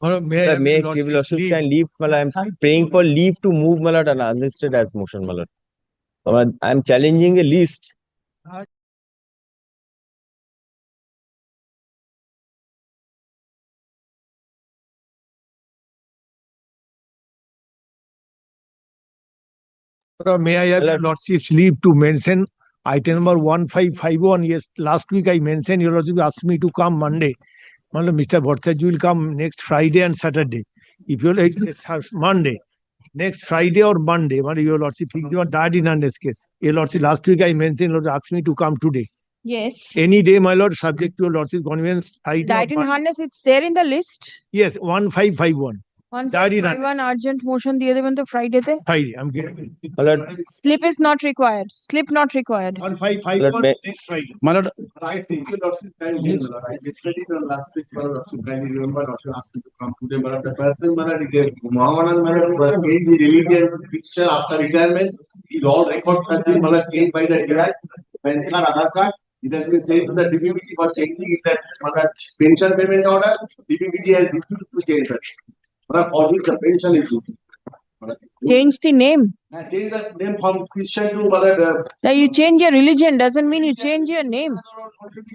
Sir, may I give lordship can leave, I'm praying for leave to move an unlisted as motion, I'm challenging a list. May I have your lordship's leave to mention item number 1551? Yes, last week I mentioned your lordship asked me to come Monday. Mr. Bhattacharya will come next Friday and Saturday. If you like Monday, next Friday or Monday, your lordship, you died in this case. Your lordship, last week I mentioned, Lord asked me to come today. Yes. Any day, my lord, subject to your lordship convenience. Died in harness, it's there in the list. Yes, 1551. 151 urgent motion diye deben to Friday te. Friday, I'm getting. Slip is not required. Slip not required. 1551 next Friday. My lord, I think you lordship kindly, my lord. I yesterday the last week, my lordship kindly remember also asked me to come today, my lord. The person, my lord, is Mohammedan, my lord, changed the religion picture after retirement. His all records have been, my lord, changed by the DI, PAN card, Aadhaar card. It has been sent to the DPPG for changing that, my lord, pension payment order. DPPG has refused to change that. For the pension issue. Change the name. Change the name from Christian to Malad. Now you change your religion doesn't mean you change your name.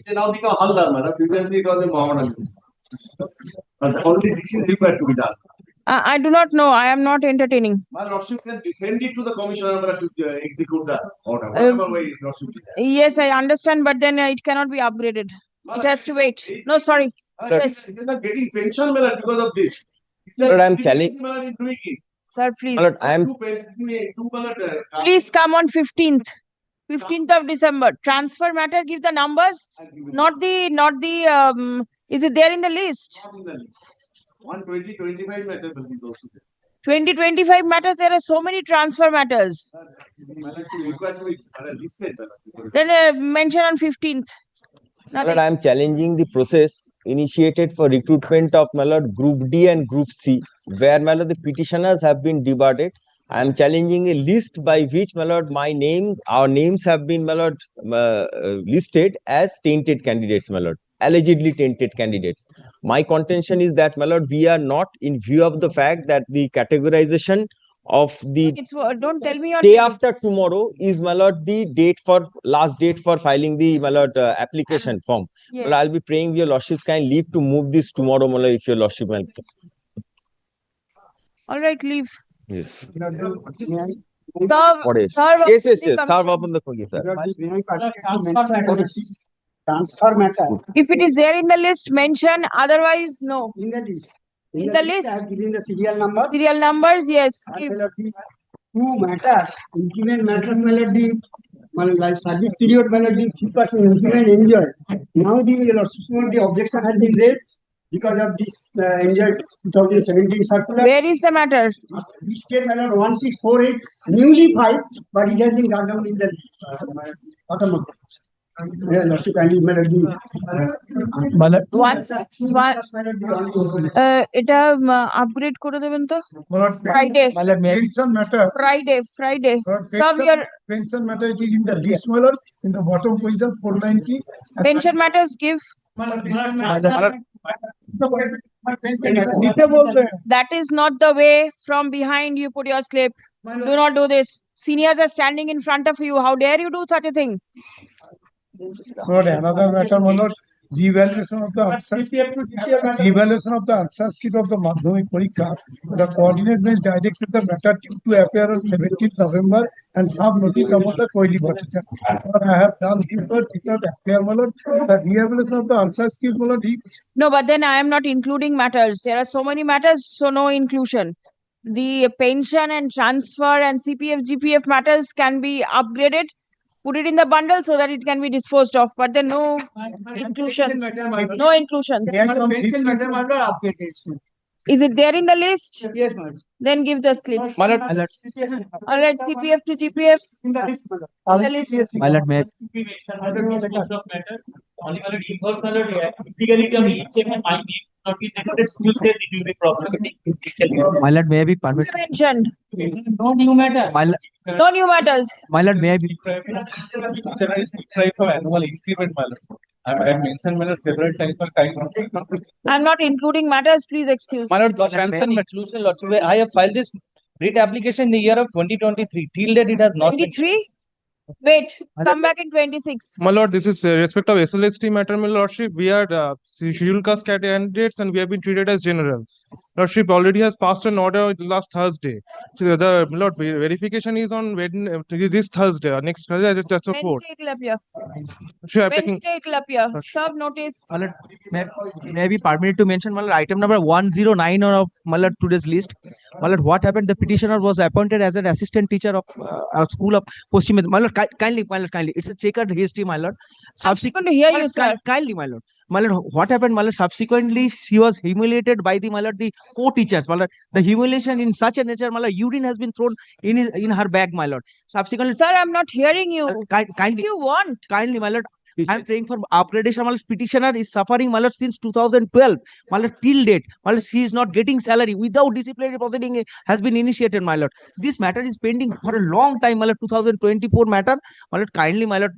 They now become Haldar. Previously it was a Mohammedan. But only this is required to be done. I do not know. I am not entertaining. My lordship can send it to the commissioner to execute the order. Whatever way lordship. Yes, I understand, but then it cannot be upgraded. It has to wait. No, sorry. Yes. They are getting pension because of this. Lord, I'm challenging. Sir, please. Lord, I am. Please come on 15th. 15th of December. Transfer matter, give the numbers. Not the, is it there in the list? 120-25 matter is also there. 2025 matters, there are so many transfer matters. Then mention on 15th. Lord, I am challenging the process initiated for recruitment of Group D and Group C, where the petitioners have been debarred. I am challenging a list by which our names have been listed as tainted candidates, allegedly tainted candidates. My contention is that we are not, in view of the fact that the categorization of the don't tell me on day after tomorrow is the last date for filing the application form. Yes. I'll be praying your lordships can leave to move this tomorrow, if your lordship will. All right, leave. Yes. What is? Yes. Serve upon the sir. transfer matter. If it is there in the list, mention. Otherwise, no. In the list. In the list. I have given the serial number. Serial numbers, yes. Two matters. Increment matter melody. Like service period melody, 3% increment enjoyed. Now the objection has been raised because of this enjoyed 2017 circular. Where is the matter? This state matter 1648, newly filed, but it has been cut down in the automatic. এটা upgrade করে দেবেন তো Friday Friday সব ইয়ার pension matter it is in the list, my lord, in the bottom position 490. pension matters give that is not the way. From behind you put your slip. Do not do this. Seniors are standing in front of you. How dare you do such a thing? Lord, another matter, my lord, evaluation of the answer sheet of the Madhyamik Parikha. The coordinate bench directed the matter to appear on 17th November and some notice about the Koili Bhattacharya. I have done this, but it not appear, my lord. The evaluation of the answer sheet, my lord. No, but then I am not including matters. There are so many matters, so no inclusion. The pension and transfer and CPF, GPF matters can be upgraded. Put it in the bundle so that it can be disposed of, but then no inclusions. No inclusions. Is it there in the list? Yes, ma'am. Then give the slip. All right, CPF to GPF. In the list. My lord, may I be permitted? Mentioned. No new matter. No new matters. My lord, may I be? Annual increment, my lord. I mentioned several times for time. I'm not including matters. Please excuse. My lord, cancel inclusion, lordship. I have filed this writ application in the year of 2023. Till date, it has not been. 23? Wait, come back in 26. My lord, this is respect of SLST matter, my lordship. We are scheduled caste candidates and we have been treated as general. Lordship already has passed an order last Thursday. So the my lord verification is on this Thursday or next Thursday. That's a court. Wednesday it will appear. Sure, I'm taking. Wednesday it will appear. Serve notice. My lord, may I be permitted to mention, my lord, item number 109 of my lord today's list. My lord, what happened? The petitioner was appointed as an assistant teacher of a school of Postim. My lord, kindly, my lord, kindly. It's a checkered history, my lord. Subsequent to hear you, sir. Kindly, my lord. My lord, what happened, my lord? Subsequently, she was humiliated by the, my lord, the co-teachers, my lord. The humiliation in such a nature, my lord, urine has been thrown in her bag, my lord. Subsequently, Sir, I'm not hearing you. What kindly, do you want? kindly, my lord. I'm praying for upgradation. My lord, petitioner is suffering, my lord, since 2012. My lord, till date, my lord, she is not getting salary without disciplinary proceeding has been initiated, my lord. This matter is pending for a long time, my lord. 2024 matter, my lord. Kindly, my lord,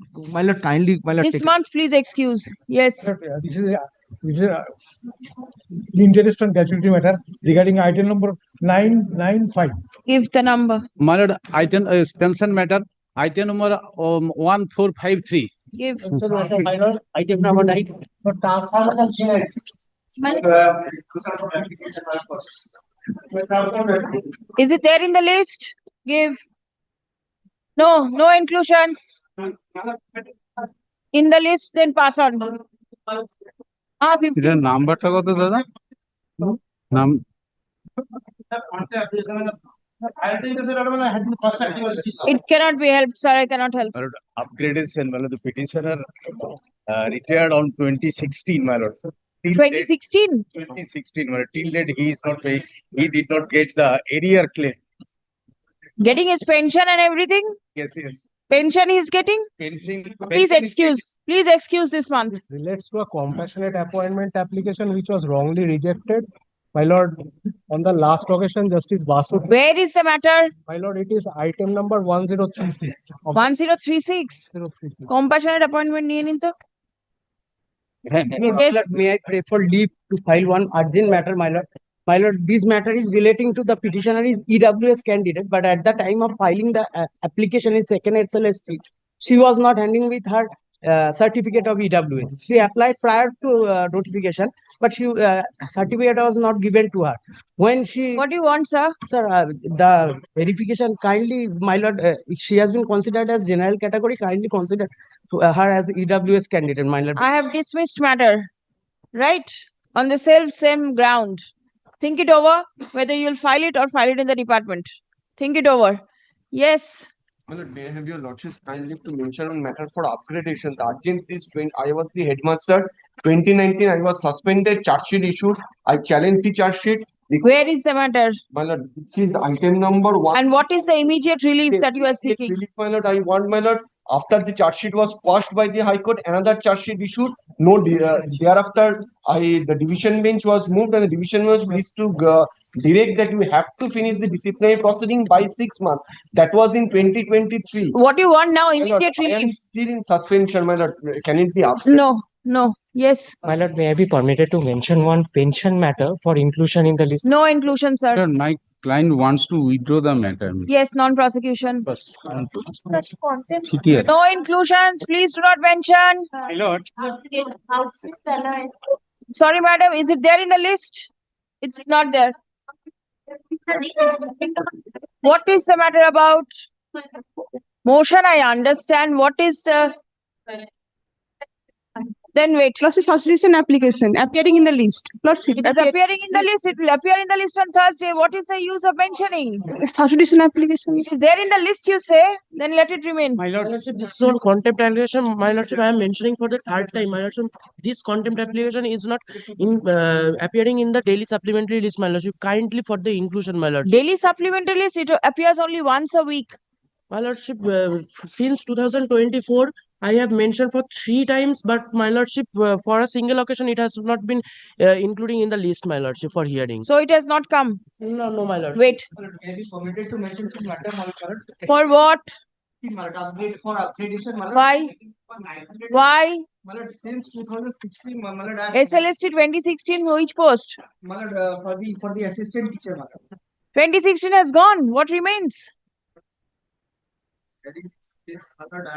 kindly, my lord. This take it. month, please excuse. Yes. This is interest on gratuity matter regarding item number 995. Give the number. My lord, item pension matter, item number 1453. Give. Item number 9. Is it there in the list? Give. No, no inclusions. In the list, then pass on. 50. এটার নাম্বারটা কত দাদা? নাম It cannot be helped, sir. I cannot help. my lord, upgradation, my lord, the petitioner retired on 2016, my lord. Till date, 2016. 2016, my lord. Till date, he is not paying. He did not get the arrear claim. Getting his pension and everything. Yes, yes. Pension he is getting. Pension, Please pension is excuse. Please excuse this month. Relates to a compassionate appointment application which was wrongly rejected. My lord, on the last occasion, Justice Basu. Where is the matter? My lord, it is item number 1036. of 1036. 1036. Compassionate appointment niye ninto? Yes. May I pray for leave to file one urgent matter, my lord? My lord, this matter is relating to the petitioner is EWS candidate, but at the time of filing the application in second SLST, she was not handing with her certificate of EWS. She applied prior to notification, but she certificate was not given to her. When she, What do you want, sir? sir, the verification kindly, my lord, she has been considered as general category. Kindly consider her as EWS candidate, my lord. I have dismissed matter. Right? On the same ground. Think it over whether you'll file it or file it in the department. Think it over. Yes. My lord, may I have your lordship's kind leave to mention on matter for upgradation. The urgency is 20. I was the headmaster. 2019, I was suspended. Charge sheet issued. I challenged the charge sheet. Where is the matter? My lord, this is item number 1. And what is the immediate relief that you are seeking? Relief, my lord, I want, my lord, after the charge sheet was quashed by the High Court, another charge sheet issued. No, thereafter, the division bench was moved and the division bench pleased to direct that you have to finish the disciplinary proceeding by 6 months. That was in 2023. What do you want now? My lord, Immediate I am relief. still in suspension, my lord. Can it be up? No, no. Yes. My lord, may I be permitted to mention one pension matter for inclusion in the list? No inclusion, sir. Sir, my client wants to withdraw the matter. Yes, non-prosecution. CTR. No inclusions. Please do not mention. My lord, Sorry, madam. Is it there in the list? It's not there. What is the matter about? Motion, I understand. What is the... Then wait. Lordship, substitution application appearing in the list. Lordship, It is appearing in the list. It will appear in the list on Thursday. What is the use of mentioning? substitution application. It is there in the list, you say? Then let it remain. My lordship, this is on contempt application. My lordship, I am mentioning for the third time. My lordship, this contempt application is not in appearing in the daily supplementary list. My lordship, kindly for the inclusion, my lordship. Daily supplementary list, it appears only once a week. My lordship, since 2024, I have mentioned for 3 times, but my lordship, for a single occasion, it has not been including in the list, my lordship, for hearing. So it has not come. No, no, my lord. Wait. For what? Upgrade for upgradation. Why? Why? Since 2016, SLST 2016, which post? for the assistant teacher. 2016 has gone. What remains? I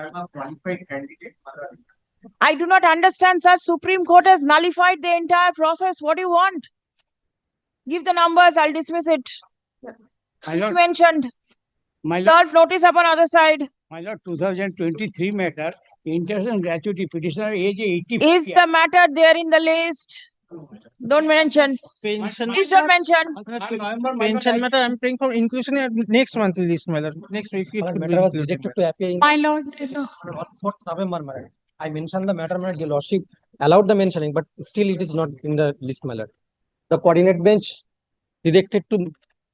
am a qualified candidate. I do not understand, sir. Supreme Court has nullified the entire process. What do you want? Give the numbers. I'll dismiss it. My lord, Mentioned. my lord, Serve notice upon other side. my lord, 2023 matter, interest and gratuity, petitioner age 80. Is the matter there in the list? Don't mention. Pension. Please don't mention. Pension matter. I'm praying for inclusion in next month list, my lord. Next week. Matter was directed to appear in My lord, 4th November, my lord. I mentioned the matter, my lord. Your lordship allowed the mentioning, but still it is not in the list, my lord. The coordinate bench directed to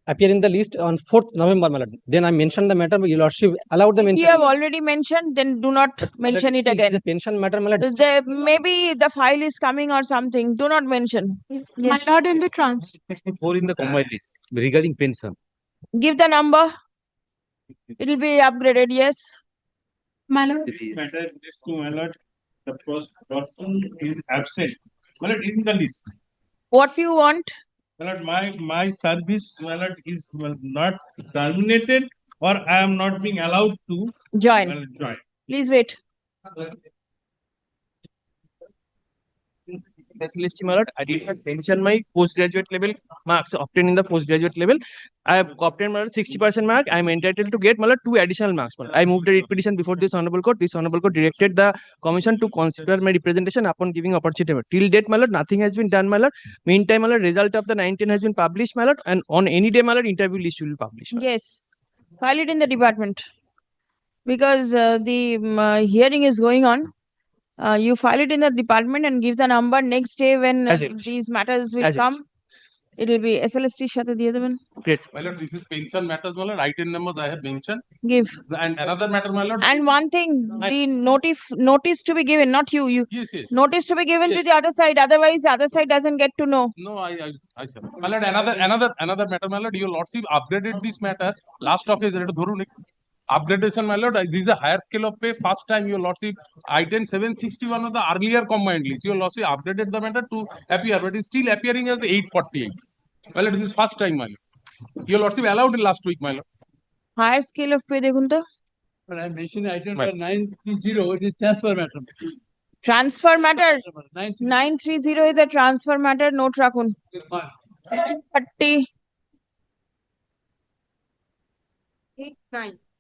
appear in the list on 4th November, my lord. Then I mentioned the matter, but your lordship allowed the If mention. you have already mentioned, then do not mention it again. The pension matter, my lord. Maybe the file is coming or something. Do not mention. my Yes. lord, in the trans. 64 in the combined list regarding pension. Give the number. It will be upgraded. Yes. My lord, This matter is to my lord, the first person is absent. My lord, in the list. What do you want? My lord, my service, my lord, is not terminated or I am not being allowed to Join. join. Please wait. Specialist, my lord, I did not mention my postgraduate level marks obtained in the postgraduate level. I have obtained my 60% mark. I am entitled to get my lord 2 additional marks. My lord. I moved a writ petition before this honorable court. This honorable court directed the commission to consider my representation upon giving opportunity. Till date, my lord, nothing has been done, my lord. Meantime, my lord, result of the 19 has been published, my lord, and on any day, my lord, interview list will be published. Yes. File it in the department. Because the hearing is going on. You file it in the department and give the number next day when As you wish. these matters will As you come. It will be SLST Shata the other one. Great. My lord, this is pension matters, my lord. Item numbers I have mentioned. Give. And another matter, my lord. And one thing, the notice to be given, not you. Yes, yes. Notice to be given to Yes. the other side. Otherwise, the other side doesn't get to know. No, I sir. My lord, another matter, my lord. Your lordship upgraded this matter. Last of his upgradation, my lord. This is a higher scale of pay. First time, your lordship, item 761 of the earlier combined list. Your lordship upgraded the matter to appear, but it's still appearing as 848. My lord, this is first time, my lord. Your lordship allowed it last week, my lord. Higher scale of pay, dekhun to. But I mentioned item number 930, it is transfer matter. Transfer matter. 930. 930 is a transfer matter. Note rakun. 30.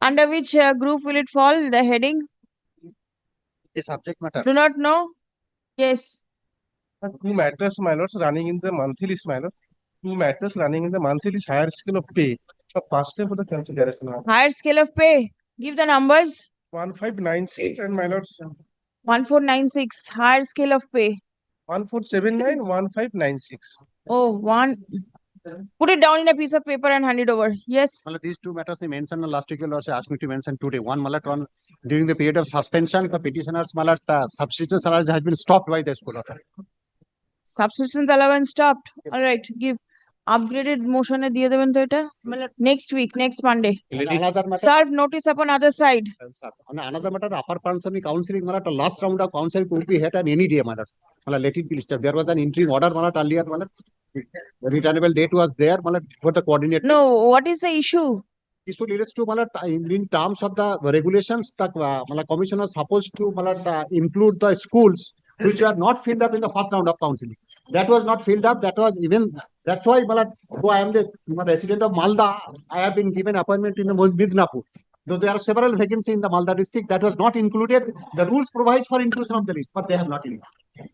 Under which group will it fall? The heading? A subject matter. Do not know? Yes. 2 matters, my lords, running in the monthly list, my lord. 2 matters running in the monthly list higher scale of pay. So first time for the consideration. Higher scale of pay. Give the numbers. 1596 and my lords 1496. Higher scale of pay. 1479 1596. Oh, one. Put it down in a piece of paper and hand it over. Yes. Well, these 2 matters I mentioned last week. You also asked me to mention today. One, Malat, during the period of suspension, the petitioners, Malat, subsistence allowance has been stopped by the school. Subsistence allowance stopped. All right. Give. Upgraded motion at the other one. Next week, next Monday. Another matter, Serve notice upon other side. another matter, upper counseling, Malat, last round of counseling could be held on any day, Malat. Let it be listed. There was an interim order, Malat, earlier, Malat. The returnable date was there, Malat, for the coordinate. No, what is the issue? Issue relates to Malat, in terms of the regulations, the Malat commission was supposed to Malat, include the schools which were not filled up in the first round of counseling. That was not filled up. That was even, that's why Malat, though I am the resident of Malda, I have been given appointment in the Midnapur. Though there are several vacancies in the Malda district, that was not included. The rules provide for inclusion of the list, but they have not included.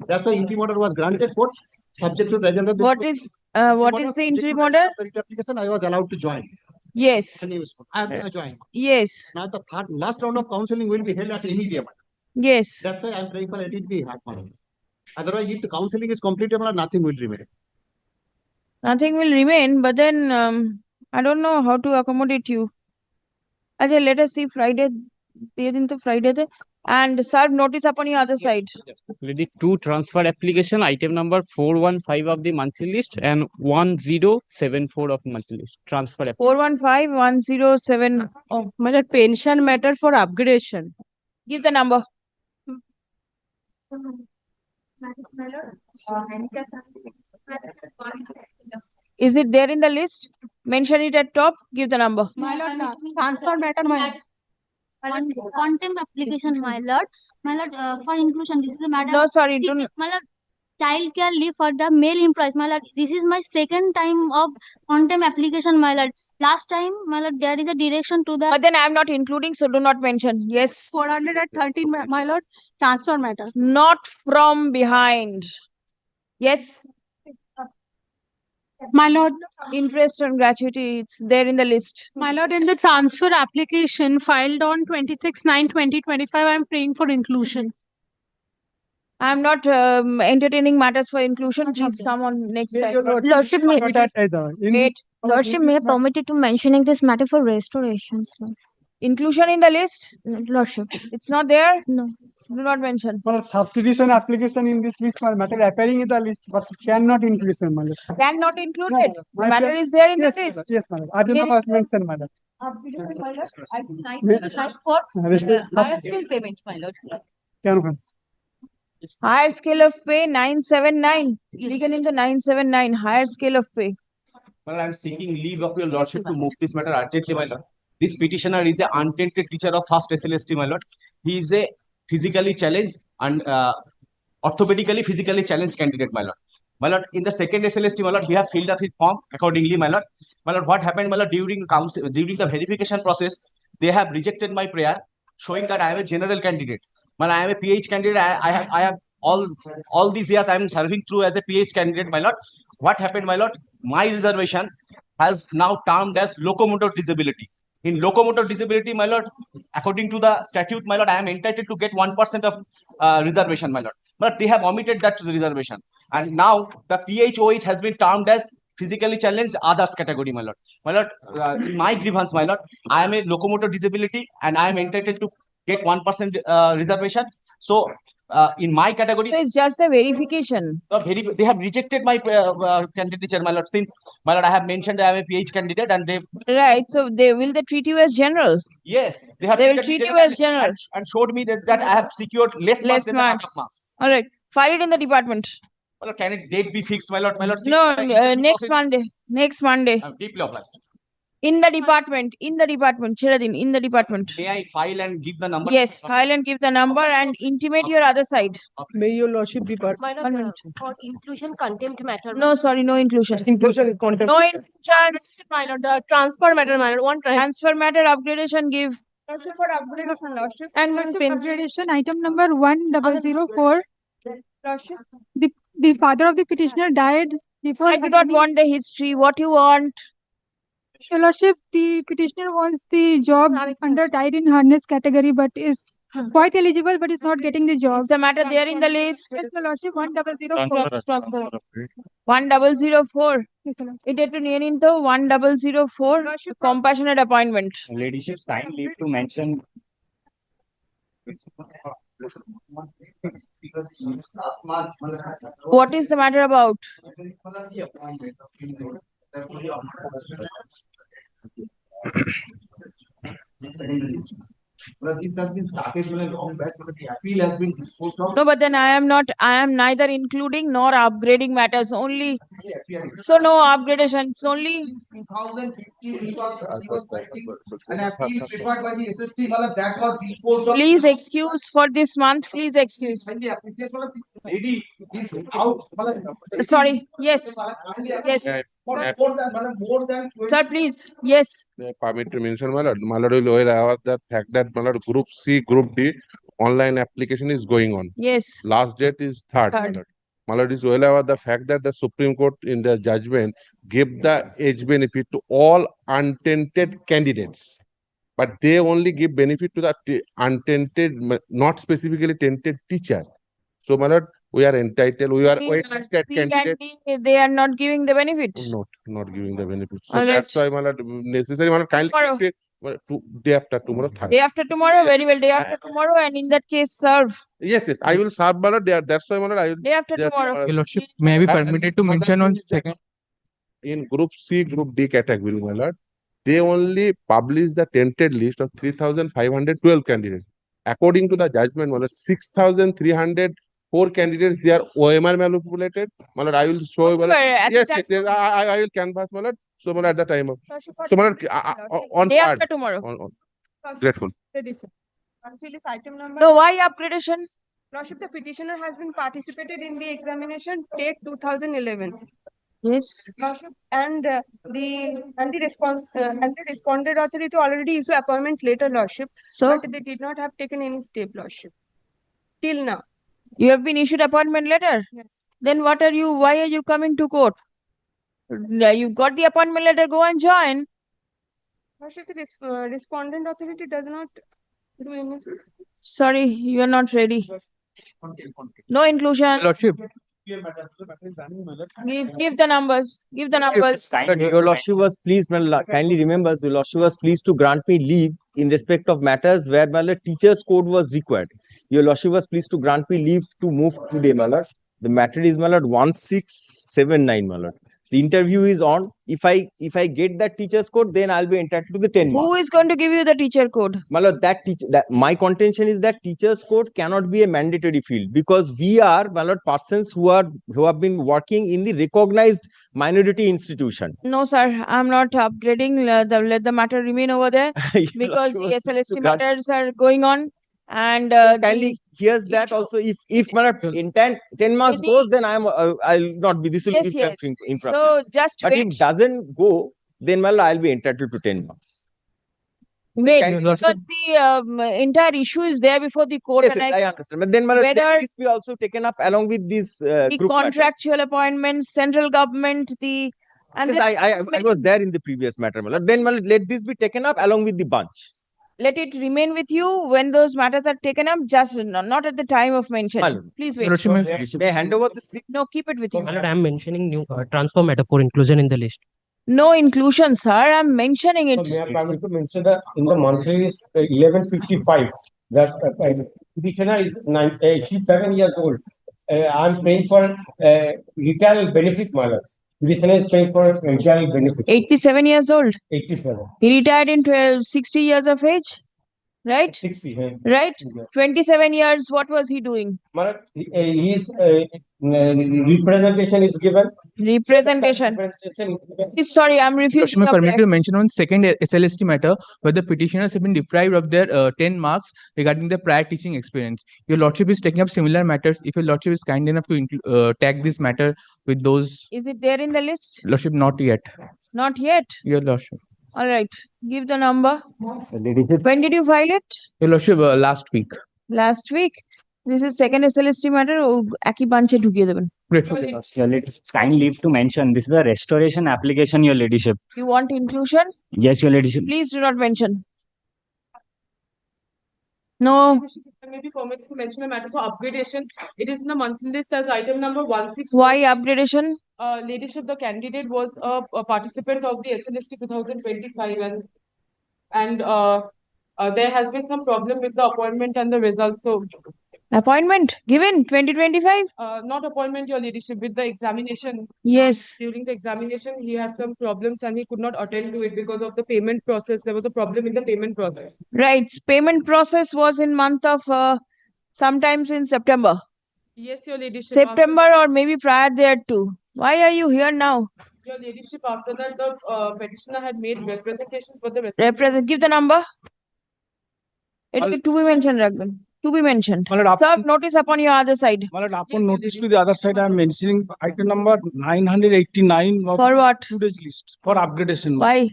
That's why interim order was granted for subject to result of the What is the interim order? The application I was allowed to join. Yes. I have joined. Yes. Now the last round of counseling will be held at any day. Yes. That's why I am praying for let it be happening. Otherwise, if the counseling is completed, nothing will remain. Nothing will remain, but then I don't know how to accommodate you. Ajay, let us see Friday. Friday. and serve notice upon your other side. Ready two transfer application, item number 415 of the monthly list and 1074 of monthly list. Transfer application. 415107. Oh, My lord, pension matter for upgradation. give the number. Is it there in the list? Mention it at top. Give the number. My lord, transfer matter, my lord. Contempt application, my lord. My lord, for inclusion, this is the matter. No, sorry. My lord, child care leave for the male employees, my lord. This is my second time of contempt application, my lord. Last time, my lord, there is a direction to the. But then I am not including, so do not mention. Yes. 413, my lord, transfer matter. Not from behind. Yes. My lord, Interest and gratuity. It's there in the list. my lord, in the transfer application filed on 26/9/2025, I am praying for inclusion. I am not entertaining matters for inclusion. Please come on next time. Lordship, Wait. Lordship may permitted to mentioning this matter for restoration, sir. Inclusion in the list? Lordship, It's not there? no. Do not mention. Well, substitution application in this list, my matter appearing in the list, but cannot include, my lord. Cannot include No, it. The my matter friend- is there in the Yes, list. yes, madam. I do not have mentioned, madam. Higher skill payment, my lord. Can Higher scale of pay 979. Taken into 979. Higher scale of pay. Well, I'm seeking leave of your lordship to move this matter urgently, my lord. This petitioner is an untainted teacher of first SLST, my lord. He is a physically challenged and orthopedically physically challenged candidate, my lord. My lord, in the second SLST, my lord, he have filled up his form accordingly, my lord. My lord, what happened, my lord, during the verification process, they have rejected my prayer, showing that I am a general candidate. Well, I am a PH candidate. I have all these years I am serving through as a PH candidate, my lord. What happened, my lord? My reservation has now termed as locomotor disability. In locomotor disability, my lord, according to the statute, my lord, I am entitled to get 1% of reservation, my lord. But they have omitted that reservation. And now the PHOH has been termed as physically challenged others category, my lord. My lord, in my grievance, my lord, I am a locomotor disability and I am entitled to get 1% reservation. So in my category, So it's just a verification. they have rejected my candidature, my lord. Since, my lord, I have mentioned I am a PH candidate and they. Right. So will they treat you as general? Yes, they have. They will treated me treat you general as general. and showed me that I have secured less marks than the cut-off marks. All right. File it in the department. My lord, can it date be fixed, my lord? My lord, No, next Monday. Next Monday. I'm deeply obliged. In the department. In the department. Chiradin, in the department. May I file and give the number? Yes, file and give the number and intimate your other side. May your lordship be part. My lord, for inclusion contempt matter. No, sorry, no inclusion. Inclusion contempt. No inclusion. My lord, the transfer matter, my lord. One time. Transfer matter upgradation give. For upgradation, lordship. And upgradation, item number 1004. Lordship. The father of the petitioner died before. I do not want the history. What you want? Your lordship, the petitioner wants the job under tied in harness category, but is quite eligible, but is not getting the job. Is the matter there in the list? Yes, your lordship, 1004. 1004. Yes, your lordship. It had to near into 1004. Compassionate appointment. Ladyship, time leave to mention. What is the matter about? This has been started in a long back, but the appeal has been disposed of. No, but then I am neither including nor upgrading matters. Only. So no upgradation. It's only. 2015, he was fighting an appeal prepared by the SSC, that was disposed of. Please excuse for this month. Please excuse. And the appreciation of this lady is out. Sorry. Yes. Yes. More than 20. Sir, please. Yes. Permit to mention, my lord, will aware that fact that, my lord, Group C, Group D, online application is going on. Yes. Last date is 3rd. My lord. My lord is well aware the fact that the Supreme Court in the judgment gave the age benefit to all untainted candidates, but they only give benefit to the untainted, not specifically tainted teacher. So, my lord, we are entitled. We are that candidate. They are not giving the benefit. Not giving the benefit. So All that's right. why, my lord, necessary. My lord, kindly day after tomorrow, Thursday. Day after tomorrow, very well. Day after tomorrow, and in that case, serve. Yes, yes, I will serve, my lord. That's why, my lord, I will. Day after tomorrow. Your Lordship, may I be permitted to mention on second? In Group C, Group D category, my lord, they only publish the tented list of 3,512 candidates. According to the judgment, my lord, 6,304 candidates, they are OMR manipulated. My lord, I will show, my lord. Yes, yes, yes, I will canvass, my lord. So, my lord, at the time of. So, my lord, on Day part. after tomorrow. Grateful. Item number. No, why upgradation? Lordship, the petitioner has been participated in the examination date 2011. Yes. Lordship, and the response and the responded authority already issued appointment later, Lordship. So But they did not have taken any step, Lordship. Till now. you have been issued appointment letter. Yes. Then what are you? Why are you coming to court? You've got the appointment letter. Go and join. Lordship, the respondent authority does not do anything. Sorry, you are not ready. No inclusion. Lordship, Give the numbers. Give the numbers. Your Lordship was pleased, kindly remember, your Lordship was pleased to grant me leave in respect of matters where my lord teacher's code was required. Your Lordship was pleased to grant me leave to move today, my lord. The matter is, my lord, 1679, my lord. The interview is on. If I get that teacher's code, then I'll be entitled to the 10 marks. Who is going to give you the teacher code? My lord, that my contention is that teacher's code cannot be a mandatory field because we are, my lord, persons who have been working in the recognized minority institution. No, sir. I'm not upgrading. Let the matter remain over there because the SLST matters are going on. And kindly here's that also. If my lord, in 10 marks goes, then I'll not be. This will be improper. So just but wait. if doesn't go, then my lord, I'll be entitled to 10 marks. Wait, because the entire issue is there before the court. Yes, and yes, I understand. But then, my lord, whether let this be also taken up along with this the group contractual appointments, central government, and yes, I was there in the previous matter, my lord. Then, my lord, let this be taken up along with the bunch. let it remain with you when those matters are taken up, just not at the time of mention. Please wait. May I hand over the slip? No, keep it with you. I am mentioning new transfer matter for inclusion in the list. No inclusion, sir. I'm mentioning it. May I permit to mention that in the monthly list 1155, that petitioner is 87 years old. I'm paying for retail benefit, my lord. Petitioner is paying for retail benefit. 87 years old. 87. He retired in 60 years of age, right? 60. Right? 27 years. What was he doing? His representation is given. Representation. Sorry, I'm refusing. Lordship, permit to mention on second SLST matter where the petitioners have been deprived of their 10 marks regarding their prior teaching experience. Your Lordship is taking up similar matters. If your Lordship is kind enough to tag this matter with those. Is it there in the list? Lordship, not yet. Not yet. Your Lordship. All right. Give the number. When did you file it? Your Lordship, last week. Last week. This is second SLST matter. Aki banche ঢুকিয়ে দেবেন. Grateful. Your Ladyship, kind leave to mention this is a restoration application, Your Ladyship. You want inclusion? Yes, Your Ladyship. Please do not mention. No. May be permitted to mention a matter for upgradation. It is in the monthly list as item number 16. Why upgradation? Ladyship, the candidate was a participant of the SLST 2025 and there has been some problem with the appointment and the results. So appointment given 2025? Not appointment, Your Ladyship, with the examination. Yes. During the examination, he had some problems and he could not attend to it because of the payment process. There was a problem in the payment process. Right. Payment process was in month of sometimes in September. Yes, Your Ladyship. September or maybe prior there too. Why are you here now? Your Ladyship, after that, the petitioner had made representations for the Give the number. It to be mentioned, Raghavan. To be mentioned. Serve notice upon your other side. Upon notice to the other side, I am mentioning item number 989 of for what? Today's list for upgradation. Why?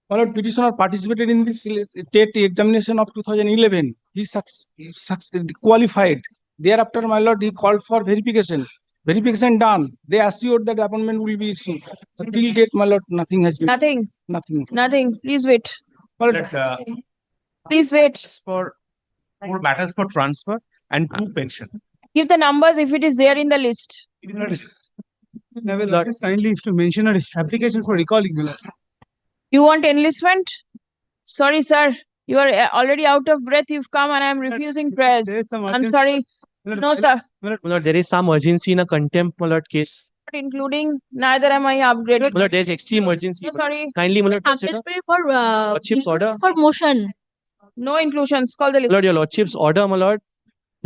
My lord, petitioner participated in this TET examination of 2011. He qualified. Thereafter, my lord, he called for verification. Verification done. They assured that the appointment will be issued. So till date, my lord, nothing has been. Nothing. Nothing. Nothing. Please wait. Please wait. For 4 matters for transfer and 2 pension. Give the numbers if it is there in the list. Kindly to mention an application for recalling. You want enlistment? Sorry, sir. You are already out of breath. You've come and I'm refusing prayers. I'm sorry. No, sir. Malad, there is some urgency in a contempt, Malad, case. Not including, neither am I upgraded. Malad, there is extreme urgency. No, sorry. Kindly, Malad, consider. For Lordship's order. for motion. No inclusions. Call the list. Malad, your Lordship's order, Malad.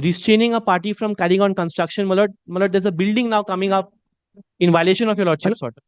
Restraining a party from carrying on construction, Malad. Malad, there's a building now coming up in violation of your Lordship's order.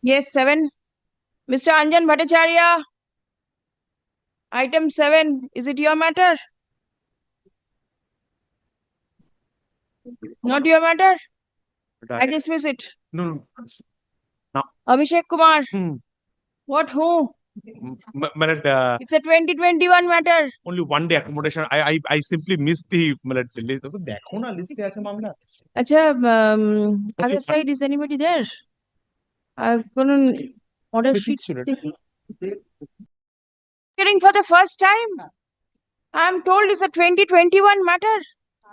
Yes, 7. Mr. Anjan Bhattacharya. Item 7. Is it your matter? Not your matter? I dismiss it. No, no. Abhishek Kumar. What? Who? Malad, It's a 2021 matter. only one day accommodation. I simply missed the Malad list. देखो ना list है ऐसा मामला. Acha, other side, is anybody there? I've got an order sheet. Hearing for the first time. I'm told it's a 2021 matter.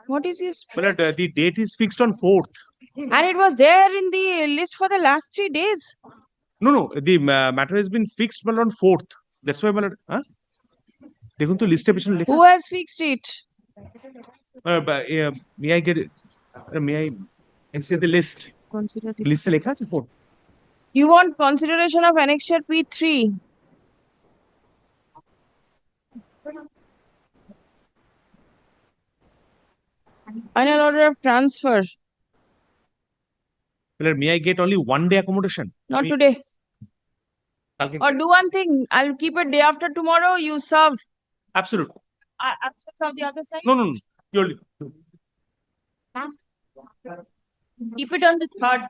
What is this? Malad, the date is fixed on 4th. And it was there in the list for the last 3 days. No, the matter has been fixed Malad on 4th. That's why Malad. Huh? देखो तो list पे Who has fixed it? May I get it? May I see the list? Consider the List लिखा है 4th. You want consideration of annexure P3. Final order of transfer. Malad, may I get only one day accommodation? Not today. Okay. Or do one thing. I'll keep it day after tomorrow. You serve. Absolutely. Aspects of the other side. No. Purely. Keep it on the 3rd.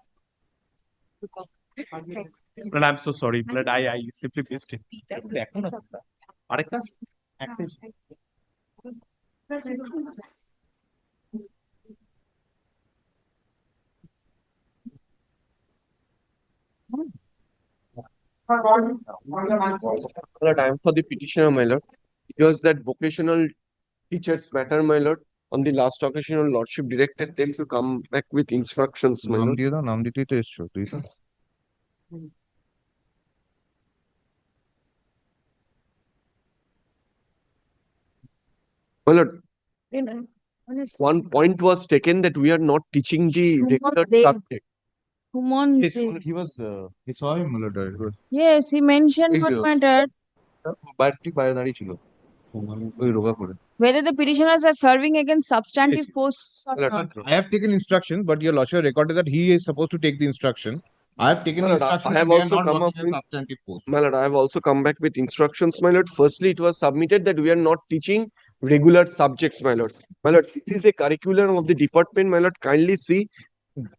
Malad, I'm so sorry. Malad, I simply missed it. देखो ना. आरेखा? Active. Lord, I am for the petitioner, my lord. It was that vocational teachers matter, my lord. On the last occasion, our lordship directed them to come back with instructions, my lord. নাম দিতেই তো এসছো তুই তো My lord, one point was taken that we are not teaching the regular subject. he was he saw him Malad. It was Yes, he mentioned এই what যে, matter. বাইরে বাইরে দাঁড়িয়ে ছিল ওই রোগা করে Whether the petitioners are serving against substantive posts or not. I have taken instructions, but your lordship recorded that he is supposed to take the instruction. I have taken My lord, instructions. I have and they are also not come up working as with, substantive posts. my lord, I have also come back with instructions, my lord. Firstly, it was submitted that we are not teaching regular subjects, my lord. My lord, this is a curriculum of the department, my lord. Kindly see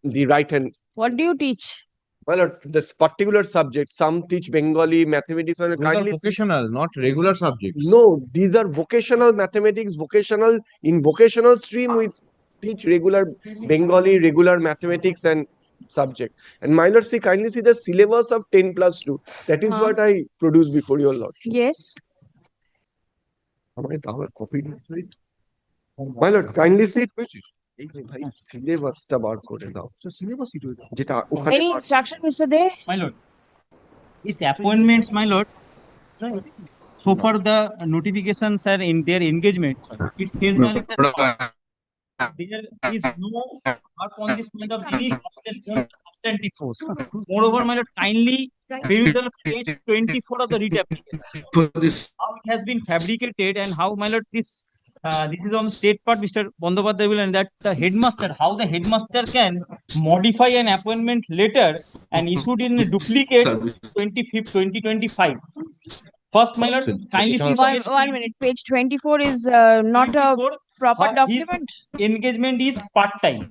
the right hand. What do you teach? My lord, this particular subject, some teach Bengali, mathematics, my lord. Those are Kindly see. vocational, not regular subjects. No, these are vocational mathematics, vocational, in vocational stream we teach regular Bengali, regular mathematics and subject. And my lord, see, kindly see the syllabus of 10+2. That is what I produced before your lord. Yes. My lord, kindly see it. ভাই সিলেবাসটা বার করে দাও যেটা ওখানে Any instruction, Mr. De? My lord, these appointments, my lord, so far the notifications are in their engagement. It says that there is no work on this point of any substantive post. Moreover, my lord, kindly peruse page 24 of the writ application. How it has been fabricated and how, my lord, this is on state part, Mr. Bandopadhyay will, and that the headmaster, how the headmaster can modify an appointment letter and issued in a duplicate 25th, 2025. First, my lord, kindly see One minute. Page 24 is not a proper document. Engagement is part-time.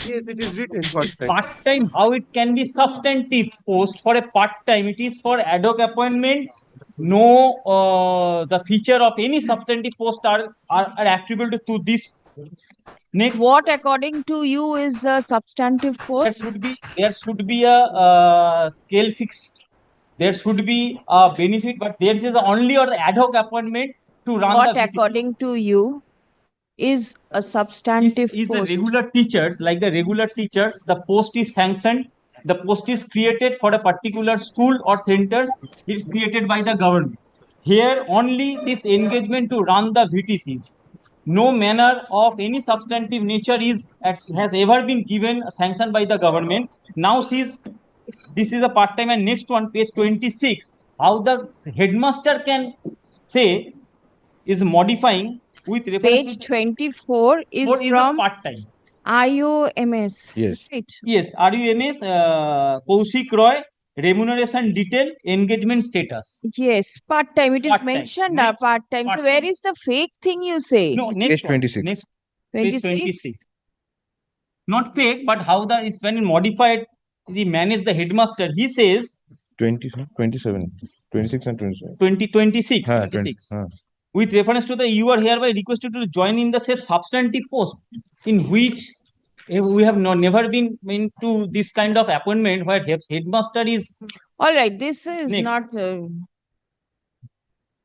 Yes, it is written part-time. Part-time, how it can be substantive post for a part-time? It is for ad hoc appointment. No, the feature of any substantive post are attributed to this. Next, what according to you is a substantive post? There should be a scale fixed. There should be a benefit, but there is only or the ad hoc appointment to run. What according to you is a substantive is post? The regular teachers, like the regular teachers, the post is sanctioned. The post is created for a particular school or centers. It is created by the government. Here only this engagement to run the VTCs. No manner of any substantive nature has ever been given sanctioned by the government. Now this is a part-time, and next one, page 26. How the headmaster can say is modifying with reference page 24 is from part-time. IOMS. Yes. Right. Yes, RUMS, Kaushik Roy, remuneration detail, engagement status. Yes, part-time. It is Part-time. mentioned Next, part-time. So where is the fake thing you say? No, next Page 26. Next, 26? page 26. Not fake, but how the is when modified, the manage the headmaster. He says 27, 26 and 27. 26. Ha, 20, ha. With reference to the you are hereby requested to join in the said substantive post in which we have never been into this kind of appointment where headmaster is. All right, this is Next. not.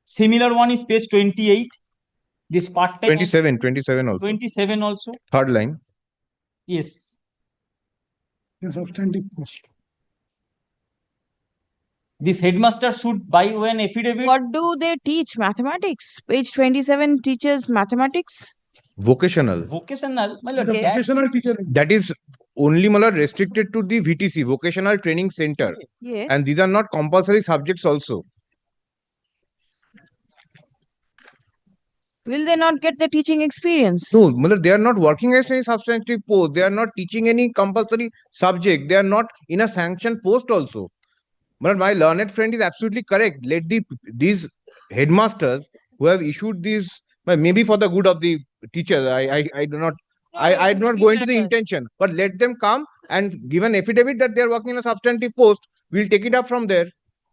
Similar one is page 28. This part-time. 27 also. 27 also. Third line. Yes. Substantive post. This headmaster should buy an affidavit. What do they teach? Mathematics. Page 27 teaches mathematics. Vocational. Vocational. Vocational teacher. That is only restricted to the VTC, Vocational Training Center. Yes. And these are not compulsory subjects also. Will they not get the teaching experience? No, they are not working as any substantive post. They are not teaching any compulsory subject. They are not in a sanctioned post also. My learned friend is absolutely correct. Let these headmasters who have issued these, maybe for the good of the teachers, I do not go into the intention, but let them come and give an affidavit that they are working in a substantive post. We'll take it up from there.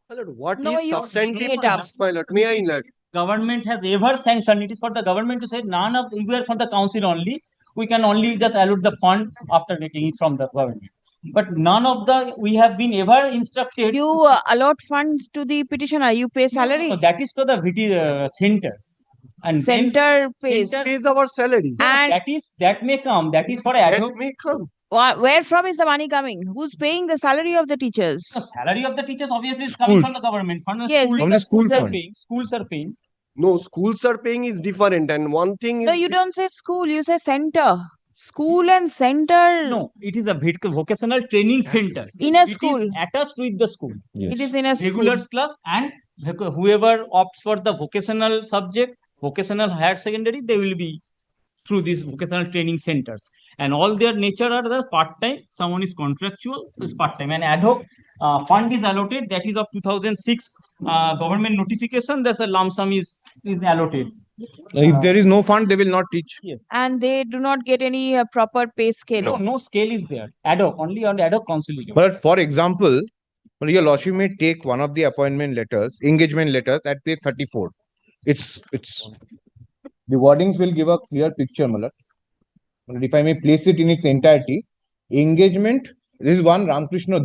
What No, is you substantive bring it up. post, my lord? May I learn? Government has ever sanctioned. It is for the government to say none of we are from the council only. We can only just allot the fund after getting it from the government. But none of we have been ever instructed. You allot funds to the petitioner. You pay salary. No, that is for the VT centers. And Center pays. Pays our salary. And that may come. That is for ad hoc. That may come. Where from is the money coming? Who's paying the salary of the teachers? The salary of the teachers obviously is coming from the government. From the Yes, from the school schools are fund. paying. Schools are paying. No, schools are paying is different. And one thing is. No, you don't say school. You say center. School and center. No, it is a vocational training center. In a school. It is attached with the school. Yes. It is in a school. Regulars class, and whoever opts for the vocational subject, vocational higher secondary, they will be through these vocational training centers. And all their nature are the part-time. Someone is contractual, is part-time. And ad hoc fund is allotted. That is of 2006 government notification. There's a lump sum is allotted. If there is no fund, they will not teach. Yes. And they do not get any proper pay scale. No scale is there. Ad hoc, only on the ad hoc conciliation. But for example, your lordship may take one of the appointment letters, engagement letters at page 34. It's the wordings will give a clear picture, Malad. If I may place it in its entirety, engagement. This is one Rajkrishna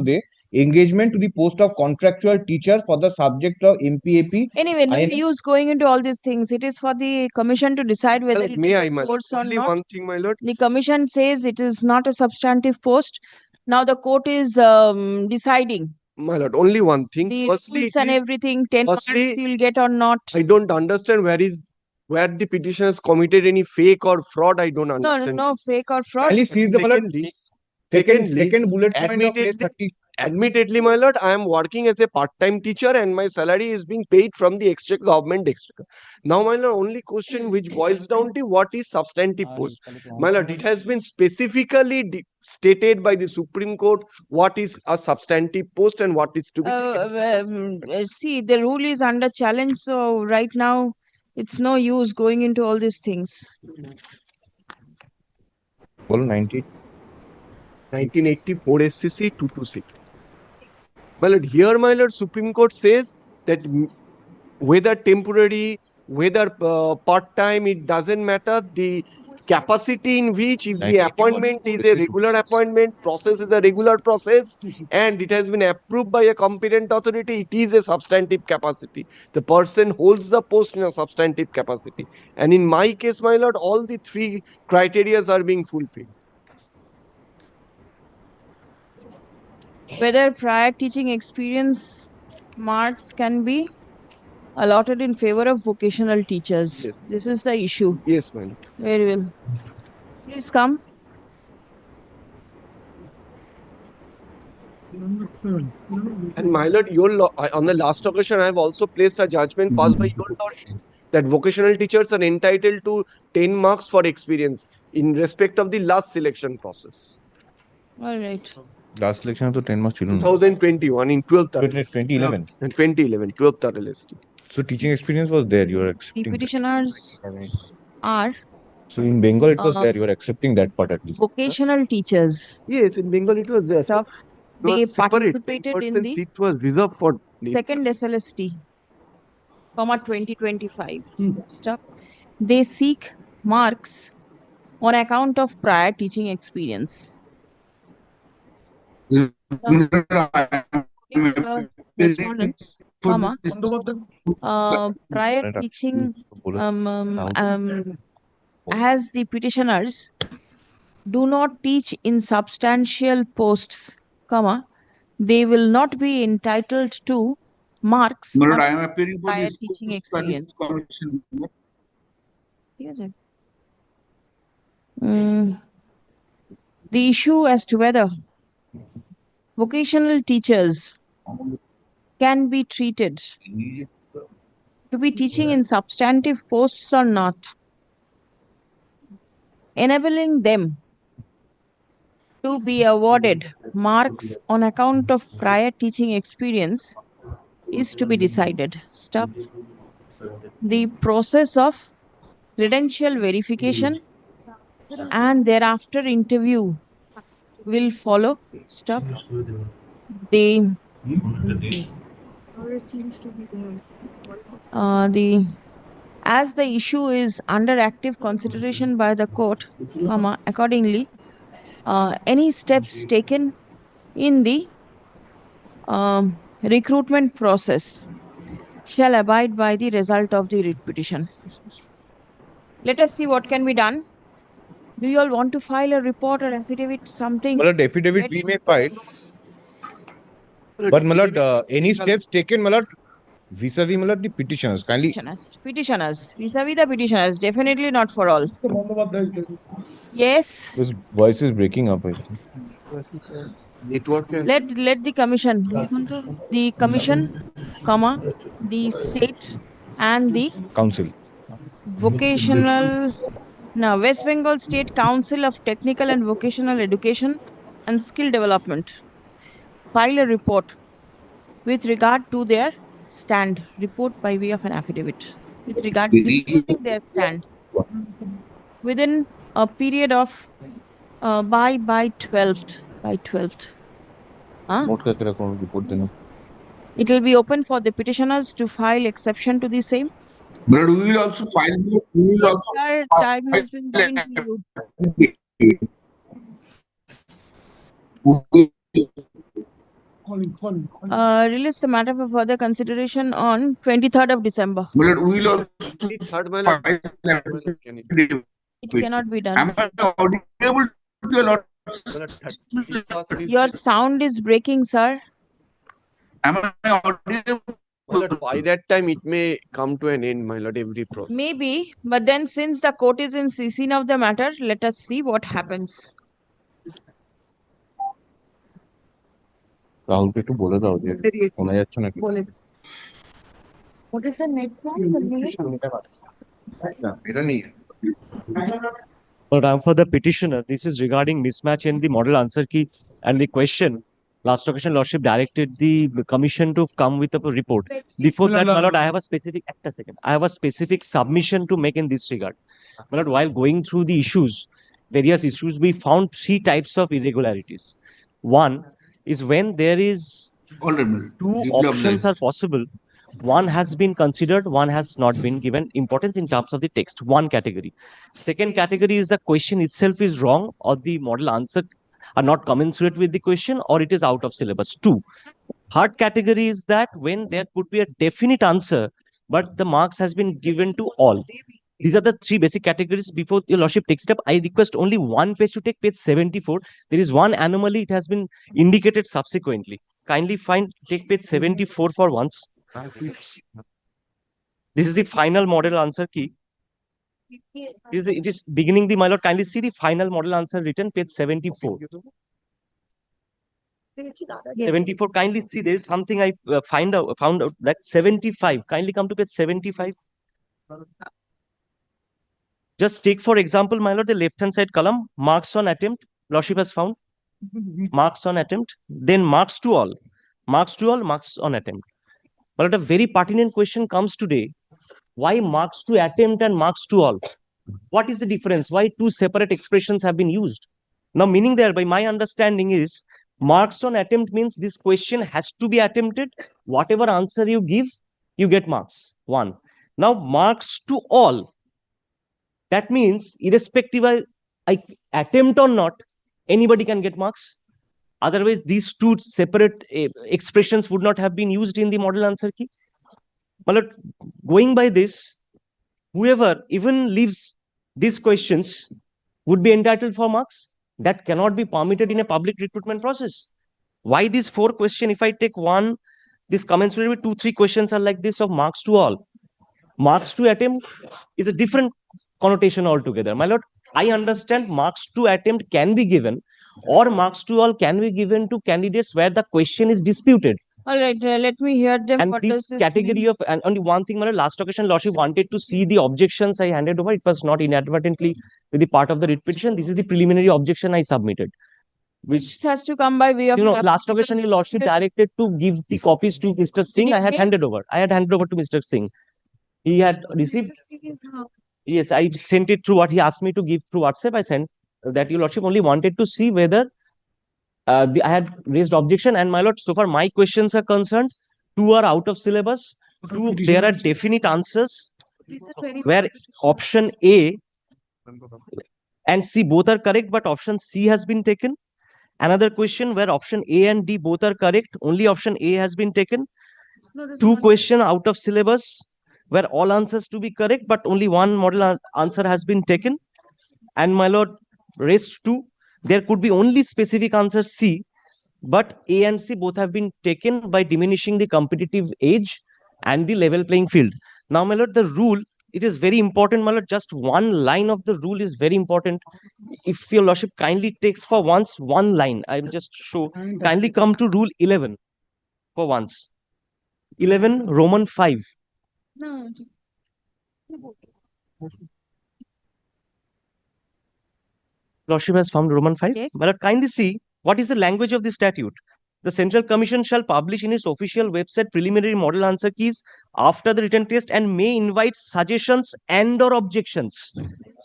De. Engagement to the post of contractual teacher for the subject of MPAP. Anyway, no use going into all these things. It is for the commission to decide whether it May is I, a my lord? course or Only not. one thing, my lord. The commission says it is not a substantive post. Now the court is deciding. My lord, only one thing. The Firstly, rules it and is- everything, 10 marks firstly, you'll get or not. I don't understand where the petitioner has committed any fake or fraud. I don't No, understand. no fake or fraud. Kindly see the second bullet point of page 30. Admittedly, my lord, I am working as a part-time teacher and my salary is being paid from the exchequer, government exchequer. Now, my lord, only question which boils down to what is substantive post. My lord, it has been specifically stated by the Supreme Court what is a substantive post and what is to be See, the rule is under challenge, so right now it's no use going into all these things. Well, 1984 SCC 226. My lord, here, my lord, Supreme Court says that whether temporary, whether part-time, it doesn't matter. The capacity in which if the appointment is a regular appointment, process is a regular process, and it has been approved by a competent authority, it is a substantive capacity. The person holds the post in a substantive capacity. And in my case, my lord, all the three criteria are being fulfilled. Whether prior teaching experience marks can be allotted in favor of vocational teachers. Yes. This is the issue. Yes, my lord. Very well. Please come. And my lord, on the last occasion, I have also placed a judgment passed by your lordships that vocational teachers are entitled to 10 marks for experience in respect of the last selection process. All right. Last selection to 10 marks children. 2021 in 12th 2011. 12th LST. So teaching experience was there. You are The accepting. petitioners are So in Bengal it was there. You are accepting that part at least. vocational teachers. Yes, in Bengal it was there. Stop. It was They separate. participated in the It was reserved for second SLST, 2025. Stop. They seek marks on account of prior teaching experience. Respondents, prior teaching as the petitioners do not teach in substantial posts, they will not be entitled to marks My lord, on I am appearing for prior the teaching School Service experience. Commission. The issue as to whether vocational teachers can be treated to be teaching in substantive posts or not, enabling them to be awarded marks on account of prior teaching experience is to be decided. Stop. The process of credential verification and thereafter interview will follow. Stop. As the issue is under active consideration by the court, accordingly, any steps taken in the recruitment process shall abide by the result of the writ petition. Let us see what can be done. Do you all want to file a report or affidavit, something? Well, affidavit we may file. But any steps taken, vis-a-vis the petitioners, kindly. Petitioners, vis-a-vis the petitioners, definitely not for all. Yes. His voice is breaking up, I think. Let the commission, the commission, the state and the Council. vocational, now West Bengal State Council of Technical and Vocational Education and Skill Development file a report with regard to their stand, report by way of an affidavit, with regard to disclosing their stand within a period of by 12th. It will be open for the petitioners to file exception to the same. But we will also file. Sir, time has been given to you. Release the matter for further consideration on 23rd of December. But we'll also Third, my file lord. an It cannot be done. Am I audible to your lord? Your sound is breaking, sir. Am I audible? My lord, by that time it may come to an end, my lord, every process. Maybe, but then since the court is in scene of the matter, let us see what happens. রাহুলকে একটু বলে দাও যে শোনা যাচ্ছে নাকি What is the next one? এটা নিয়ে Well, for the petitioner, this is regarding mismatch in the model answer key and the question. Last occasion, Lordship directed the commission to come with a report. Before that, my lord, I have a specific, I have a specific submission to make in this regard. My lord, while going through the issues, various issues, we found 3 types of irregularities. One is when there is two options are possible. One has been considered, one has not been given importance in terms of the text. One category. Second category is the question itself is wrong or the model answer are not commensurate with the question or it is out of syllabus. 2. Third category is that when there could be a definite answer, but the marks has been given to all. These are the 3 basic categories. Before your lordship takes it up, I request only one page to take, page 74. There is one anomaly, it has been indicated subsequently. Kindly take page 74 for once. This is the final model answer key. It is beginning the, my lord, kindly see the final model answer written, page 74. 74, kindly see, there is something I found out that 75, kindly come to page 75. Just take for example, my lord, the left hand side column, marks on attempt, lordship has found, marks on attempt, then marks to all, marks on attempt. But a very pertinent question comes today. Why marks to attempt and marks to all? What is the difference? Why 2 separate expressions have been used? Now, meaning there, by my understanding is, marks on attempt means this question has to be attempted. Whatever answer you give, you get marks. 1. Now, marks to all. That means, irrespective of I attempt or not, anybody can get marks. Otherwise, these 2 separate expressions would not have been used in the model answer key. But going by this, whoever even leaves these questions would be entitled for marks. That cannot be permitted in a public recruitment process. Why these 4 questions? If I take one, this commensurate with 2-3 questions are like this of marks to all. Marks to attempt is a different connotation altogether. My lord, I understand marks to attempt can be given or marks to all can be given to candidates where the question is disputed. All right, let me hear them. And what this does this category mean? of, and only one thing, my lord, last occasion, lordship wanted to see the objections I handed over. It was not inadvertently with the part of the writ petition. This is the preliminary objection I submitted. Which This has to come by way of. Last occasion, your lordship directed to give the copies to Mr. Singh. I had handed over. To Mr. Singh. He had received. Yes, I sent it through what he asked me to give through WhatsApp. I sent that your lordship only wanted to see whether I had raised objection. And my lord, so far my questions are concerned, 2 are out of syllabus. 2, there are definite answers where option A and C both are correct, but option C has been taken. Another question where option A and D both are correct, only option A has been taken. 2 questions out of syllabus where all answers to be correct, but only one model answer has been taken. And my lord, rest 2, there could be only specific answer C, but A and C both have been taken by diminishing the competitive age and the level playing field. Now, my lord, the rule, it is very important, my lord, just one line of the rule is very important. If your lordship kindly takes for once one line, I will just show, kindly come to rule 11 for once. 11 Roman 5. No. Lordship has found Roman 5. Yes. But kindly see what is the language of the statute. The Central Commission shall publish in its official website preliminary model answer keys after the written test and may invite suggestions and or objections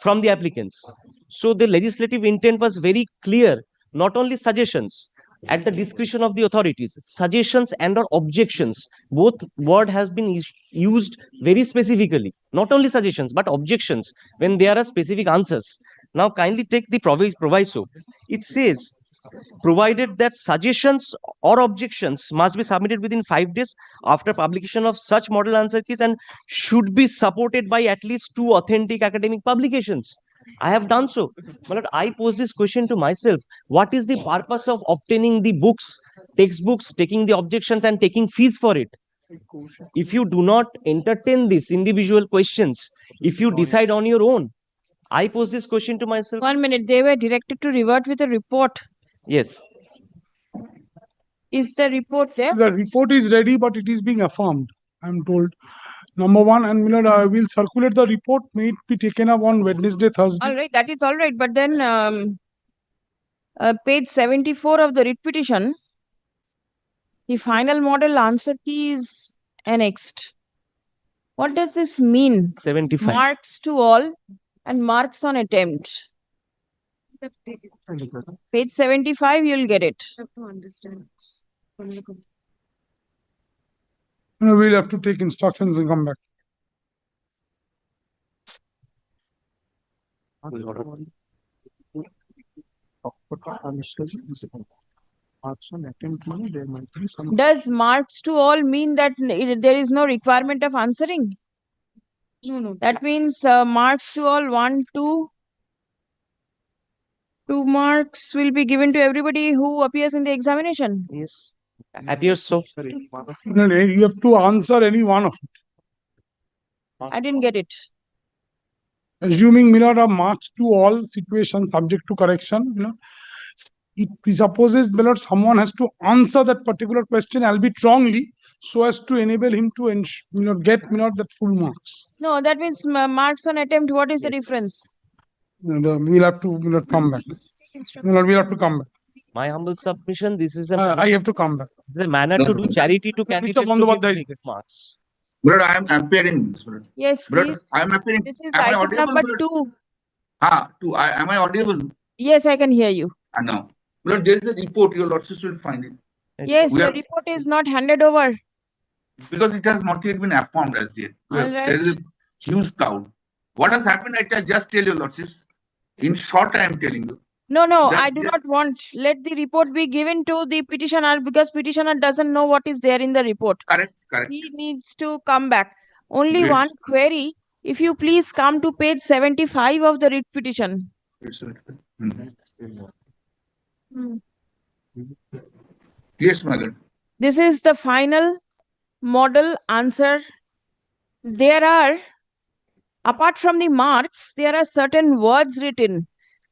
from the applicants. So the legislative intent was very clear, not only suggestions, at the discretion of the authorities, suggestions and or objections, both word has been used very specifically, not only suggestions, but objections when there are specific answers. Now kindly take the proviso. It says, provided that suggestions or objections must be submitted within 5 days after publication of such model answer keys and should be supported by at least 2 authentic academic publications. I have done so. My lord, I pose this question to myself. What is the purpose of obtaining the books, textbooks, taking the objections and taking fees for it? If you do not entertain these individual questions, if you decide on your own, I pose this question to myself. 1 minute. They were directed to revert with a report. Yes. Is the report there? The report is ready, but it is being affirmed, I'm told. Number one, and Milord, I will circulate the report. May it be taken up on Wednesday, Thursday. All right, that is all right. But then page 74 of the writ petition, the final model answer key is annexed. What does this mean? 75. Marks to all and marks on attempt. Page 75, you'll get it. We'll have to take instructions and come back. Does marks to all mean that there is no requirement of answering? No. That means marks to all 1, 2. 2 marks will be given to everybody who appears in the examination. Yes. Appears so. No, you have to answer any one of it. I didn't get it. Assuming Milord of marks to all situations subject to correction, it presupposes Milord someone has to answer that particular question, albeit wrongly, so as to enable him to get Milord that full marks. No, that means marks on attempt. What is the difference? We'll have to come back. Milord, we'll have to come back. My humble submission, this is I have to come back. the manner to do charity to candidates to give marks. Brother, I am appearing. Yes, Brother, please. I am appearing. This is Am I item audible, number brother? 2. Am I audible? Yes, I can hear you. No. Brother, there is a report. Your lordships will find it. Yes, We the have- report is not handed over. Because it has not yet been affirmed as yet. Alright. There is a huge cloud. What has happened, I can just tell your lordships. In short, I am telling you. No, That- I do not want. Let the report be given to the petitioner because petitioner doesn't know what is there in the report. Correct. He needs to come back. Only Yes. one query. If you please come to page 75 of the writ petition. Yes, my lord. This is the final model answer. There are, apart from the marks, there are certain words written.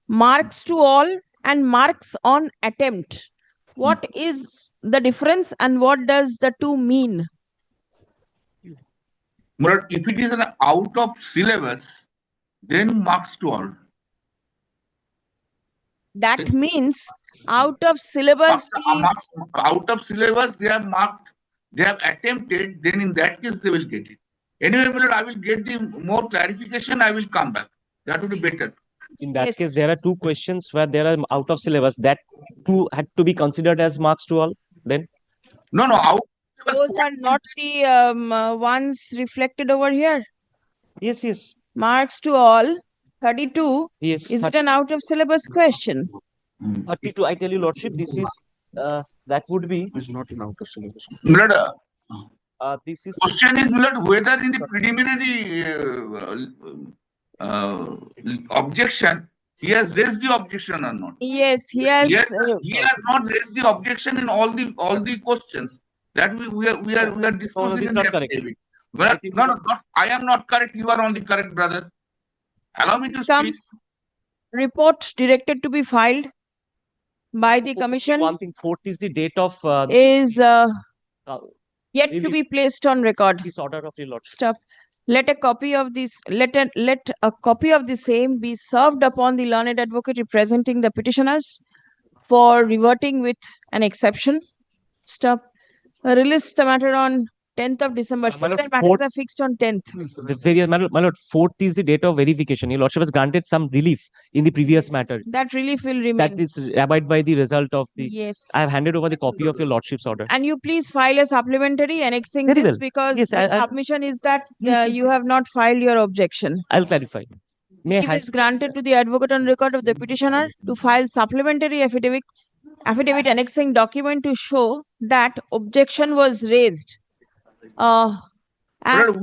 Marks to all and marks on attempt. What is the difference and what does the two mean? My lord, if it is an out of syllabus, then marks to all. That means out of syllabus. Marks out of syllabus, they have marked, they have attempted, then in that case they will get it. Anyway, my lord, I will get the more clarification, I will come back. That would be better. In that case, there are 2 questions where there are out of syllabus. That 2 had to be considered as marks to all. Then No, out. Those are not the ones reflected over here. Yes. Marks to all, 32. Yes. Is it an out of syllabus question? 32. I tell you, lordship, this is that would be. It's not an out of syllabus. My lord, this is question is, my lord, whether in the preliminary objection, he has raised the objection or not. Yes, he has. He has not raised the objection in all the questions that we are discussing in the affidavit. Well, no, I am not correct. You are only correct, brother. Allow me to speak. Report directed to be filed by the commission. One thing, 4th is the date of is yet to be placed on record. This order of your lordship. Stop. Let a copy of this. Let a copy of the same be served upon the learned advocate representing the petitioners for reverting with an exception. Stop. Release the matter on 10th of December. My lord, Certain matters are fixed on 10th. The various, my lord, 4th is the date of verification. Your lordship has granted some relief in the previous matter. That relief will remain. That is abide by the result of the. Yes. I have handed over the copy of your lordship's order. And you please file a supplementary annexing Very this well. because Yes, the submission is that you have not filed your objection. I'll clarify. May It is granted to the advocate on record of the petitioner to file supplementary affidavit affidavit annexing document to show that objection was raised. And But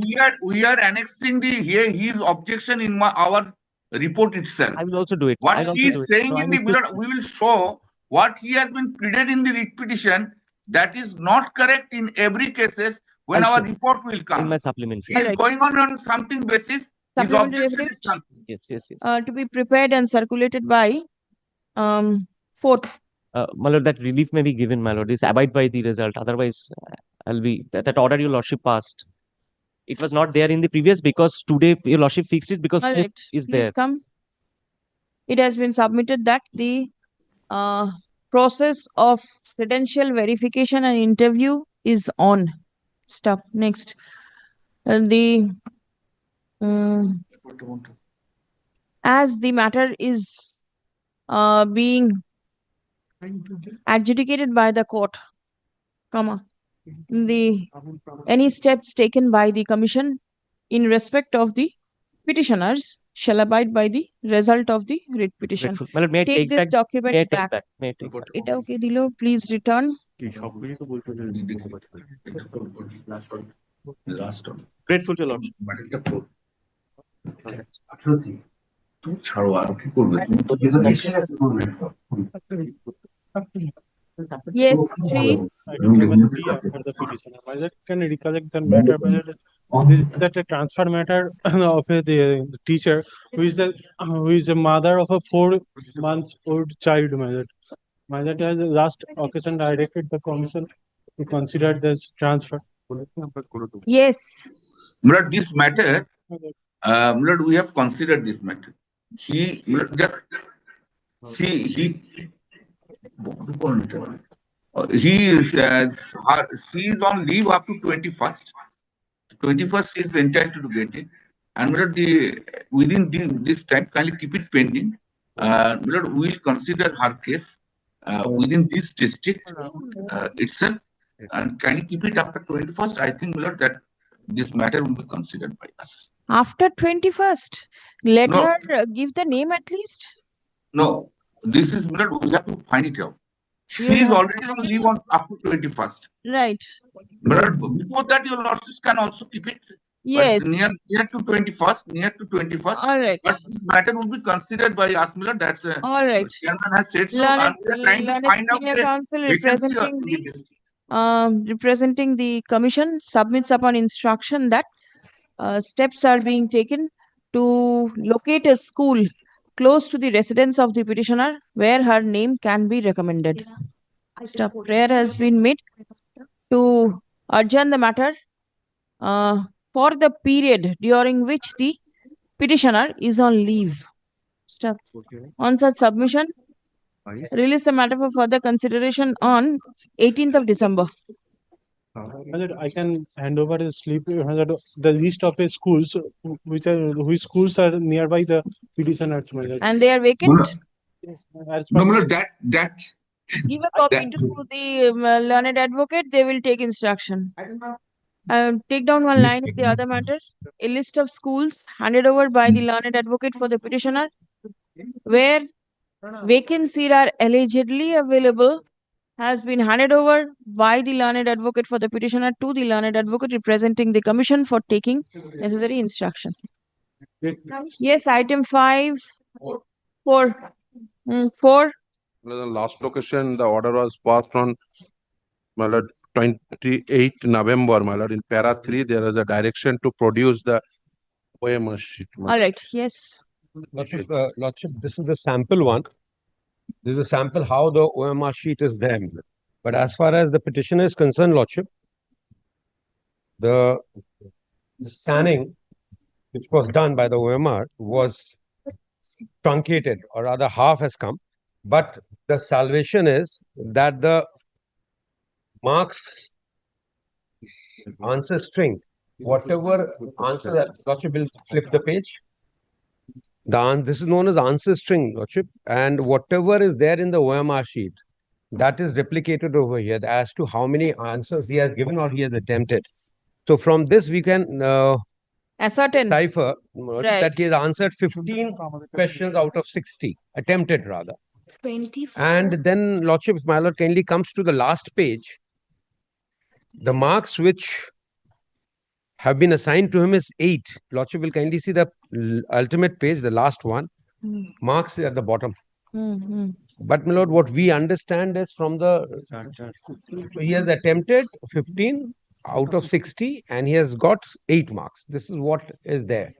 we are annexing the here his objection in our report itself. I will also do it. What I'll also he do is it. saying So I in the need to- Milord, we will show what he has been pleaded in the writ petition that is not correct in every cases when I'll our show report will come. in my supplementary. He is going on something basis. His Supplementary objection affidavit? is something. Yes. To be prepared and circulated by 4th. My lord, that relief may be given, my lord. This abide by the result. Otherwise, I'll be that order your lordship passed. It was not there in the previous because today your lordship fixed it because All fourth right, is please there. come. It has been submitted that the process of credential verification and interview is on. Stop. Next. As the matter is being adjudicated by the court, any steps taken by the commission in respect of the petitioners shall abide by the result of the writ petition. Grateful. My lord, may I take this back? document May I take back. back? May I take back? It okay, Dilo, please return. Grateful to your lordship. ছাড়ো আর কি করবে তুমি তো যেটা লিখে রাখতে করবে Yes, 3. For the petitioner. My lord, can I recollect the matter? My lord, this is that a transfer matter of the teacher who is the mother of a 4-month-old child. My lord, as the last occasion directed the commission to consider this transfer. Yes. Milord, this matter, Milord, we have considered this matter. Milord, she is on leave up to 21st. 21st is entitled to get it. And Milord, within this time, kindly keep it pending. Milord, we will consider her case within this district itself. And kindly keep it after 21st. I think, Milord, that this matter will be considered by us. After 21st, let No. her give the name at least. No, this is, Milord, we have to find it out. She is already on leave on up to 21st. Right. Milord, before that, your lordships can also keep it. Yes. But near to 21st, All right. But this matter will be considered by us, Milord. That's All right. chairman has said so, Learned- and we are trying to Learned find out Senior the Counsel vacancy representing in the district. representing the commission submits upon instruction that steps are being taken to locate a school close to the residence of the petitioner where her name can be recommended. Stop. Prayer has been made to adjourn the matter for the period during which the petitioner is on leave. Stop. On such submission, release the matter for further consideration on 18th of December. I can hand over the list of the schools whose schools are nearby the petitioners. And they are vacant? No, Milord, that Give a copy to the learned advocate, they will take instruction. Take down one line in the other matter. A list of schools handed over by the learned advocate for the petitioner where vacancies are allegedly available has been handed over by the learned advocate for the petitioner to the learned advocate representing the commission for taking necessary instruction. Yes, item 5. 4. 4. The last location, the order was passed on, my lord, 28 November, my lord. In para 3, there is a direction to produce the OMR sheet. All right. Yes. Lordship, this is the sample one. This is a sample how the OMR sheet is there. But as far as the petitioner is concerned, Lordship, the scanning which was done by the OMR was truncated, or rather half has come. But the salvation is that the marks answer string, whatever answer that, Lordship will flip the page. This is known as answer string, Lordship, and whatever is there in the OMR sheet, that is replicated over here as to how many answers he has given or he has attempted. So from this we can ascertain, decipher right, that he has answered 15 questions out of 60, attempted rather. And then Lordship, my lord, kindly comes to the last page. The marks which have been assigned to him is 8. Lordship will kindly see the ultimate page, the last one. Marks at the bottom. But my lord, what we understand is from the he has attempted 15 out of 60 and he has got 8 marks. This is what is there.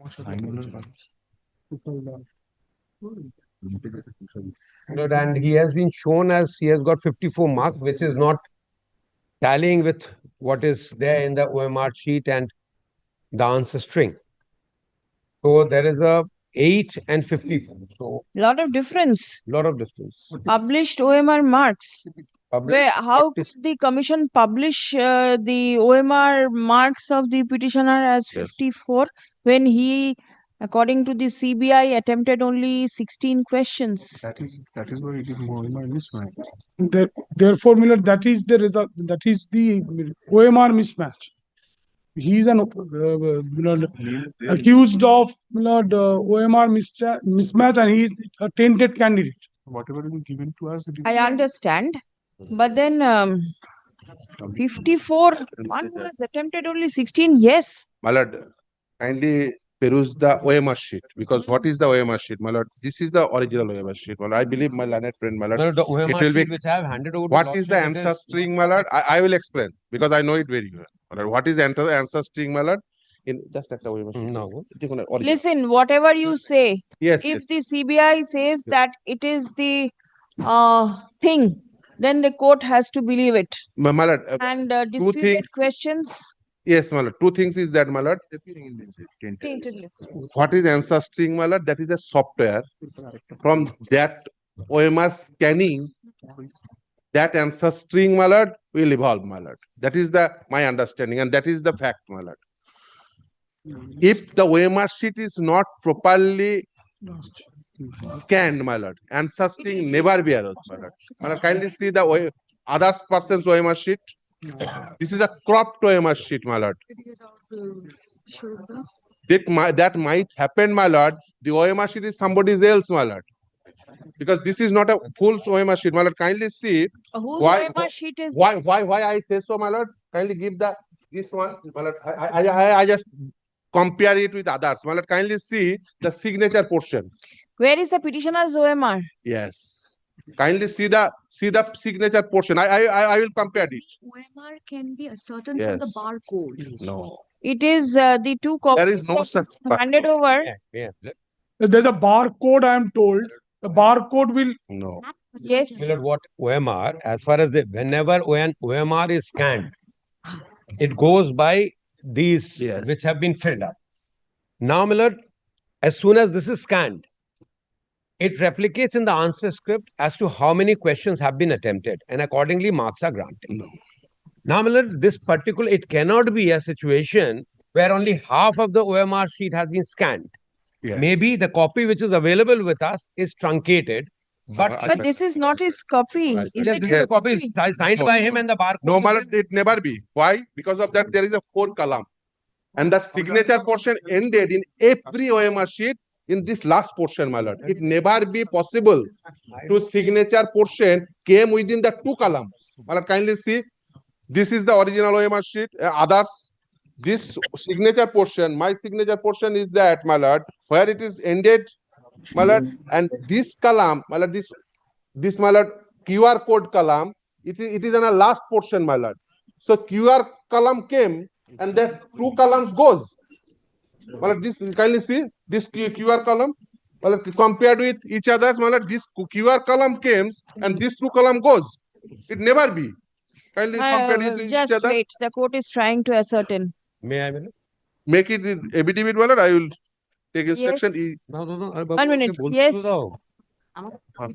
And he has been shown as he has got 54 marks, which is not tallying with what is there in the OMR sheet and the answer string. So there is a 8 and 54. So lot of difference. lot of distance. Published OMR marks. Where, how could the commission publish the OMR marks of the petitioner as 54 when he, according to the CBI, attempted only 16 questions? That is why it is OMR mismatch. Therefore, Miller, that is the result. That is the OMR mismatch. He is an accused of OMR mismatch, and he is a tainted candidate. Whatever is given to us. I understand, but then 54, one who has attempted only 16, yes. My lord, kindly peruse the OMR sheet, because what is the OMR sheet, my lord? This is the original OMR sheet, my lord. I believe my learned friend, my lord. The OMR it will be sheet which I have handed over to what is the Lordship, it answer is- string, my lord? I will explain because I know it very well. My lord. What is the answer string, my lord? In just একটা OMR sheet. No. Listen, whatever you say, Yes, if yes. the CBI says that it is the thing, then the court has to believe it. My lord, And two disputed things. questions. Yes, my lord. Two things is that, my lord. Tainted list. What is answer string, my lord? That is a software. From that OMR scanning, that answer string, my lord, will evolve, my lord. That is my understanding, and that is the fact, my lord. If the OMR sheet is not properly scanned, my lord, answer string never be arose, my lord. My lord, kindly see the other person's OMR sheet. This is a cropped OMR sheet, my lord. That might happen, my lord. The OMR sheet is somebody else, my lord. Because this is not a full OMR sheet, my lord. Kindly see Whose why OMR sheet is why this? why I say so, my lord. Kindly give this one, my lord. I just compare it with others, my lord. Kindly see the signature portion. Where is the petitioner's OMR? Yes. Kindly see the signature portion. I will compare it. OMR can be ascertained Yes. from the barcode. No. It is the two copies There is no that such handed over. There's a barcode, I am told. The barcode will. No. Yes. My lord, what OMR, as far as whenever OMR is scanned, it goes by these which have been filled up. Now, my lord, as soon as this is scanned, it replicates in the answer script as to how many questions have been attempted, and accordingly marks are granted. No. Now, my lord, it cannot be a situation where only half of the OMR sheet has been scanned. Yes. Maybe the copy which is available with us is truncated, But this is not his copy. Is Yes, it this his is a copy signed by him and the barcode. No, my lord, it never be. Why? Because of that, there is a 4 column. And the signature portion ended in every OMR sheet in this last portion, my lord. It never be possible to signature portion came within the 2 columns. My lord, kindly see. This is the original OMR sheet. Others, this signature portion, my signature portion is that, my lord, where it is ended, my lord, and this column, my lord, this my lord, QR code column, it is in a last portion, my lord. So QR column came, and that 2 columns goes. My lord, this kindly see this QR column. My lord, compared with each other, my lord, this QR column came, and this 2 column goes. It never be. Kindly compare it with each Just other. wait. The court is trying to ascertain. May I, my lord? Make it ABDB, my lord. I will take Yes. instruction. No. 1 minute. Yes. Now, my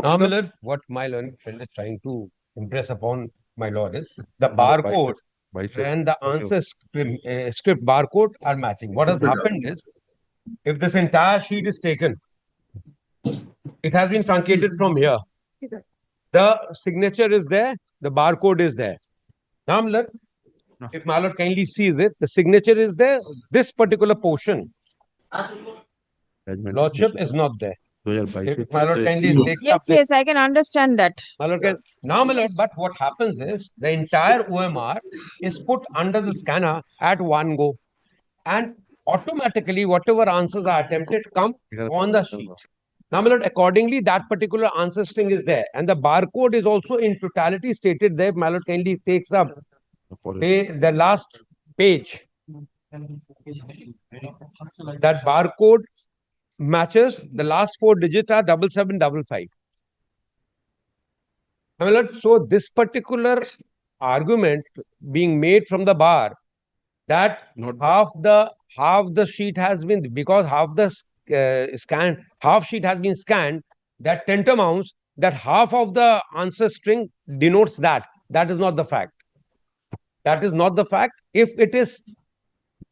Now, lord, what my learned friend is trying to impress upon my lord is the barcode and the answer script barcode are matching. What has happened is, if this entire sheet is taken, it has been truncated from here. The signature is there, the barcode is there. Now, my lord, if my lord kindly sees it, the signature is there. This particular portion, lordship, is not there. If my lord kindly takes Yes, up this. yes, I can understand that. My lord now, my lord, but what happens is the entire OMR is put under the scanner at one go, and automatically whatever answers are attempted come on the sheet. Now, my lord, accordingly, that particular answer string is there, and the barcode is also in totality stated there. My lord kindly takes up the last page. That barcode matches the last four digits are 7755. My lord, so this particular argument being made from the bar that half the sheet has been, because half the half sheet has been scanned, that tantamounts that half of the answer string denotes that. That is not the fact. That is not the fact. If it is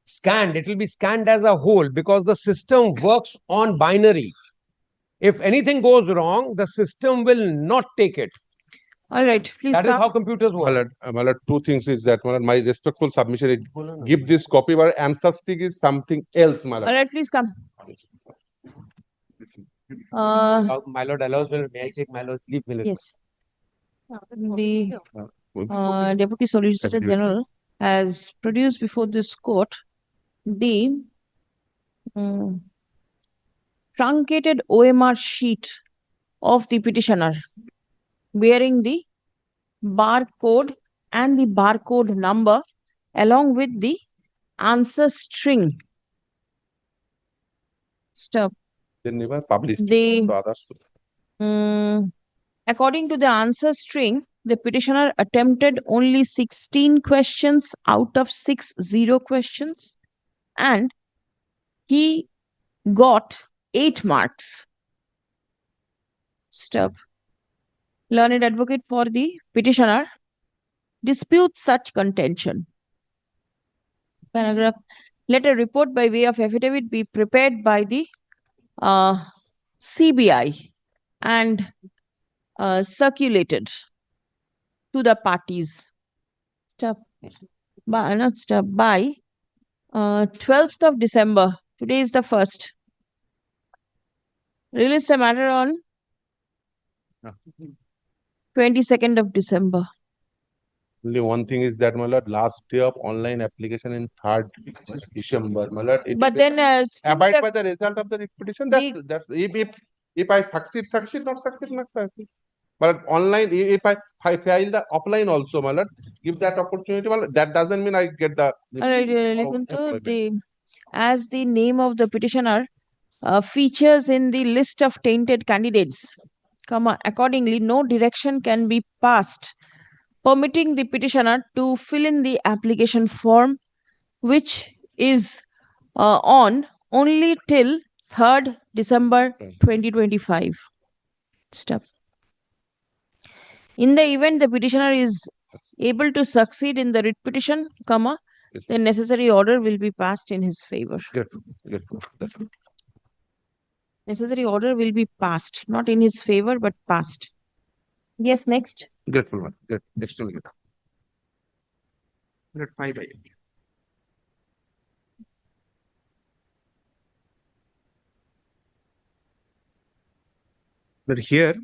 scanned, it will be scanned as a whole, because the system works on binary. If anything goes wrong, the system will not take it. All right, please. That is how computers work. My lord, two things is that, my lord, my respectful submission is give this copy, but answer stick is something else, my lord. All right, please come. My lord allows, may I take my lord's leave? Yes. The Deputy Solicitor General has produced before this court the truncated OMR sheet of the petitioner bearing the barcode and the barcode number along with the answer string. Stop. They never published The to others. According to the answer string, the petitioner attempted only 16 questions out of 60 questions, and he got 8 marks. Stop. Learned advocate for the petitioner disputes such contention. Paragraph. Let a report by way of affidavit be prepared by the CBI and circulated to the parties. Stop. Not stop. By 12th of December. Today is the 1st. Release the matter on 22nd of December. Only one thing is that, my lord, last day of online application in 3rd December, my lord. But then abide by the result of the petition. That's if I succeed, not succeed. But online, if I file the offline also, my lord, give that opportunity. My lord, that doesn't mean I get the. All right, listen to as the name of the petitioner features in the list of tainted candidates, accordingly, no direction can be passed permitting the petitioner to fill in the application form, which is on only till 3rd December 2025. Step. In the event the petitioner is able to succeed in the writ petition, the necessary order will be passed in his favor. Necessary order will be passed, not in his favor, but passed. Yes, next. Grateful one. Extremely good. Let 5 by. But here,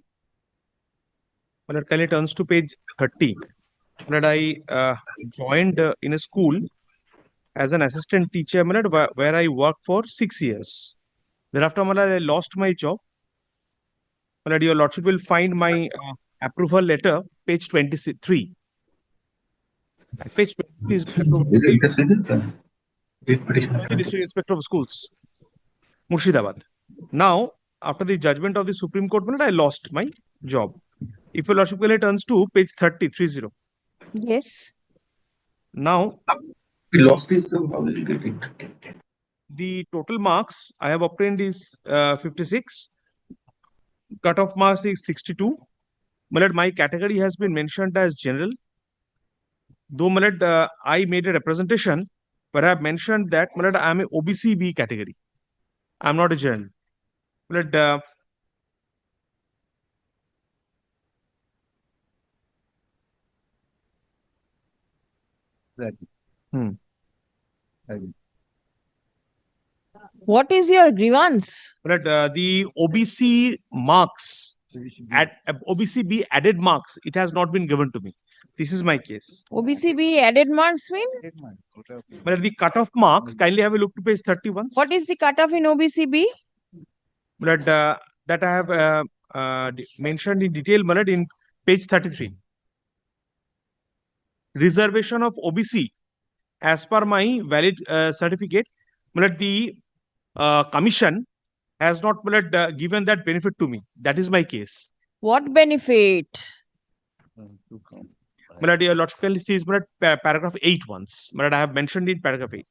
when it kindly turns to page 30, when I joined in a school as an assistant teacher, where I worked for 6 years. Thereafter, I lost my job. Your lordship will find my approval letter, page 23. Page 20 is District Inspector of Schools, Murshidabad. Now, after the judgment of the Supreme Court, I lost my job. If your lordship turns to page 30. Yes. Now, we lost it, so how will you get it? The total marks I have obtained is 56. Cutoff marks is 62. My category has been mentioned as general. Though I made a representation, but I have mentioned that I am a OBC B category. I am not a general. What is your grievance? But the OBC marks at OBC B added marks, it has not been given to me. This is my case. OBCB added marks mean? But the cutoff marks, kindly have a look to page 31. What is the cutoff in OBCB? But that I have mentioned in detail, Malad, in page 33. Reservation of OBC as per my valid certificate, Malad, the commission has not given that benefit to me. That is my case. What benefit? Malad, your lordship kindly sees paragraph 8 once. Malad, I have mentioned in paragraph 8.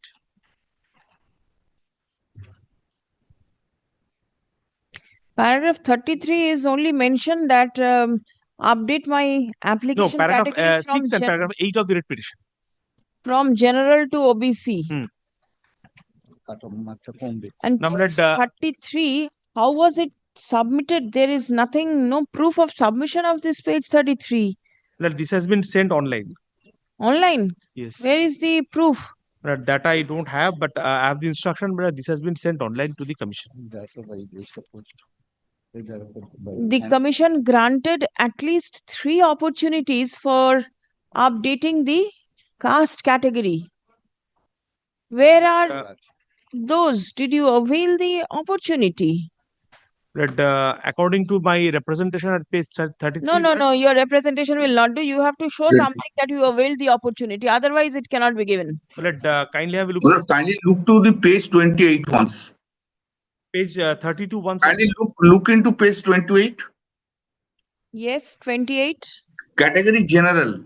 Paragraph 33 is only mentioned that update my application. No, paragraph categories 6 and paragraph 8 of the writ petition. From general to OBC. And Now, page 33, how was it submitted? There is nothing, no proof of submission of this page 33. Well, this has been sent online. Online? Yes. Where is the proof? That I don't have, but I have the instruction, but this has been sent online to the commission. The commission granted at least 3 opportunities for updating the caste category. Where are those? Did you avail the opportunity? According to my representation at page 33. No. Your representation will not do. You have to show something that you availed the opportunity. Otherwise, it cannot be given. Kindly have a look. Well, kindly look to the page 28 once. Page 32 once. Kindly look into page 28. Yes, 28. Category general.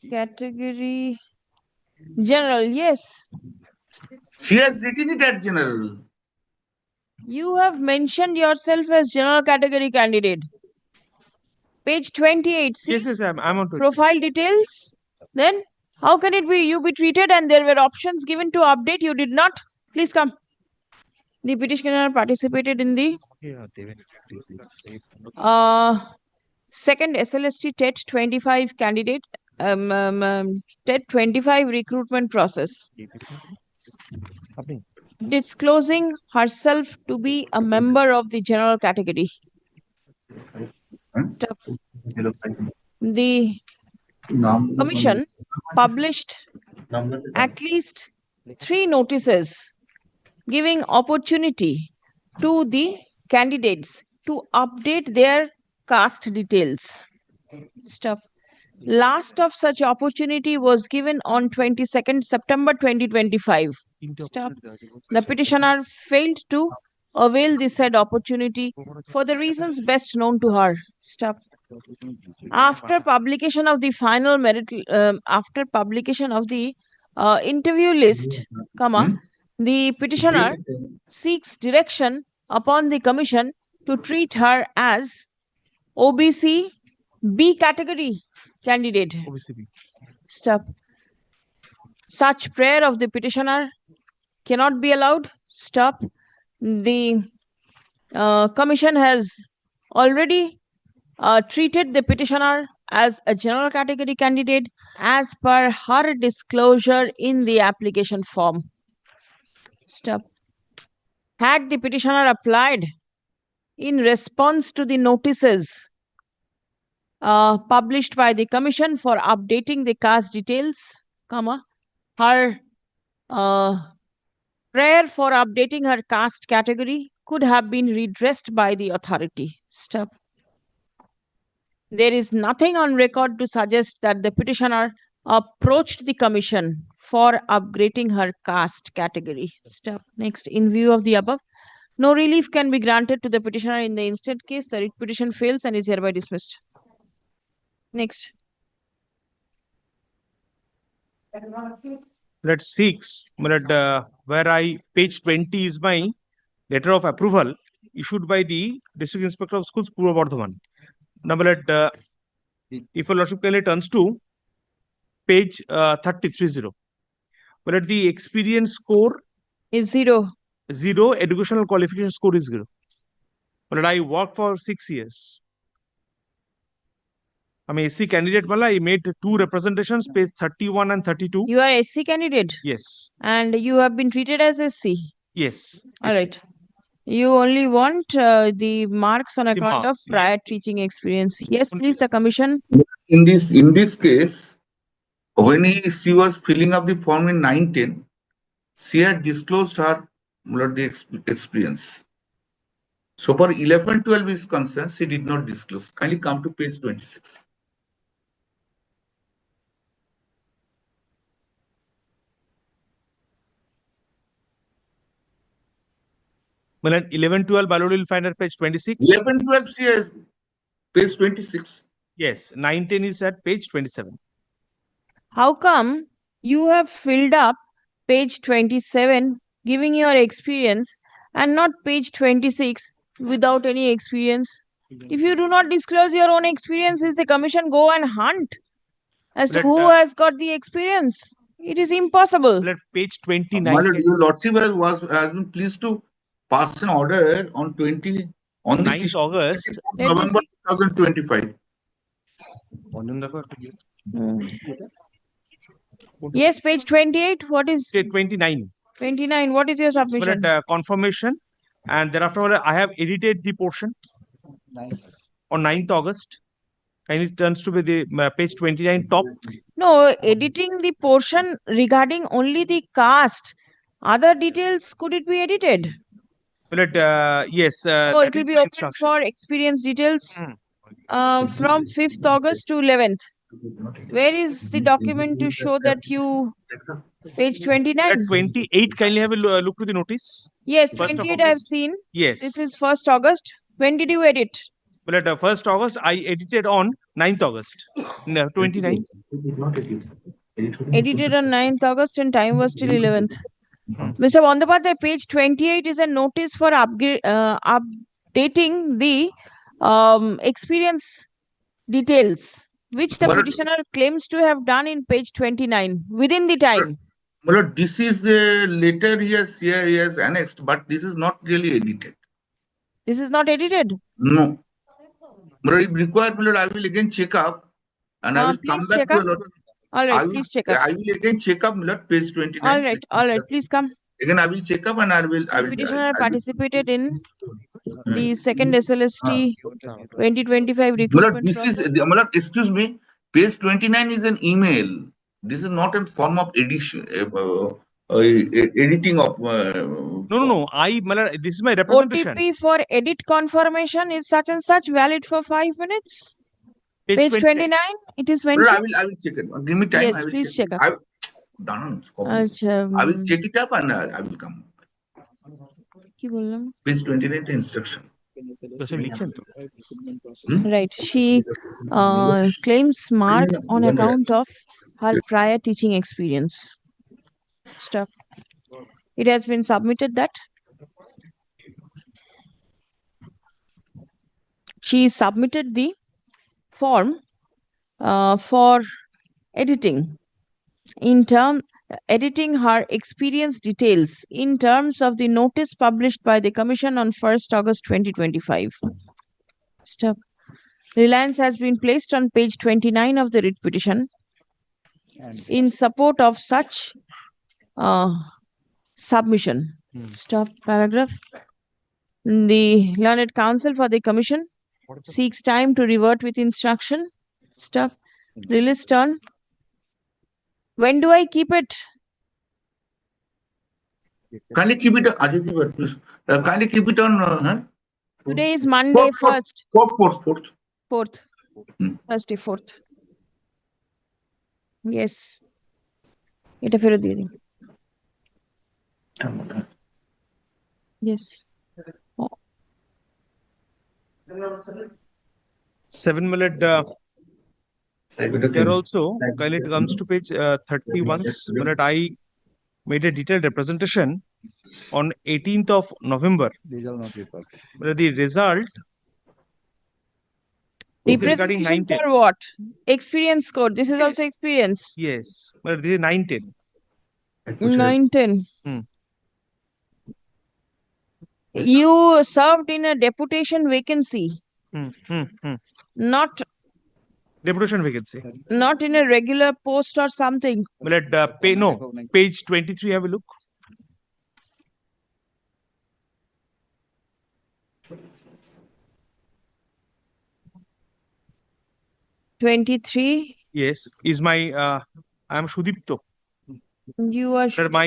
Category general, yes. She has written it as general. You have mentioned yourself as general category candidate. Page 28. See? Yes, I'm on profile details. Then how can it be you be treated and there were options given to update? You did not. Please come. The petitioner participated in the second SLST TET 25 candidate TET 25 recruitment process, disclosing herself to be a member of the general category. The commission published at least 3 notices giving opportunity to the candidates to update their caste details. Last of such opportunity was given on 22nd September 2025. The petitioner failed to avail the said opportunity for the reasons best known to her. After publication of the final merit, after publication of the interview list, the petitioner seeks direction upon the commission to treat her as OBC B category candidate. Such prayer of the petitioner cannot be allowed. The commission has already treated the petitioner as a general category candidate as per her disclosure in the application form. Had the petitioner applied in response to the notices published by the commission for updating the caste details, her prayer for updating her caste category could have been redressed by the authority. There is nothing on record to suggest that the petitioner approached the commission for upgrading her caste category. Next, in view of the above, no relief can be granted to the petitioner in the instant case. The writ petition fails and is hereby dismissed. Next. Let's 6, where page 20 is my letter of approval issued by the District Inspector of Schools, Purva Bardhaman. Now, if your lordship kindly turns to page 33, but at the experience score is 0. Educational qualification score is 0. But I worked for 6 years. I'm a SC candidate, Mala. I made two representations, page 31 and 32. You are SC candidate? Yes. And you have been treated as SC? Yes. All right. You only want the marks on account of marks, prior teaching experience. Yes, please, the commission. In this case, when she was filling up the form in 9-10, she had disclosed her experience. So for 11-12 is concerned, she did not disclose. Kindly come to page 26. Well, at 11-12, Balod will find at page 26. 11-12, she has page 26. Yes, 9-10 is at page 27. How come you have filled up page 27 giving your experience and not page 26 without any experience? If you do not disclose your own experience, is the commission go and hunt as to who has got the experience? It is impossible. At page 29. My lord, your lordship has been pleased to pass an order on 9th August. November 2025. Yes, page 28. What is 29? 29. What is your submission? Confirmation, and thereafter I have edited the portion on 9th August. And it turns to be the page 29 top. No, editing the portion regarding only the caste. Other details, could it be edited? Well, yes. Oh, it will be open for experience details from 5th August to 11th. Where is the document to show that you... Page 29. At 28, kindly have a look to the notice. Yes, First of 28 I have seen. Yes. This is 1st August. When did you edit? Well, at 1st August, I edited on 9th August. No, 29. Edited on 9th August and time was till 11th. Mr. Bandopadhyay, page 28 is a notice for updating the experience details, which the petitioner claims to have done in page 29 within the time. Well, this is the letter he has annexed, but this is not really edited. This is not edited? No. But if required, I will again check up and I will come back to a lot. All right, please check up. I will again check up page 29. All right, please come. Again, I will check up and I will. Petitioner participated in the second SLST 2025 recruitment this process. is, excuse me, page 29 is an email. This is not a form of edition, editing of. No. This is my representation. OTP for edit confirmation is such and such, valid for 5 minutes. Page 29, it is mentioned. I will check it. Give me time. Yes, I will please check. check up. I will check it up and I will come. Page 29 instruction. Right. She claims mark on account of her prior teaching experience. Stop. It has been submitted that she submitted the form for editing editing her experience details in terms of the notice published by the Commission on 1st August 2025. Stop. Reliance has been placed on page 29 of the writ petition in support of such submission. Stop. Paragraph. The learned counsel for the Commission seeks time to revert with instruction. Stop. Release turn. When do I keep it? Kindly keep it, Ajay, please. Kindly keep it on. Today is Monday, 1st. 4th. Thursday, 4th. Yes. Eta fero diye din. Yes. 7 minute. Here also, when it comes to page 31, I made a detailed representation on 18th of November. The result Representation for what? Experience code. This is also experience. Yes, but this is 9-10. 9-10. You served in a deputation vacancy. Not Deputation vacancy. Not in a regular post or something. Well, at page 23, have a look. Yes, is my I am Shudipto. You are Sir, my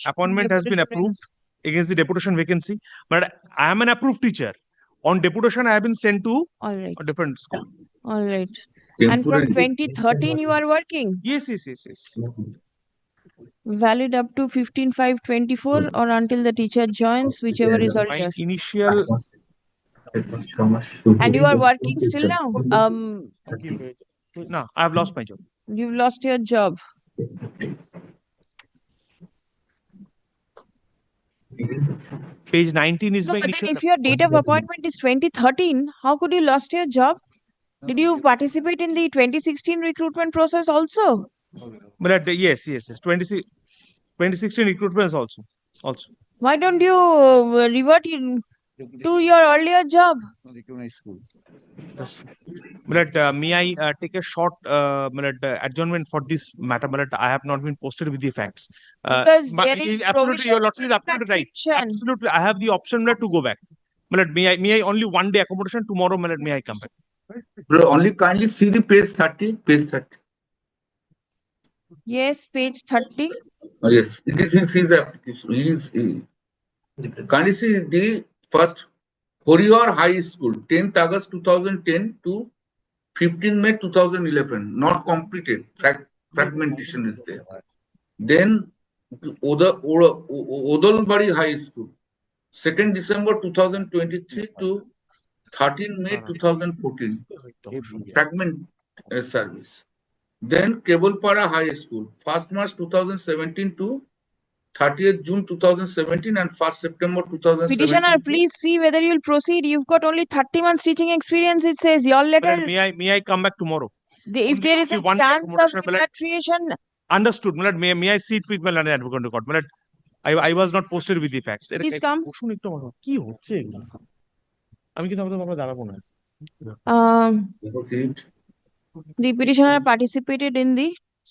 appointment has been approved against the deputation vacancy, but I am an approved teacher. On deputation, I have been sent to a different school. All right. And from 2013, you are working? Yes. Valid up to 15/5/24 or until the teacher joins, whichever is My earlier. initial. And you are working still now? No, I have lost my job. You've lost your job. Page 19 is No, my but initial. then if your date of appointment is 2013, how could you lost your job? Did you participate in the 2016 recruitment process also? But yes. 2016 recruitment also. Why don't you revert to your earlier job? But may I take a short adjournment for this matter? But I have not been posted with the facts. Because there is Absolutely, your lordship is provision absolutely right. repatriation. Absolutely, I have the option to go back. But may I only one day accommodation tomorrow? May I come back? Bro, only kindly see the page 30. Page 30. Yes, page 30. Yes, it is his application. Kindly see the first Horiar High School, 10th August 2010 to 15 May 2011. Not completed. Fragmentation is there. Then Odolbari High School, 2nd December 2023 to 13 May 2014. Fragment service. Then Kebolpara High School, 1st March 2017 to 30th June 2017 and 1st September 2017. Petitioner, please see whether you'll proceed. You've got only 30 months teaching experience, it says. Your letter. May I come back tomorrow? If there is a chance of repatriation. Understood. May I sit with my London advocate court? I was not posted with the facts. Please come. কি হচ্ছে আমি কিন্তু আমরা দাঁড়াবো না The petitioner participated in the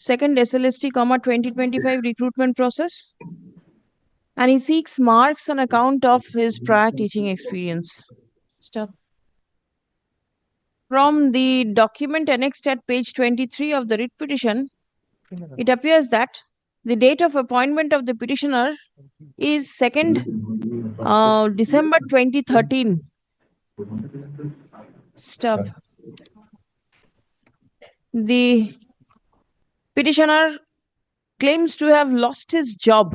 second SLST, 2025 recruitment process, and he seeks marks on account of his prior teaching experience. Stop. From the document annexed at page 23 of the writ petition, it appears that the date of appointment of the petitioner is 2nd December 2013. Stop. The petitioner claims to have lost his job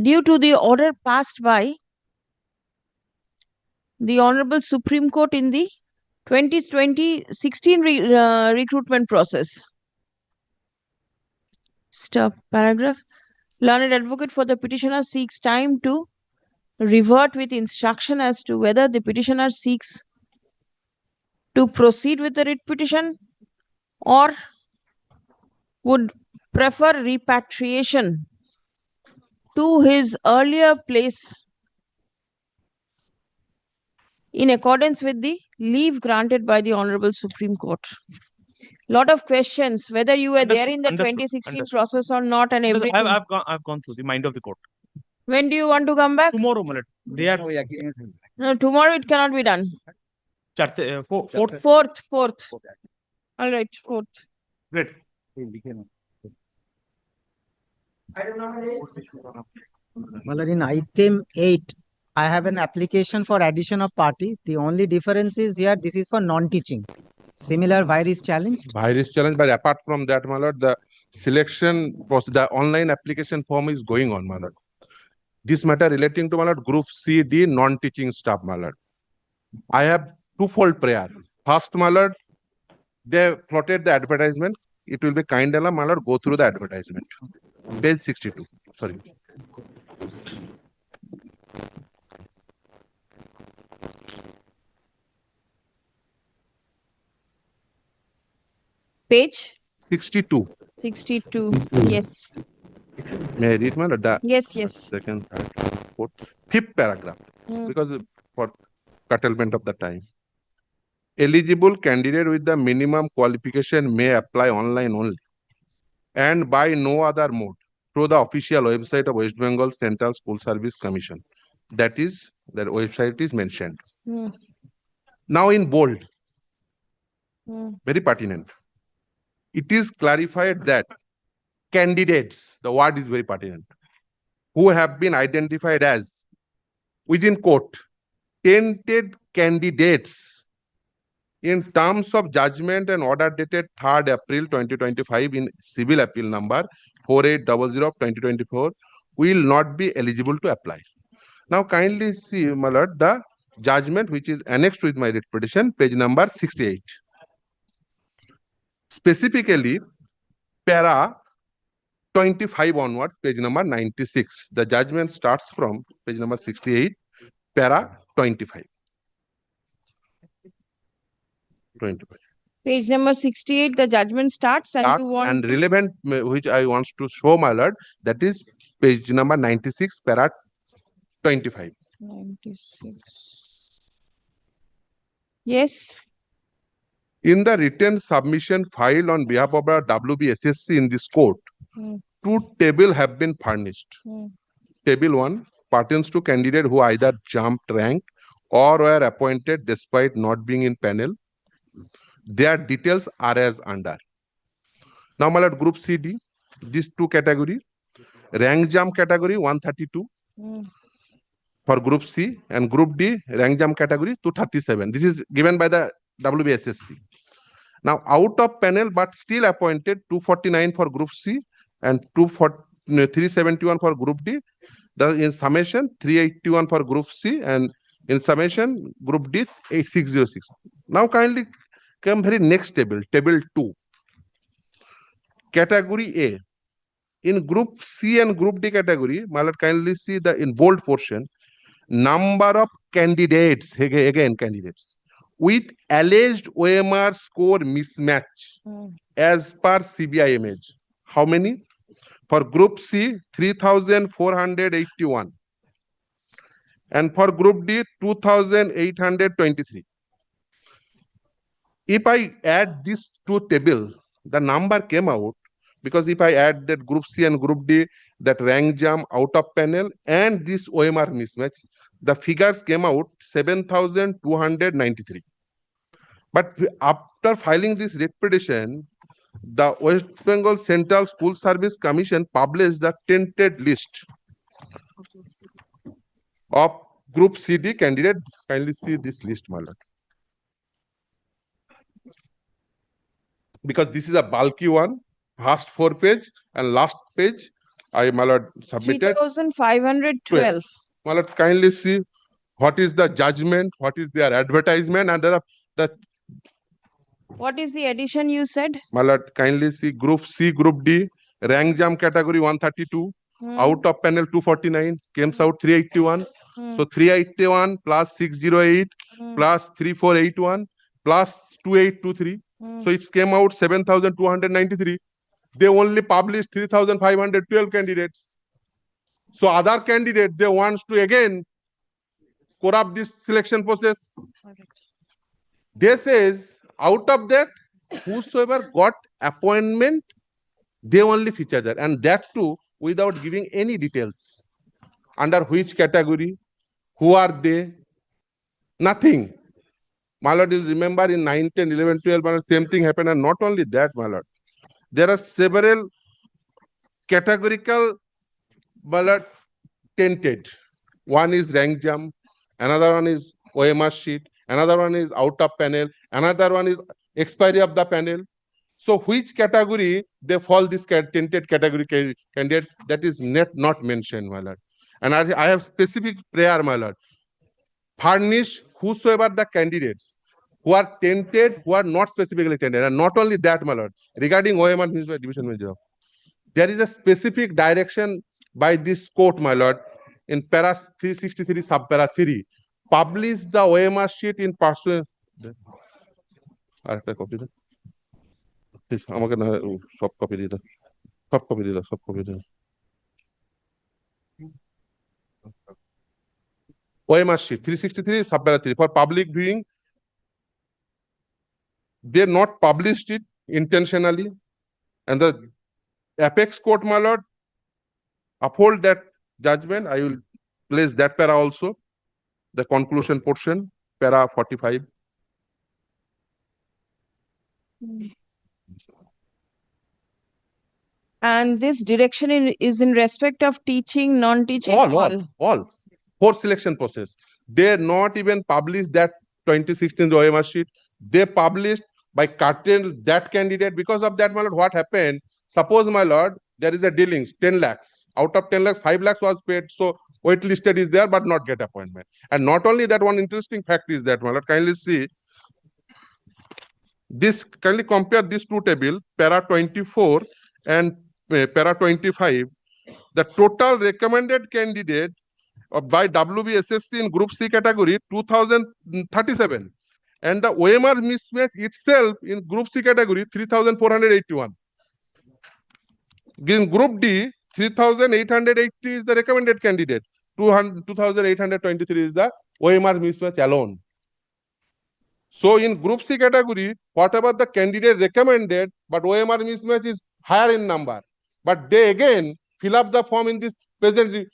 due to the order passed by the Honorable Supreme Court in the 2016 recruitment process. Stop. Paragraph. Learned advocate for the petitioner seeks time to revert with instruction as to whether the petitioner seeks to proceed with the writ petition or would prefer repatriation to his earlier place in accordance with the leave granted by the Honorable Supreme Court. Lot of questions, whether you were there in the 2016 process or not, and everything. I've gone through the mind of the court. When do you want to come back? Tomorrow, they are. No, tomorrow it cannot be done. Fourth. All right, 4th. Great. Well, in item 8, I have an application for addition of party. The only difference is here, this is for non-teaching. Similar, where is challenged? Where is challenged, but apart from that, my lord, the selection process, the online application form is going on, my lord. This matter relating to, my lord, Group C, D, non-teaching staff, my lord. I have twofold prayer. First, my lord, they plotted the advertisement. It will be kind enough, my lord, go through the advertisement. Page 62. Sorry. Page 62. 62. Yes. May I read, my lord? Yes. Second, third, fourth, fifth paragraph. Because for curtailment of the time. Eligible candidate with the minimum qualification may apply online only and by no other mode through the official website of West Bengal Central School Service Commission. That is, their website is mentioned. Now in bold, very pertinent. It is clarified that candidates, the word is very pertinent, who have been identified as, within quote, tainted candidates in terms of judgment and order dated 3rd April 2025 in civil appeal number 4800 of 2024 will not be eligible to apply. Now kindly see, my lord, the judgment which is annexed with my writ petition, page number 68. Specifically, para 25 onwards, page number 96. The judgment starts from page number 68, para 25. 25. Page number 68, the judgment starts and you want And relevant, which I want to show, my lord, that is page number 96, para 25. 96. Yes. In the written submission filed on behalf of our WBSSC in this court, two tables have been furnished. Table 1 pertains to candidate who either jumped rank or were appointed despite not being in panel. Their details are as under. Now, my lord, group CD, these two categories, rank jump category 132 for group C and group D rank jump category 237. This is given by the WBSSC. Now, out of panel but still appointed 249 for group C and 371 for group D. In summation 381 for group C and in summation group D 8606. Now kindly come very next table, table 2. Category A. In group C and group D category, my lord, kindly see the in bold portion, number of candidates, again candidates, with alleged OMR score mismatch as per CBI image. How many? For group C, 3,481. And for group D, 2,823. If I add these two tables, the number came out, because if I add that group C and group D, that rank jump out of panel and this OMR mismatch, the figures came out 7,293. But after filing this writ petition, the West Bengal Central School Service Commission published the tainted list of group CD candidates. Kindly see this list, my lord. Because this is a bulky one, first 4 page and last page, I, my lord, submitted 3,512. My lord, kindly see what is the judgment, what is their advertisement, and the What is the addition you said? my lord, kindly see group C, group D, rank jump category 132, out of panel 249, comes out 381. So 381 plus 608 plus 3481 plus 2823. So it came out 7,293. They only published 3,512 candidates. So other candidate, they want to again corrupt this selection process. They says out of that, whosoever got appointment, they only feature that, and that too without giving any details. Under which category, who are they? Nothing. My lord, you remember in 9, 10, 11, 12, my lord, same thing happened, and not only that, my lord. There are several categorical, my lord, tainted. One is rank jump, another one is OMR sheet, another one is out of panel, another one is expiry of the panel. So which category they fall this tainted category candidate, that is not mentioned, my lord. And I have specific prayer, my lord. Furnish whosoever the candidates who are tainted, who are not specifically tainted. And not only that, my lord, regarding OMR division manager, there is a specific direction by this court, my lord, in para 363 sub para 3. Publish the OMR sheet in pursuant. Copy. আমাকে না সব copy দিয়ে দাও, সব copy দিয়ে দাও, সব copy দিয়ে দাও। OMR sheet 363 sub-para 3 for public viewing. They not published it intentionally, and the apex court, my lord, uphold that judgment. I will place that para also, the conclusion portion, para 45. And this direction is in respect of teaching, non-teaching, all. For selection process. They not even published that 2016 OMR sheet. They published by cutting that candidate. Because of that, my lord, what happened? Suppose, my lord, there is a dealings, 10 lakhs. Out of 10 lakhs, 5 lakhs was paid. So waitlisted is there, but not get appointment. And not only that, one interesting fact is that, my lord, kindly see, this kindly compare these two tables, para 24 and para 25. The total recommended candidate by WBSSC in Group C category 2037, and the OMR mismatch itself in Group C category 3481. In Group D 3880 is the recommended candidate, 2823 is the OMR mismatch alone. So in Group C category, whatever the candidate recommended, but OMR mismatch is higher in number. But they again fill up the form in this present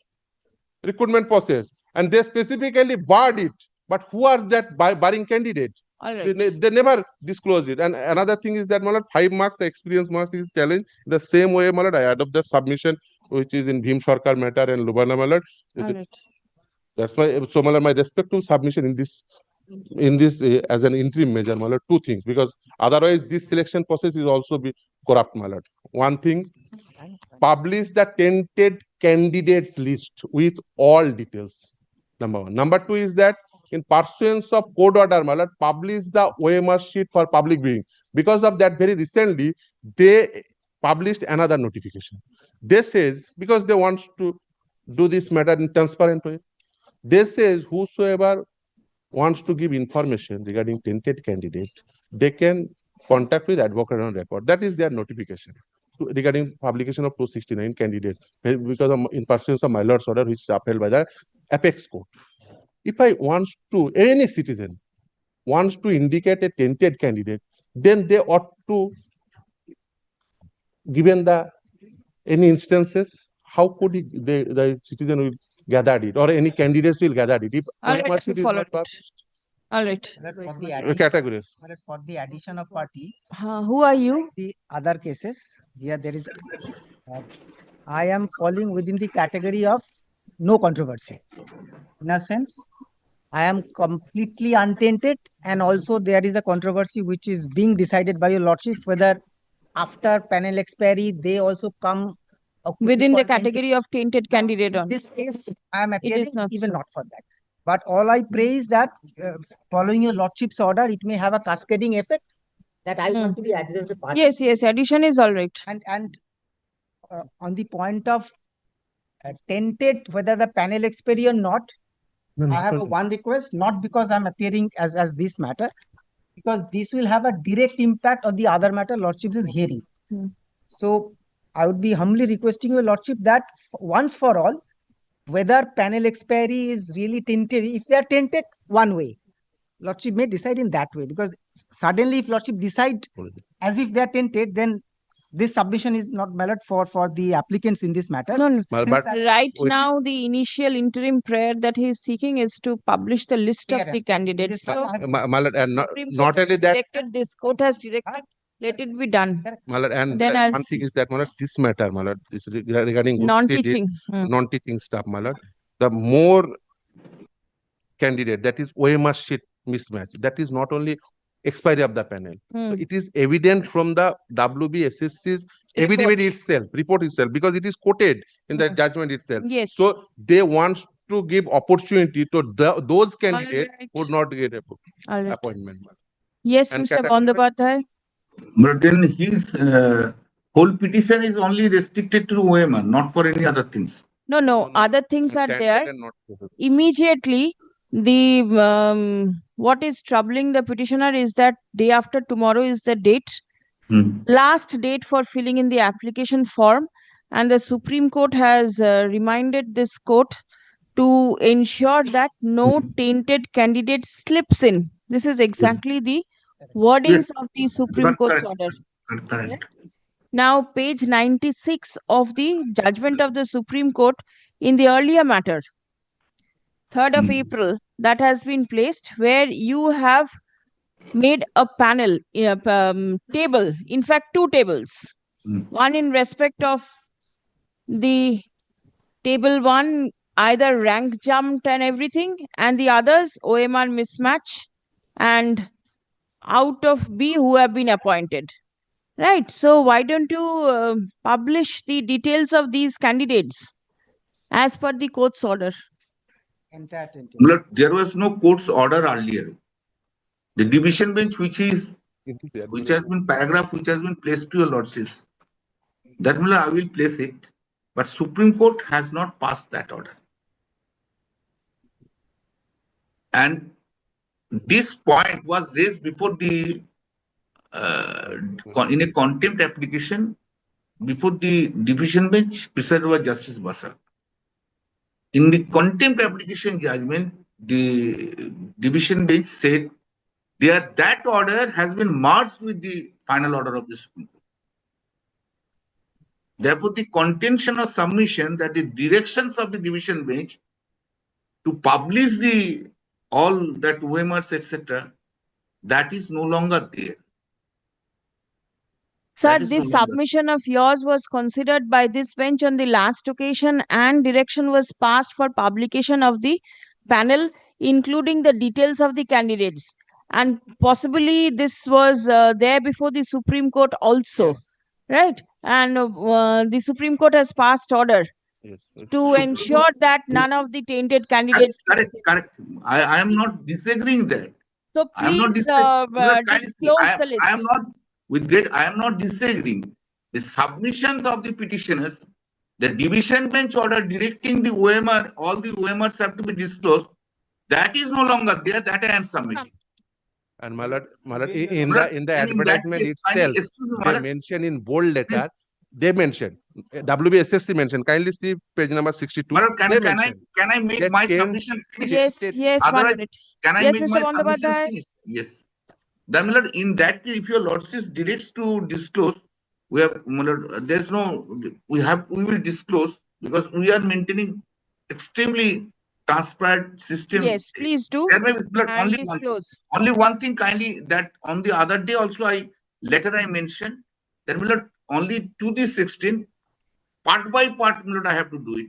recruitment process, and they specifically barred it. But who are that barring candidate? They never disclose it. And another thing is that, my lord, 5 marks, the experience marks is challenged. The same way, my lord, I adopt the submission which is in Bhim Sarkar matter and Lubana, my lord. That's my, so, my lord, my respectful submission in this as an interim measure, my lord, 2 things, because otherwise this selection process is also be corrupt, my lord. One thing, publish the tented candidates list with all details. Number 1. Number 2 is that in pursuance of code order, my lord, publish the OMR sheet for public viewing. Because of that, very recently they published another notification. They says, because they want to do this matter in transparent way, they says whosoever wants to give information regarding tented candidate, they can contact with advocate on record. That is their notification regarding publication of 269 candidates, because of, in pursuance of my lord's order, which is upheld by the apex court. If I want to, any citizen wants to indicate a tented candidate, then they ought to, given the any instances, how could the citizen will gather it, or any candidates will gather it? If OMR sheet is not published. All right. Categories. For the addition of party. Who are you? The other cases, here there is, I am falling within the category of no controversy. In a sense, I am completely untainted, and also there is a controversy which is being decided by your lordship, whether after panel expiry they also come within the category of tainted candidate. On this case, I am appealing even not for that. But all I pray is that following your lordship's order, it may have a cascading effect that I want to be added as a party. Yes, addition is all right. And on the point of tainted, whether the panel expiry or not, I have one request, not because I'm appearing as this matter, because this will have a direct impact on the other matter lordship is hearing. So I would be humbly requesting your lordship that once for all, whether panel expiry is really tainted, if they are tainted, one way, lordship may decide in that way, because suddenly if lordship decide as if they are tainted, then this submission is not valid for the applicants in this matter. No. But right now, the initial interim prayer that he is seeking is to publish the list of the candidates. So, and not only that, this court has directed, let it be done. And then one thing is that, this matter, is regarding non-teaching staff, the more candidate, that is OMR sheet mismatch, that is not only expiry of the panel. So it is evident from the WBSSC's report itself, because it is quoted in the judgment itself. Yes. So they want to give opportunity to those candidates who would not get appointment. Yes, Mr. Bandyopadhyay. But then his whole petition is only restricted to OMR, not for any other things. No, other things are there. Immediately, the what is troubling the petitioner is that day after tomorrow is the date, last date for filling in the application form, and the Supreme Court has reminded this court to ensure that no tainted candidate slips in. This is exactly the wordings of the Supreme Court's order. Correct. Now, page 96 of the judgment of the Supreme Court in the earlier matter, 3rd of April, that has been placed where you have made a panel, table, in fact, 2 tables. One in respect of the table 1, either rank jumped and everything, and the others, OMR mismatch and out of B who have been appointed. Right. So why don't you publish the details of these candidates as per the court's order? Look, there was no court's order earlier. The division bench, which has been paragraph, which has been placed to your lordships, that means I will place it. But Supreme Court has not passed that order. And this point was raised before the in a contempt application before the division bench presided by Justice Basa. In the contempt application judgment, the division bench said that order has been merged with the final order of the Supreme Court. Therefore, the contention or submission that the directions of the division bench to publish the all that OMRs, etc., that is no longer there. Sir, this submission of yours was considered by this bench on the last occasion and direction was passed for publication of the panel, including the details of the candidates. And possibly this was there before the Supreme Court also, right? And the Supreme Court has passed order to ensure that none of the tainted candidates. Correct. I am not disagreeing that. So I am not please disagreeing. disclose the list. I am not with great. I am not disagreeing. The submissions of the petitioners, the division bench order directing the OMR, all the OMRs have to be disclosed. That is no longer there. That I am submitting. And Malad, in the advertisement itself, they mention in bold letter. They mentioned WBSSC mentioned. Kindly see page number 62. Malad, can I make my submission finish? Yes. Otherwise, can I Yes, make Mr. my submission Bandyopadhyay. finish? Yes. Then, Malad, in that case, if your lordship directs to disclose, we have Malad, there's no we will disclose because we are maintaining extremely transparent system. Yes, please do. There may be And only disclose. only one thing kindly that on the other day also I mentioned that Malad, only to the 16 part by part Malad, I have to do it.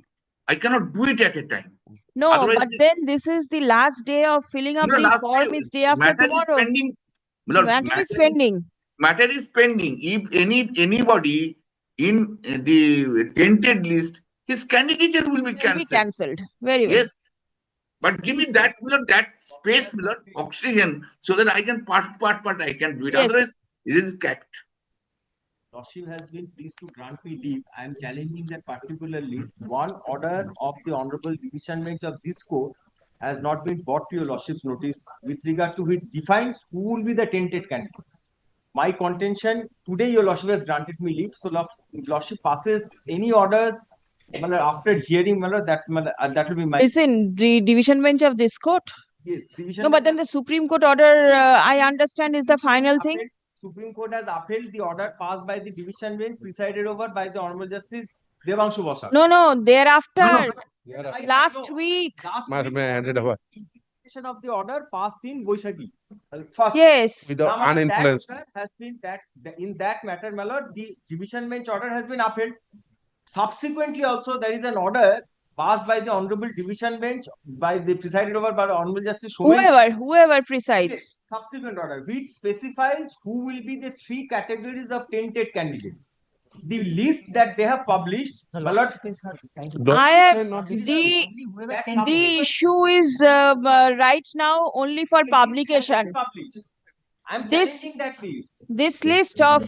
I cannot do it at a time. No, Otherwise, but then this is the last day of filling up No, the last form. day, It's day after matter tomorrow. is pending. Malad, Matter is pending. Matter is pending. If anybody in the tainted list, his candidature will be Will be cancelled. cancelled. Very well. Yes, but give me that that space, oxygen, so that I can part I can do it. Yes. Otherwise, it is capped. Lordship has been pleased to grant me leave. I am challenging that particular list. One order of the Honorable Division Bench of this court has not been brought to your Lordship's notice with regard to which defines who will be the tainted candidates. My contention, today your Lordship has granted me leave. So Lordship passes any orders after hearing that will be my... Listen, the division bench of this court. Yes, division No, but then the Supreme Court order, I understand, is the final thing. Supreme Court has upheld the order passed by the division bench presided over by the Honorable Justice Devanshu Basa. No, thereafter, Thereafter. last week. handed over. Implementation of the order passed in Boishagi. First, Yes. Without now, uninfluenced. that has been in that matter, my lord, the division bench order has been upheld. Subsequently, also there is an order passed by the Honorable Division Bench by the presided over by the Honorable Justice Shomen. Whoever presides. Subsequent order which specifies who will be the 3 categories of tainted candidates. The list that they have published, my lord, the issue is right now only for publication. I'm This- challenging that list. This list of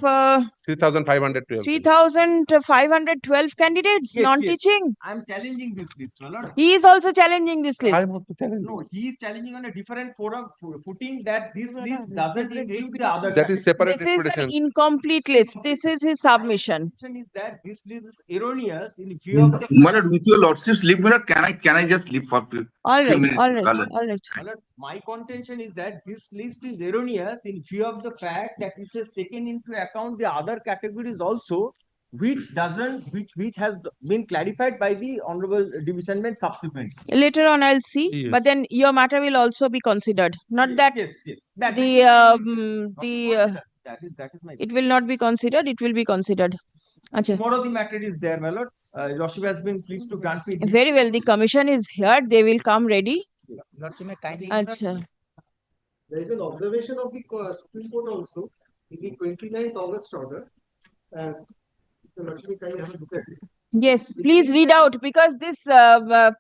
3,512. 3,512 candidates, Yes, non-teaching. I'm challenging this list, my lord. He is also challenging this list. I'm also challenging. No, he is challenging on a different footing that this list doesn't include the other. That is separate This is an expedition. incomplete list. This is his submission. Is that this list is erroneous in view of the. My lord, with your lordship's leave, my lord, can I just leave for All few right, minutes? all right, My lord? all right. My lord, my contention is that this list is erroneous in view of the fact that it has taken into account the other categories also, which has been clarified by the honorable division bench subsequently. Later on, I'll see. Yes. But then your matter will also be considered. Not that Yes, that the that is my. it will not be considered. It will be considered. Acha. Tomorrow the matter is there, my lord. Lordship has been pleased to grant me. Very well. The commission is here. They will come ready. Lordship, may kindly Acha. There is an observation of the Supreme Court also in the 29th August order. The Lordship kindly have a look at it. Yes, please read out because this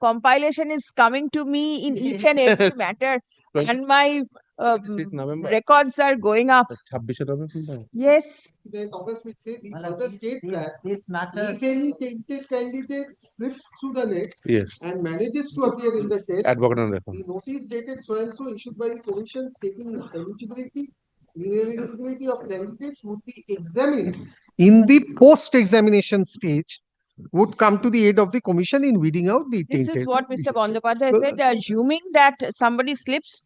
compilation is coming to me in each and every matter, and my 26 November. records are going up. 26 November. Yes. Then August which says, it further states that this matters. if any tainted candidate slips through the net Yes. and manages to appear in the test, Advocate on record. the notice dated so and so issued by the commission stating eligibility, ineligibility of candidates would be examined in the post-examination stage, would come to the aid of the commission in weeding out the This tainted. is what Mr. Bandopadhyay So- said. Assuming that somebody slips,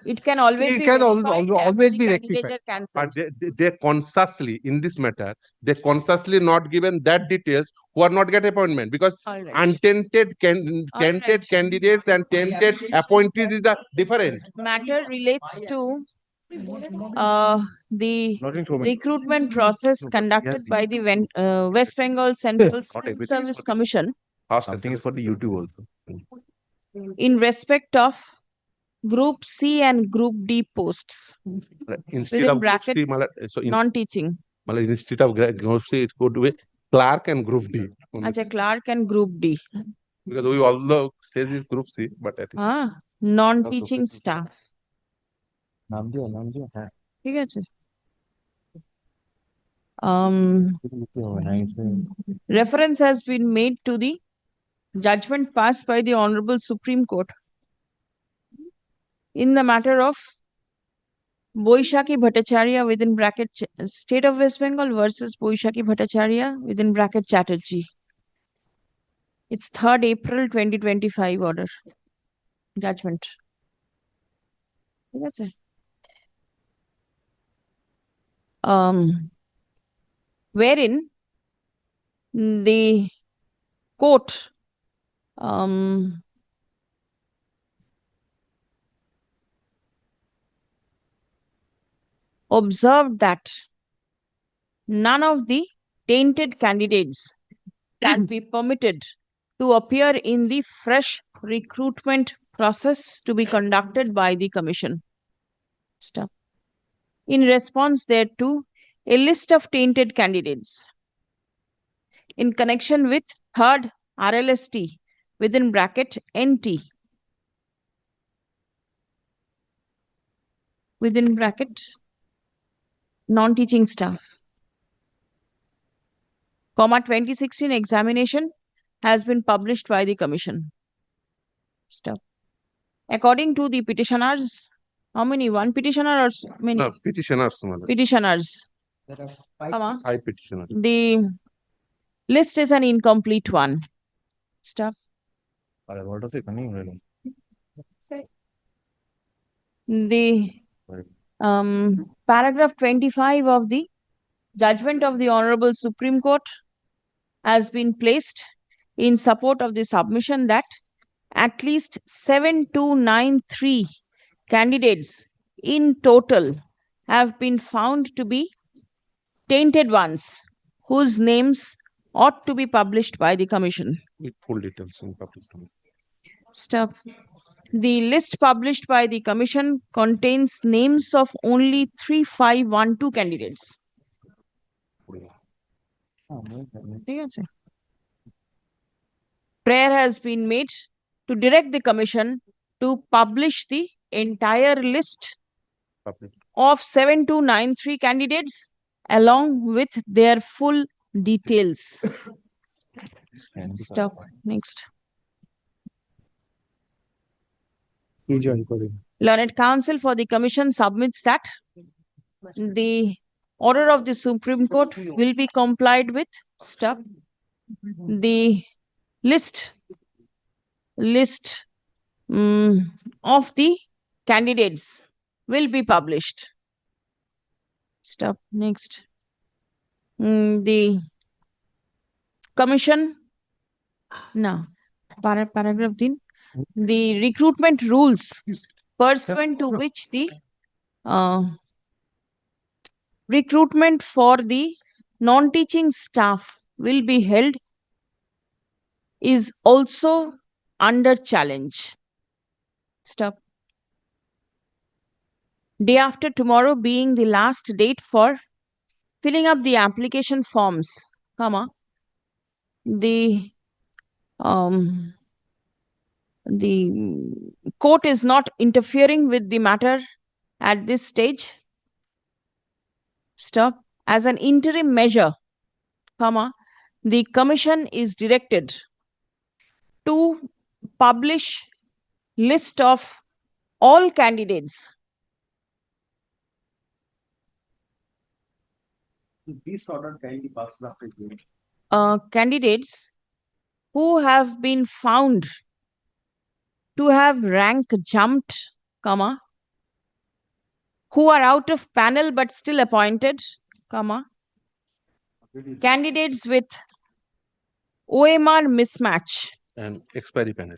it can always It be can verified that always the be candidate rectified. are cancelled. But they consciously, in this matter, they consciously not given that details who are not get appointment because All right. untainted All tainted right. candidates and tainted appointees is the different. Matter relates to the Not so recruitment process conducted by the West Bengal Central Civil Service Commission Something is for the YouTube also. in respect of Group C and Group D posts. Instead Within of bracket, Group C, so non-teaching. instead of Group C, it could be clerk and Group D. only. Acha, clerk and Group D. Because we although says is Group C, but at least. Non-teaching staff. ঠিক আছে? Reference has been made to the judgment passed by the Honorable Supreme Court in the matter of Boishaki Bhattacharya within bracket State of West Bengal versus Boishaki Bhattacharya within bracket Chatterjee. It's 3rd April 2025 order. Judgment. ঠিক আছে? Wherein the court observed that none of the tainted candidates can be permitted to appear in the fresh recruitment process to be conducted by the commission. Stop. In response thereto, a list of tainted candidates in connection with 3rd RLST within bracket NT within bracket non-teaching staff, 2016 examination has been published by the commission. Stop. According to the petitioners, how many? One petitioner or many? No, petitioners. Madam. Petitioners. There are Five petitioners. The list is an incomplete one. Stop. The paragraph 25 of the judgment of the Honorable Supreme Court has been placed in support of the submission that at least 7293 candidates in total have been found to be tainted ones whose names ought to be published by the commission. With full details in public domain. Stop. The list published by the commission contains names of only 3512 candidates. ঠিক আছে? Prayer has been made to direct the commission to publish the entire list of 7293 candidates along with their full details. Stop. Next. Learned Counsel for the Commission submits that the order of the Supreme Court will be complied with. Stop. The list of the candidates will be published. Stop. Next. The Commission. No. Paragraph 3. The recruitment rules pursuant to which the recruitment for the non-teaching staff will be held is also under challenge. Stop. Day after tomorrow being the last date for filling up the application forms, comma, the court is not interfering with the matter at this stage. Stop. As an interim measure, comma, the Commission is directed to publish list of all candidates. This order kindly passes after Candidates who have been found to have rank jumped, comma, who are out of panel but still appointed, comma, candidates with OMR mismatch. And expiry panel.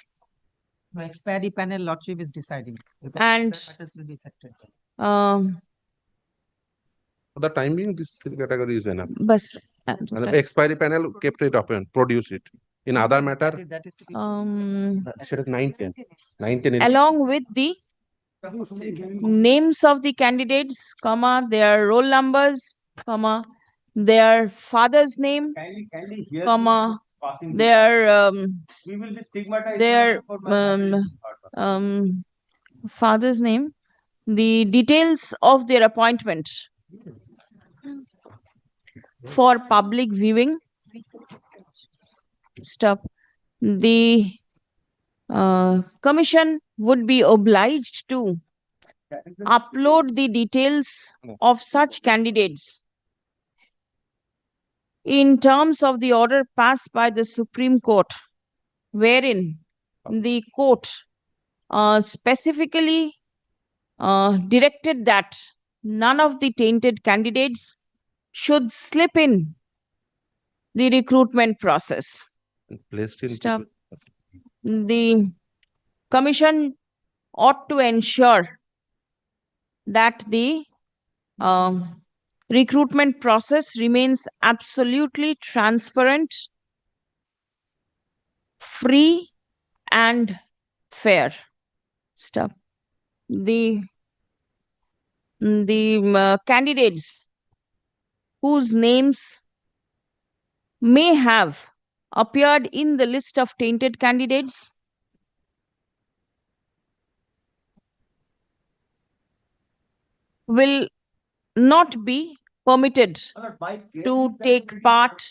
No, expiry panel, Lordship is deciding. because And other matters will be affected. For the time being, this category is enough. Bas. And the expiry panel kept it open, produce it. In other matter, That is to be. should have 9-10. 9-10. Along with the names of the candidates, comma, their roll numbers, comma, their father's name, comma, their we will be stigmatized their for my father's name, the details of their appointment for public viewing. Stop. The Commission would be obliged to upload the details of such candidates in terms of the order passed by the Supreme Court, wherein the court specifically directed that none of the tainted candidates should slip in the recruitment process. Placed in. Stop. The Commission ought to ensure that the recruitment process remains absolutely transparent, free, and fair. Stop. The candidates whose names may have appeared in the list of tainted candidates will not be permitted to take part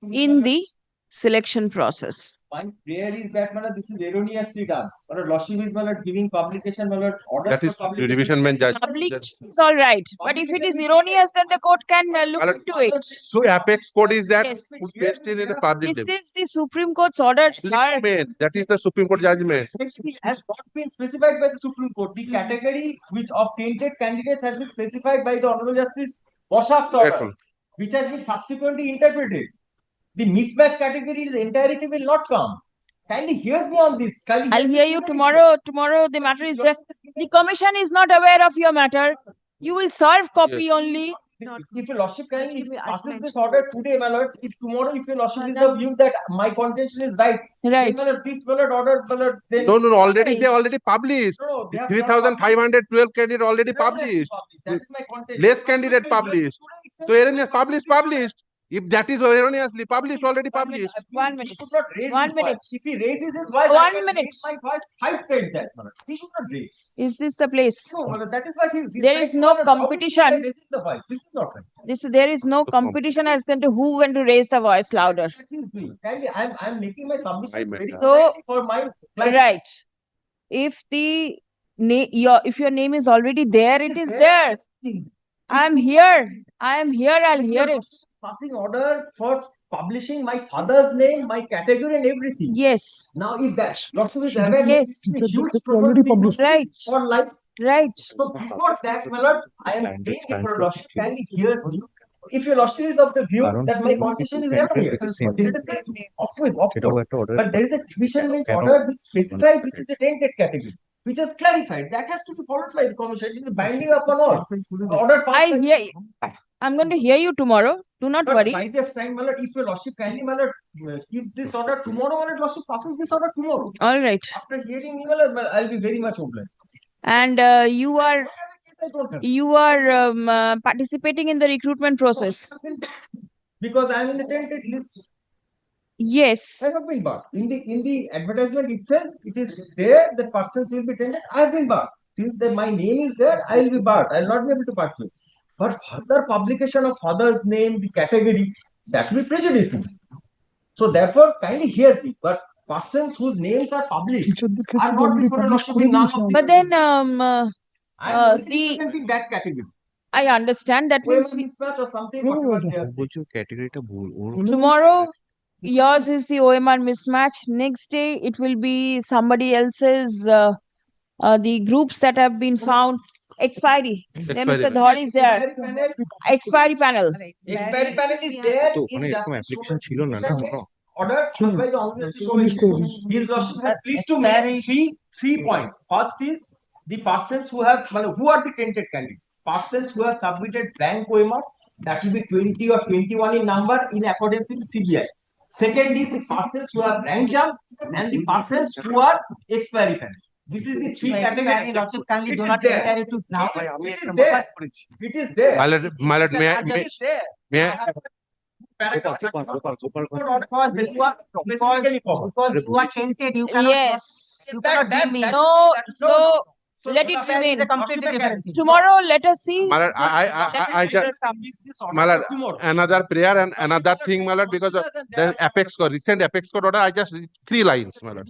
in the selection process. My prayer is that this is erroneously done. Lordship is giving publication orders That for is publication. division man judge. Publication is all right, but if it is erroneous, then the court can look into it. So apex code is that Yes. we placed it in the public. This is the Supreme Court's order, sir. Judgment. That is the Supreme Court judgment. It has not been specified by the Supreme Court. The category which of tainted candidates has been specified by the Honorable Justice Boshak's order, Careful. which has been subsequently interpreted. The mismatch category's entirety will not come. Kindly hears me on this. I'll hear you tomorrow. Tomorrow the matter is there. The Commission is not aware of your matter. You will serve copy only. If your Lordship kindly passes this order today, my lord, if tomorrow if your Lordship is of view that my contention is right, right, then, my lord, this my lord, order, my lord, then No, already they already published. No, they have 3,512 candidate already published. That is my contention. Less candidate published. So erroneous published. If that is erroneously published, already published. 1 minute. He should not raise 1 his minute. voice. If he raises his voice, I 1 can minute. raise my voice 5 times that, my lord. He should not raise. Is this the place? No, my lord, that is what he's There is no competition. Raising the voice. This is not right. There is no competition as to who went to raise the voice louder. Kindly, I'm making my submission very So, politely for my client. right. If your name is already there, it is there. I'm here. I'll hear it. Passing order for publishing my father's name, my category, and everything. Yes. Now, if that Dr. is aware, Yes. it's a huge problem Right. for life. Right. So before that, my lord, I am praying if your lordship kindly hears me. If your lordship is of the view that my condition is erroneous, let us say, of course. But there is a division bench order which specifies which is a tainted category, which is clarified. That has to be followed by the commission. It is binding upon all. The order I'll hear you. I'm going to hear you tomorrow. Do not But worry. by this time, my lord, if your lordship kindly, my lord, gives this order tomorrow, my lord, lordship passes this order tomorrow. All right. After hearing me, my lord, I'll be very much obliged. And you are participating in the recruitment process. Because I'm in the tainted list. Yes. I have been barred. In the advertisement itself, it is there that persons will be tainted. I have been barred. Since my name is there, I will be barred. I will not be able to participate. But further publication of father's name, the category, that will be prejudicing. So therefore, kindly hear me. But persons whose names are published are not before lordship in none of the. But then I'm representing that category. I understand that means Mismatch or something. Whatever they are saying. tomorrow yours is the OMR mismatch. Next day it will be somebody else's. The groups that have been found. Expiry. There Mr. Dhar is there. Expiry panel. Expiry panel is there. Order by the Honorable His Lordship has pleased to make three points. First is the persons who are the tainted candidates. Persons who have submitted blank OMRs, that will be 20 or 21 in number in accordance with CBI. Second is the persons who have rank jump and the persons who are expiry panel. This is the three categories. Lordship kindly do not enter it to now. It is there. It is there. My lord, may I? Because you are tainted, you cannot. Yes. You cannot give me. No. So let it remain. Tomorrow, let us see. My lord, I just, my lord, another prayer and another thing, my lord, because of the apex code, recent apex code order, I just read 3 lines, my lord.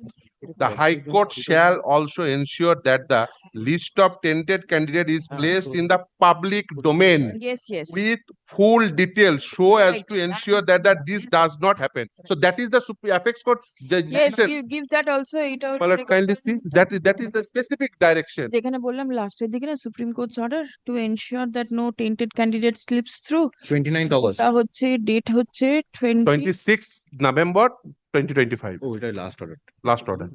The High Court shall also ensure that the list of tainted candidate is placed in the public domain. Yes, yes. With full details, so as to ensure that this does not happen. So that is the apex code. Yes, give that also. It My lord, kindly see that is the specific direction. যেখানে বললাম লাস্টের দিকে না supreme court's order to ensure that no tainted candidate slips through 29th August. তা হচ্ছে date হচ্ছে 26 November 2025. Oh, এটা last order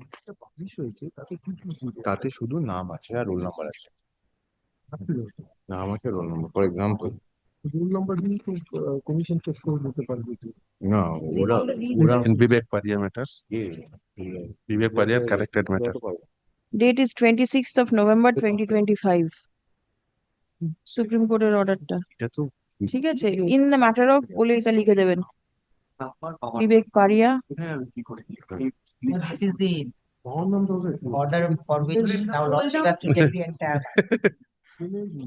তাতে শুধু নাম আছে আর রোল নাম্বার আছে নাম আছে roll number for example roll number দিয়ে কমিশন চেক করে দিতে পারবে না ওরা বিবেক পারিয়া ম্যাটার্স বিবেক পারিয়া corrected matter Date is 26th of November 2025. Supreme Court orderটা ঠিক আছে in the matter of বলে এটা লিখে দেবেন বিবেক পারিয়া. This is the order for which now lordship has to take the entire.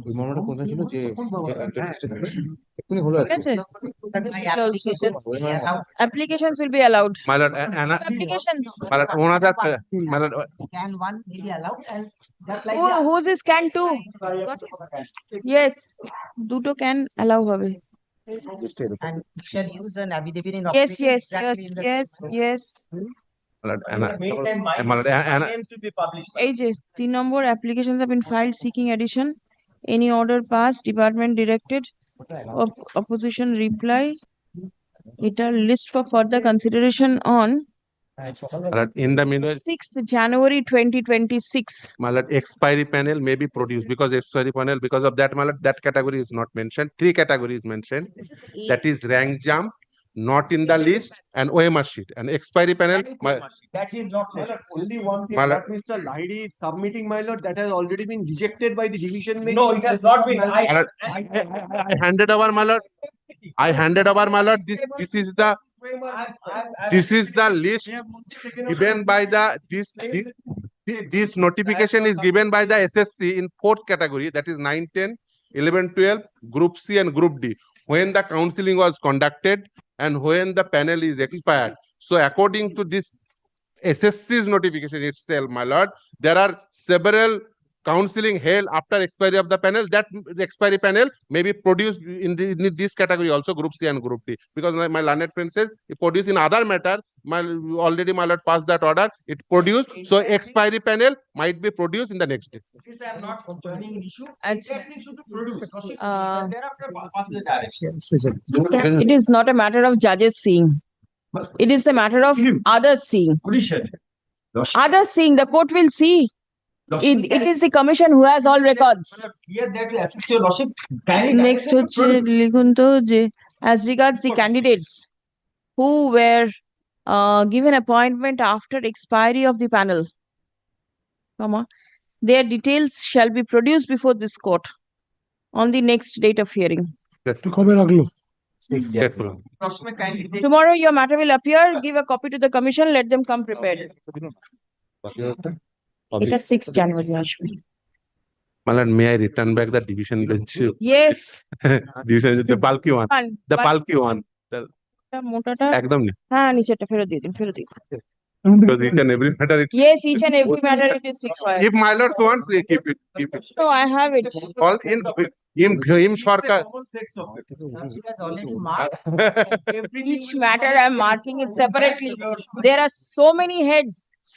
ওই মামলাটা কোথায় ছিল যে Applications will be allowed. My lord, Applications. My lord, Can one may be allowed and just like Whose is can two? Yes, দুটো can allow হবে. and we shall use an affidavit in Yes, operating yes, exactly in the yes, same yes. এই যে 3 number applications have been filed seeking addition. Any order passed, department directed of opposition reply. It are list for further consideration on in the meanwhile 6th January 2026. My lord, expiry panel may be produced because expiry panel, because of that, my lord, that category is not mentioned. 3 categories mentioned. That is rank jump, not in the list, and OMR sheet. And expiry panel, That is not my lord. Only one thing My that lord. Mr. Lahiri is submitting, my lord, that has already been rejected by the division bench. No, it has not been. My lord, I handed over, my lord. I handed over, my lord. This is the list given by this notification is given by the SSC in 4th category, that is 9, 10, 11, 12, Group C and Group D, when the counseling was conducted and when the panel is expired. So according to this SSC's notification itself, my lord, there are several counseling held after expiry of the panel. That the expiry panel may be produced in this category also, Group C and Group D, because my learned friend says it produced in other matter. Already my lord passed that order, it produced, so expiry panel might be produced in the next day. This I am not joining an issue. And- Exactly should be produced. Thereafter pass the direction. It is not a matter of judges seeing. It is a matter of others seeing. Others seeing, the court will see. It is the commission who has all records. Here that will assist your lordship. Next হচ্ছে লিখুন তো যে as regards the candidates who were given appointment after expiry of the panel, their details shall be produced before this court on the next date of hearing. Tomorrow your matter will appear. Give a copy to the commission. Let them come prepared. It is 6th January. My lord, may I return back the division bench? Yes. Division, the bulky one. The bulky one. মোটাটা একদম নেই। হ্যাঁ নিচেরটা ফেরত দিয়ে দিন Because each and every matter it. Yes, each and every matter it is required. If my lord wants, keep it. No, I have it. All in Sarkar. Each matter I am marking it separately. There are so many heads,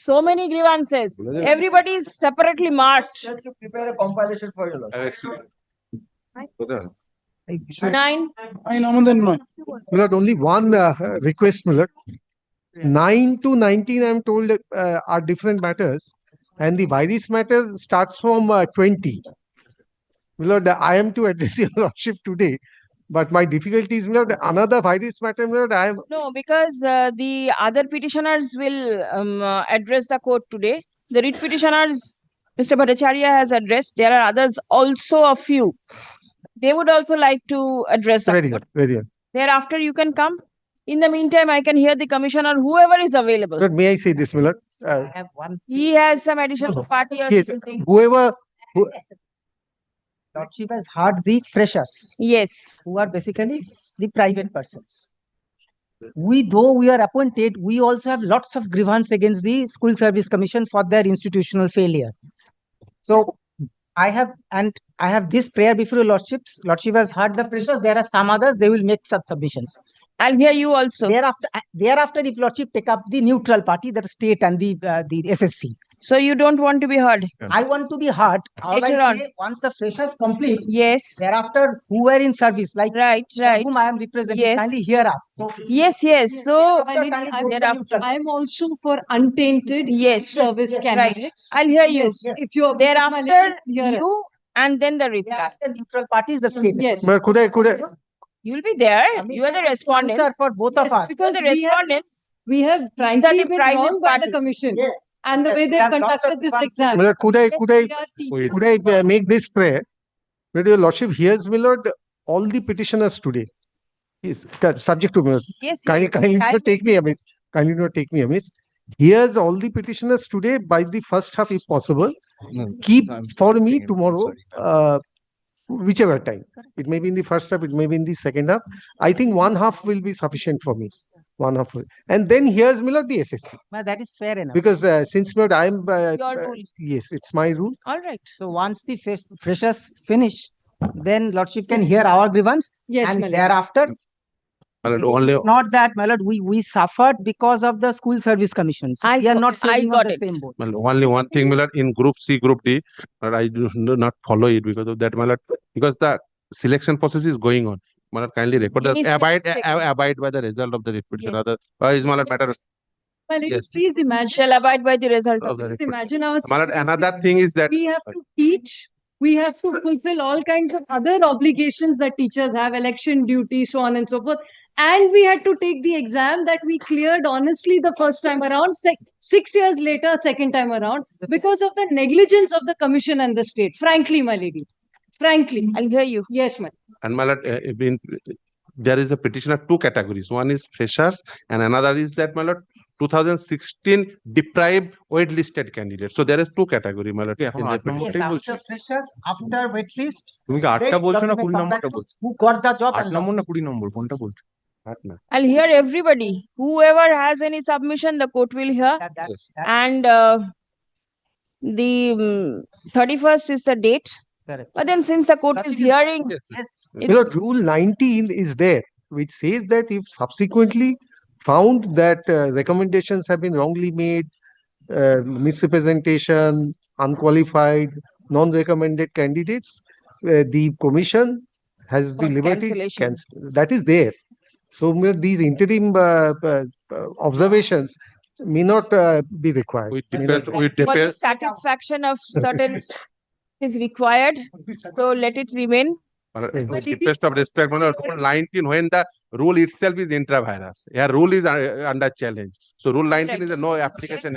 so many grievances. Everybody is separately marked. Just to prepare a compilation for your lordship. 9. Milord, only one request, Milord. 9 to 19, I'm told, are different matters, and the virus matter starts from 20. Milord, I am to address your lordship today, but my difficulty is, Milord, another virus matter, Milord, I am. No, because the other petitioners will address the court today. The writ petitioners, Mr. Bhattacharya has addressed. There are others also, a few. They would also like to address the Very court. good, very good. Thereafter, you can come. In the meantime, I can hear the commissioner, whoever is available. Milord, may I say this, Milord? I have one. He has some additional party or Yes, something. whoever. Lordship has heard the freshers. Yes. Who are basically the private persons. Though we are appointed, we also have lots of grievance against the School Service Commission for their institutional failure. So I have this prayer before your lordships. Lordship has heard the freshers. There are some others, they will make such submissions. I'll hear you also. Thereafter, if lordship take up the neutral party, the state and the SSC. So you don't want to be heard? I want to be heard. All Later I on. say, once the freshers complete, yes. Thereafter, who were in service, like right, whom I am representing, yes. kindly hear us. So yes. So I'm also for untainted service candidates. I'll hear you. If you are thereafter, you and then the reply. Neutral party is the state. Yes. But could I? You'll be there. You are the respondent for both of us. Because the respondents, we have frankly been wrong by the commission. Yes. And the way they conducted this exam. Milord, could I make this prayer? That your lordship hears, Milord, all the petitioners today. Is subject to Milord. Yes. Kindly not take me amiss. Kindly not take me amiss. Here's all the petitioners today by the first half, if possible. Keep for me tomorrow, whichever time. It may be in the first half, it may be in the second half. I think one half will be sufficient for me. One half. And then here's Milord the SSC. That is fair enough. Because since Milord, I am. Your rule. Yes, it's my rule. All right. So once the freshers finish, then lordship can hear our grievance. Yes, and my lord. thereafter. Only Not that, my lord, we suffered because of the School Service Commissions. We are not sailing on the same boat. only one thing, my lord, in Group C, Group D, but I do not follow it because of that, my lord, because the selection process is going on. My lord, kindly record abide by the result of the repetition. Yes. Is my lord matter? Well, Yes. please imagine. Shall abide by the result of Of the Please imagine our My lord, another thing is that we have to teach we have to fulfill all kinds of other obligations that teachers have, election duty, so on and so forth. And we had to take the exam that we cleared honestly the first time around, 6 years later, second time around, because of the negligence of the commission and the state. Frankly, my lady. Frankly. I'll hear you. Yes, ma'am. And my lord, there is a petition of two categories. One is freshers, and another is that, my lord, 2016 deprived waitlisted candidates. So there is two category, my lord. Yes, after freshers, after wait list. তুমি কি 8টা বলছো না 20 নম্বরটা বলছো? Who got the job 8 and নম্বর না 20 নম্বর কোনটা বলছো? 8 না। I'll hear everybody. Whoever has any submission, the court will hear. And the 31st is the date. Correct. But then since the court is hearing, Because Rule 19 is there, which says that if subsequently found that recommendations have been wrongly made, misrepresentation, unqualified, non-recommended candidates, the commission has the liberty cancellation. cancel. That is there. So these interim observations may not be required. for the satisfaction of certain is required. So let it remain. With deepest of respect, my lord, Rule 19, when the rule itself is intra-virus, yeah, rule is under challenge. So Rule 19 is a no application.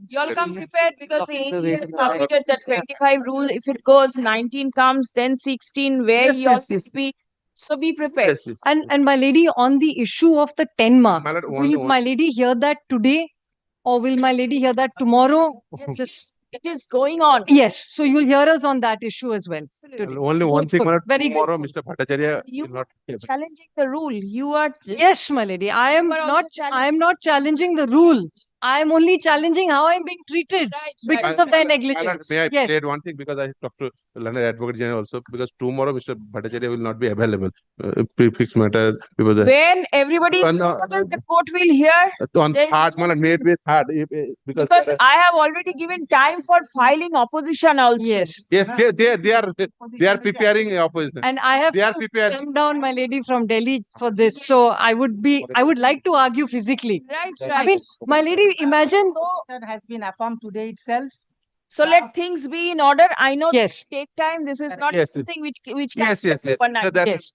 You all come prepared because the AG has submitted that 25 rule. If it goes 19 comes, then 16, where you all will be. So be prepared. And my lady, on the issue of the 10 mark, My lord, will my lady hear that today? Or will my lady hear that tomorrow? Just It is going on. yes. So you'll hear us on that issue as well. today. Only one thing, my lord, Very good. tomorrow Mr. Bhattacharya You will not. challenging the rule. You are Yes, my lady. I am not challenging the rule. I am only challenging how I'm being treated because of their My lord, negligence. may I Yes. add one thing, because I talked to Learned Advocate General also, because tomorrow Mr. Bhattacharya will not be available. Prefix matter, because when everybody is available, the court will hear. on then- third, my lord, maybe third, because Because I have already given time for filing opposition also. Yes. yes, they are preparing opposition. And I have They are to prepared. come down, my lady, from Delhi for this. So I would like to argue physically. Right, I mean, my lady, imagine. has been affirmed today itself. So let things be in order. I know Yes. this take time. This is not Yes. something which can Yes, yes, yes. overnight. That- Yes.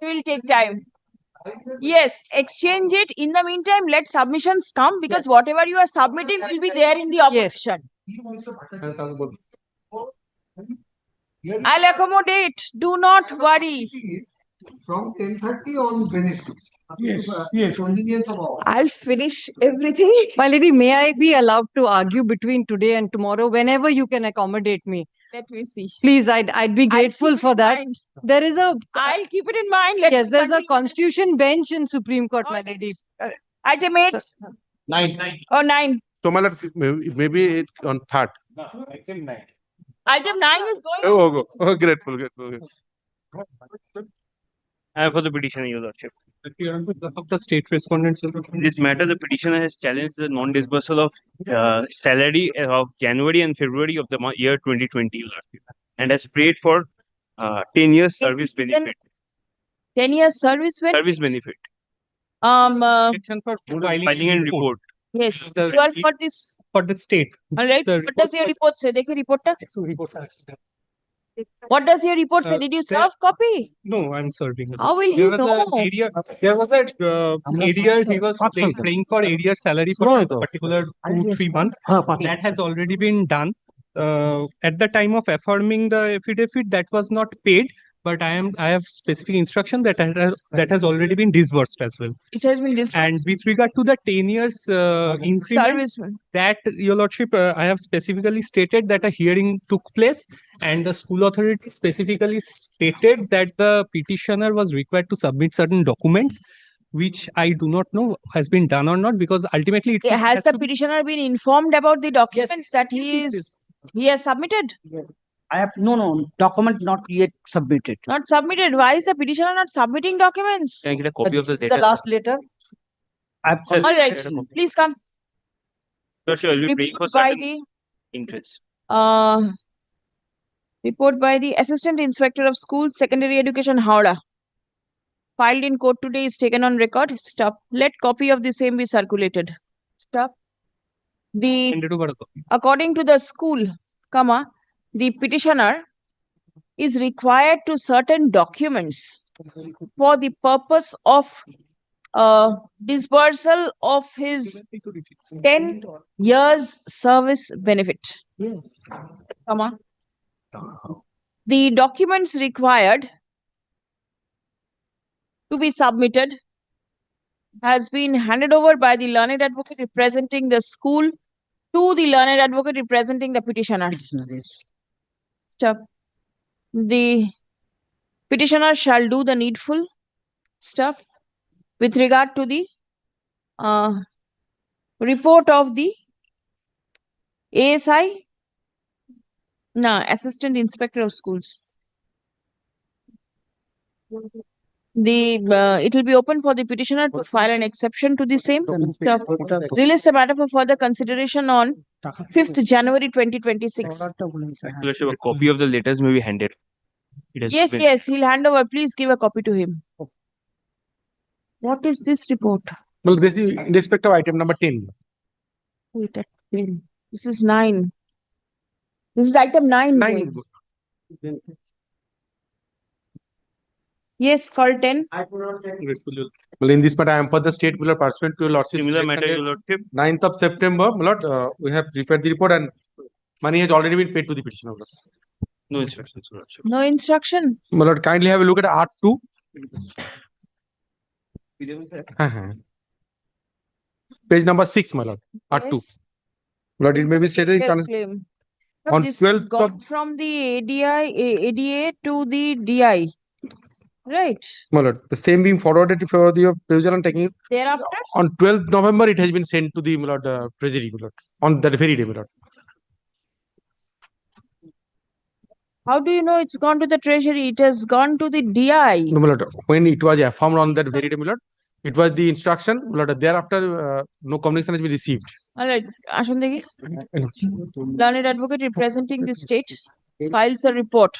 It will take time. Yes, exchange it. In the meantime, let submissions come because Yes. whatever you are submitting will be there in the opposition. I'll accommodate. Do not worry. From 10:30 on Wednesday. Yes. Convenience of all. I'll finish everything. My lady, may I be allowed to argue between today and tomorrow whenever you can accommodate me? Let me see. Please, I'd be grateful for that. There is a I'll keep it in mind. Let yes, me there's a continue. constitution bench in Supreme Court, my lady. Item 8 Nine. or 9. So, my lord, maybe it on third. Item 9 is going. Oh, grateful. I have for the petitioner, Your Lordship. Of the state respondents. In this matter, the petitioner has challenged the non-disbursal of salary of January and February of the year 2020, Your Lordship, and has prayed for 10 years service benefit. 10 years service with Service benefit. For Filing and report. yes. The- You are for this. For the state. All right. The What does your report say? Dekho report ta. What does your report say? Did you serve copy? No, I'm serving. How will There you was know? there was a area he was paying for area salary for a particular 2-3 months. That has already been done. At the time of affirming the affidavit, that was not paid. But I have specific instruction that has already been disbursed as well. It has been disbursed. And with regard to the 10 years increment, Serviceman. that, Your Lordship, I have specifically stated that a hearing took place and the school authority specifically stated that the petitioner was required to submit certain documents, which I do not know has been done or not, because ultimately it Has the petitioner been informed about the documents that he has submitted? I have no document not yet submitted. Not submitted. Why is the petitioner not submitting documents? Can I get a copy of the The letter? last letter. I've Sir, All right. Please come. Sure, sure. We'll be praying for Report by certain the interest. report by the Assistant Inspector of Schools, Secondary Education, Howrah. Filed in court today is taken on record. Stop. Let copy of the same be circulated. Stop. According to the school, the petitioner is required to certain documents for the purpose of dispersal of his 10 years service benefit. Yes. Come on. The documents required to be submitted has been handed over by the learned advocate representing the school to the learned advocate representing the petitioner. Step. The petitioner shall do the needful stuff with regard to the report of the ASI, Assistant Inspector of Schools. It will be open for the petitioner to file an exception to the same. Release the matter for further consideration on 5th January 2026. Lordship, a copy of the letters may be handed. Yes, he'll hand over. Please give a copy to him. What is this report? Well, this is in respect of item number 10. Wait, at 10. This is 9. This is item 9. 9. Yes, call 10. Well, in this matter, I am for the state will pursuant to Lordship. Similar matter, Your Lordship. 9th of September, my Lord, we have prepared the report and money has already been paid to the petitioner. No instructions, Your Lordship. No instruction. My Lord, kindly have a look at Art 2. Page number 6, my Lord. Art 2. Lord, it may be stated Claim. on This 12th is got from the ADA to the DI. Right. my Lord, the same being forwarded for the provision and taking Thereafter? on 12th November, it has been sent to the my Lord, Treasury, my Lord, on that very day, my Lord. How do you know it's gone to the treasury? It has gone to the DI. No, my Lord, when it was affirmed on that very day, my Lord, it was the instruction, my Lord, thereafter, no communication has been received. All right. Ashandegi. Learned advocate representing the state files a report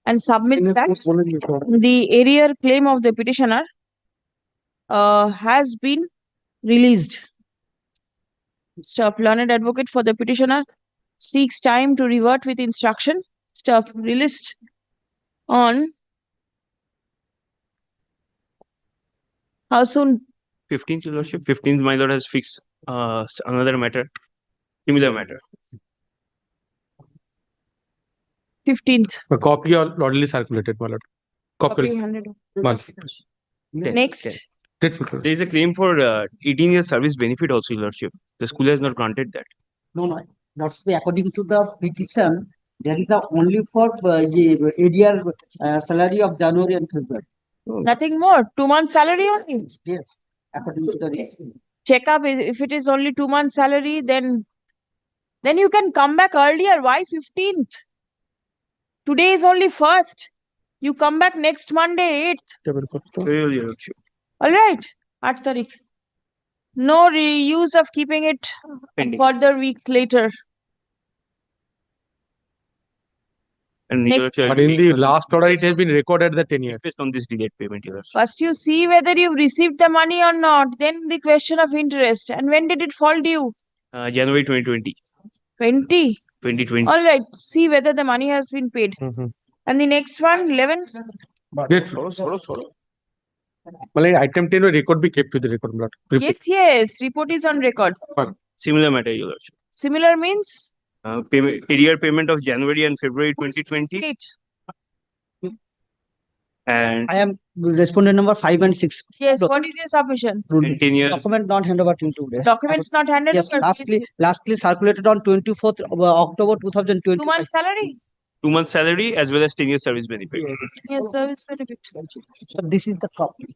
and submits that the arrear claim of the petitioner has been released. Stuff. Learned advocate for the petitioner seeks time to revert with instruction. Stuff released on how soon? 15th, Your Lordship. 15th, my Lord, has fixed another matter, similar matter. 15th. A copy already circulated, my Lord. Copy handed over. Next. There is a claim for 18 years service benefit also, Your Lordship. The school has not granted that. No. That's according to the petition. There is only for ADR salary of January and February. Nothing more. 2 months salary only. Yes. According to the Check up if it is only 2 months salary, then you can come back earlier. Why 15th? Today is only 1st. You come back next Monday, 8th. All right. 8 Tarikh. No use of keeping it further week later. And but in the last order, it has been recorded the 10 years. Based on this delayed payment, Your Lordship. First, you see whether you've received the money or not. Then the question of interest. And when did it fall due? January 2020. 2020. All right. See whether the money has been paid. And the next one, 11. Well, item 10 record be kept to the record, Lord. Yes. Report is on record. Similar matter, Your Lordship. Similar means? Arrear payment of January and February 2020. And I am respondent number 5 and 6. Yes, what is your submission? And 10 years. Document not handed over till today. Documents not handed Yes, over. lastly circulated on 24th of October 2020. 2 months salary? 2 months salary as well as 10 years service benefit. Yes, service benefit. So this is the copy.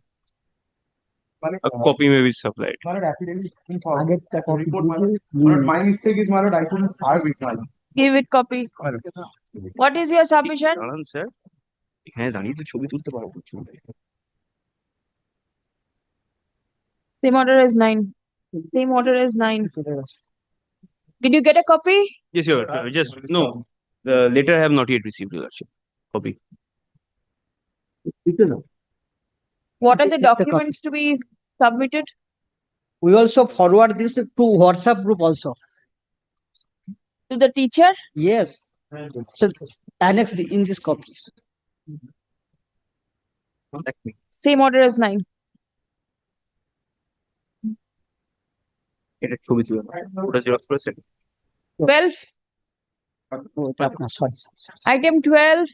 A copy may be supplied. My mistake is, my Lord, I couldn't serve it. Give it copy. What is your submission? Sir. Same order as 9. Same order as 9. Did you get a copy? Yes, Your Lordship. Just no. The letter I have not yet received, Your Lordship. Copy. What are the documents to be submitted? We also forward this to WhatsApp group also. To the teacher? Yes. So annex in this copy. Same order as 9. এটা ছবি তুলে নাও। ওটা xerox করে send 12. Item 12.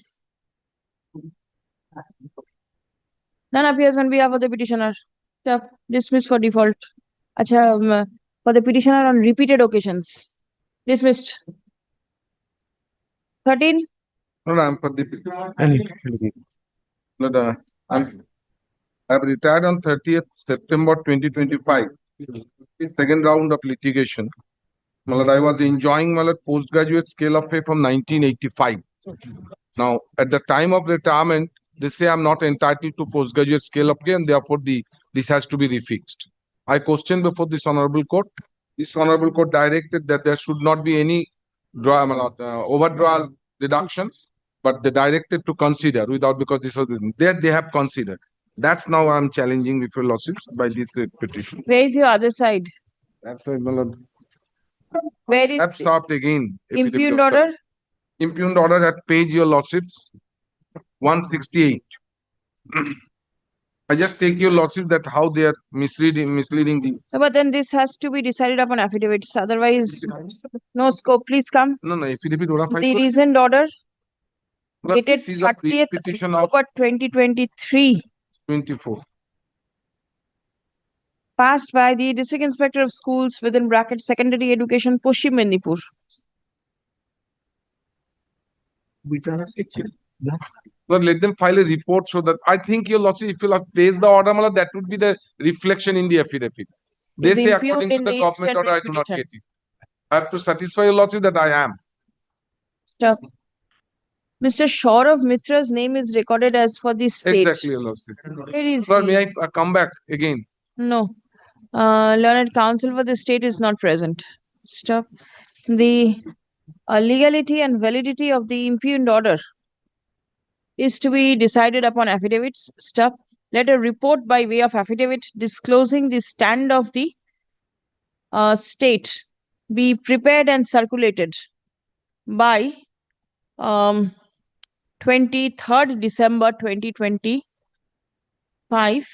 None appears on behalf of the petitioner. Stop. Dismissed for default. Acha, for the petitioner on repeated occasions. Dismissed. 13. No, no, I'm for the. No, no, I've retired on 30th September 2025. Second round of litigation. Malad, I was enjoying Malad postgraduate scale of pay from 1985. Now, at the time of retirement, they say I'm not entitled to postgraduate scale of pay, and therefore this has to be refixed. I questioned before this honorable court. This honorable court directed that there should not be any overdrawal reductions, but they directed to consider without, because this was there they have considered. That's now I'm challenging with your lawsuits by this petition. Where is your other side? That's why, Malad. Where is I've stopped again. impugned order? Impugned order at page your lordships 168. I just take your lordship that how they are misleading the. No, but then this has to be decided upon affidavits. Otherwise, no scope. Please come. No, no, affidavit order The reasoned order Malad, dated this is a 30th petition of October 2023, 24. passed by the District Inspector of Schools within bracket Secondary Education, Paschim Medinipur. But let them file a report so that I think your lordship, if you have placed the order, Malad, that would be the reflection in the affidavit. They Is say impugned according to in the the government instant order, I do not petition. get it. I have to satisfy your lordship that I am. Stop. Mr. Shaurav Mitra's name is recorded as for the state. Exactly, your lordship. Where is Sir, he? may I come back again? No. Learned counsel for the state is not present. Stop. The legality and validity of the impugned order is to be decided upon affidavits. Stop. Let a report by way of affidavit disclosing the stand of the state be prepared and circulated by 23rd December 2025.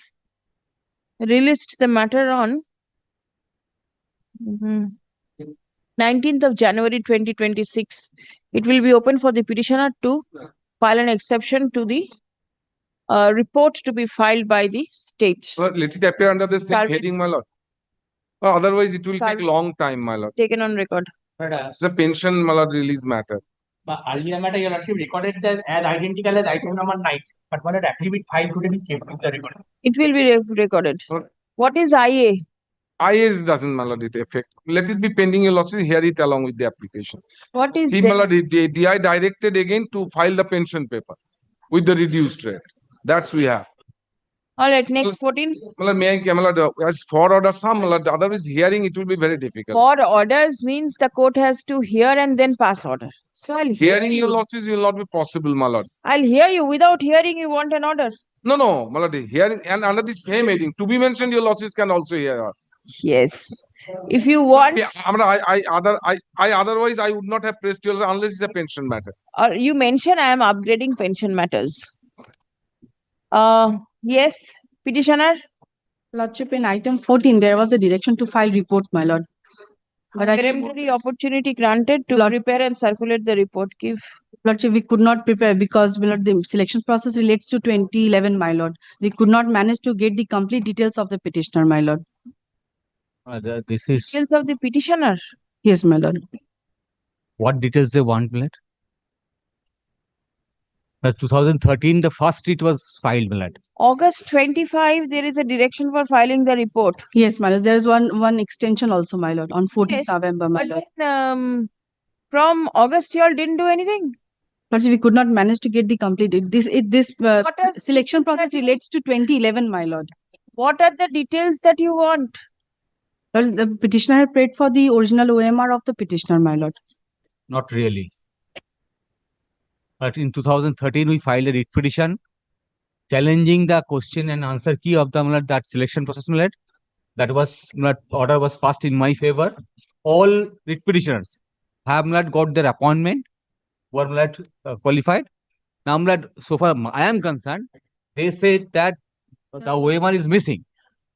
Released the matter on 19th of January 2026. It will be open for the petitioner to file an exception to the report to be filed by the state. Sir, let it appear under the same Service- heading, my lord. Otherwise, it will take Service- long time, my lord. Taken on record. It's a pension, my lord, release matter. But earlier matter, your lordship recorded this as identical as item number 9. But what affidavit filed today be kept in the record. It will be recorded. What is IA? IAS doesn't, my lord, it affect. Let it be pending, your lordship, hear it along with the application. What is He, the- my lord, the DI directed again to file the pension paper with the reduced rate. That's we have. All right, next 14. My lord, may I, my lord, as for order some, my lord, otherwise hearing it will be very difficult. For orders means the court has to hear and then pass order. So I'll hear Hearing your you. losses will not be possible, my lord. I'll hear you. Without hearing, you want an order. No, no, my lord, hearing and under the same heading, to be mentioned, your losses can also hear us. Yes. If you want, Yeah, otherwise I would not have pressed you unless it's a pension matter. or you mention I am upgrading pension matters. Yes, petitioner. Lordship, in item 14, there was a direction to file report, my lord. But I Peremptory opportunity granted to prepare and circulate the report. Give. Lordship, we could not prepare because my lord, the selection process relates to 2011, my lord. We could not manage to get the complete details of the petitioner, my lord. This is Details of the petitioner. Yes, my lord. what details they want, Millet. 2013, the first it was filed, Millet. August 25, there is a direction for filing the report. Yes, my lord. There is one extension also, my lord, on 14th Yes, November, my but lord. then, from August, you all didn't do anything. Lordship, we could not manage to get the complete. This selection process relates to 2011, my lord. What are the details that you want? Lord, the petitioner had prayed for the original OMR of the petitioner, my lord. Not really. But in 2013, we filed a writ petition challenging the question and answer key of the Millet, that selection process, Millet. That was Millet, order was passed in my favor. All writ petitioners have Millet got their appointment who are like, qualified. Now, like, so far I am concerned, they say that the OMR is missing,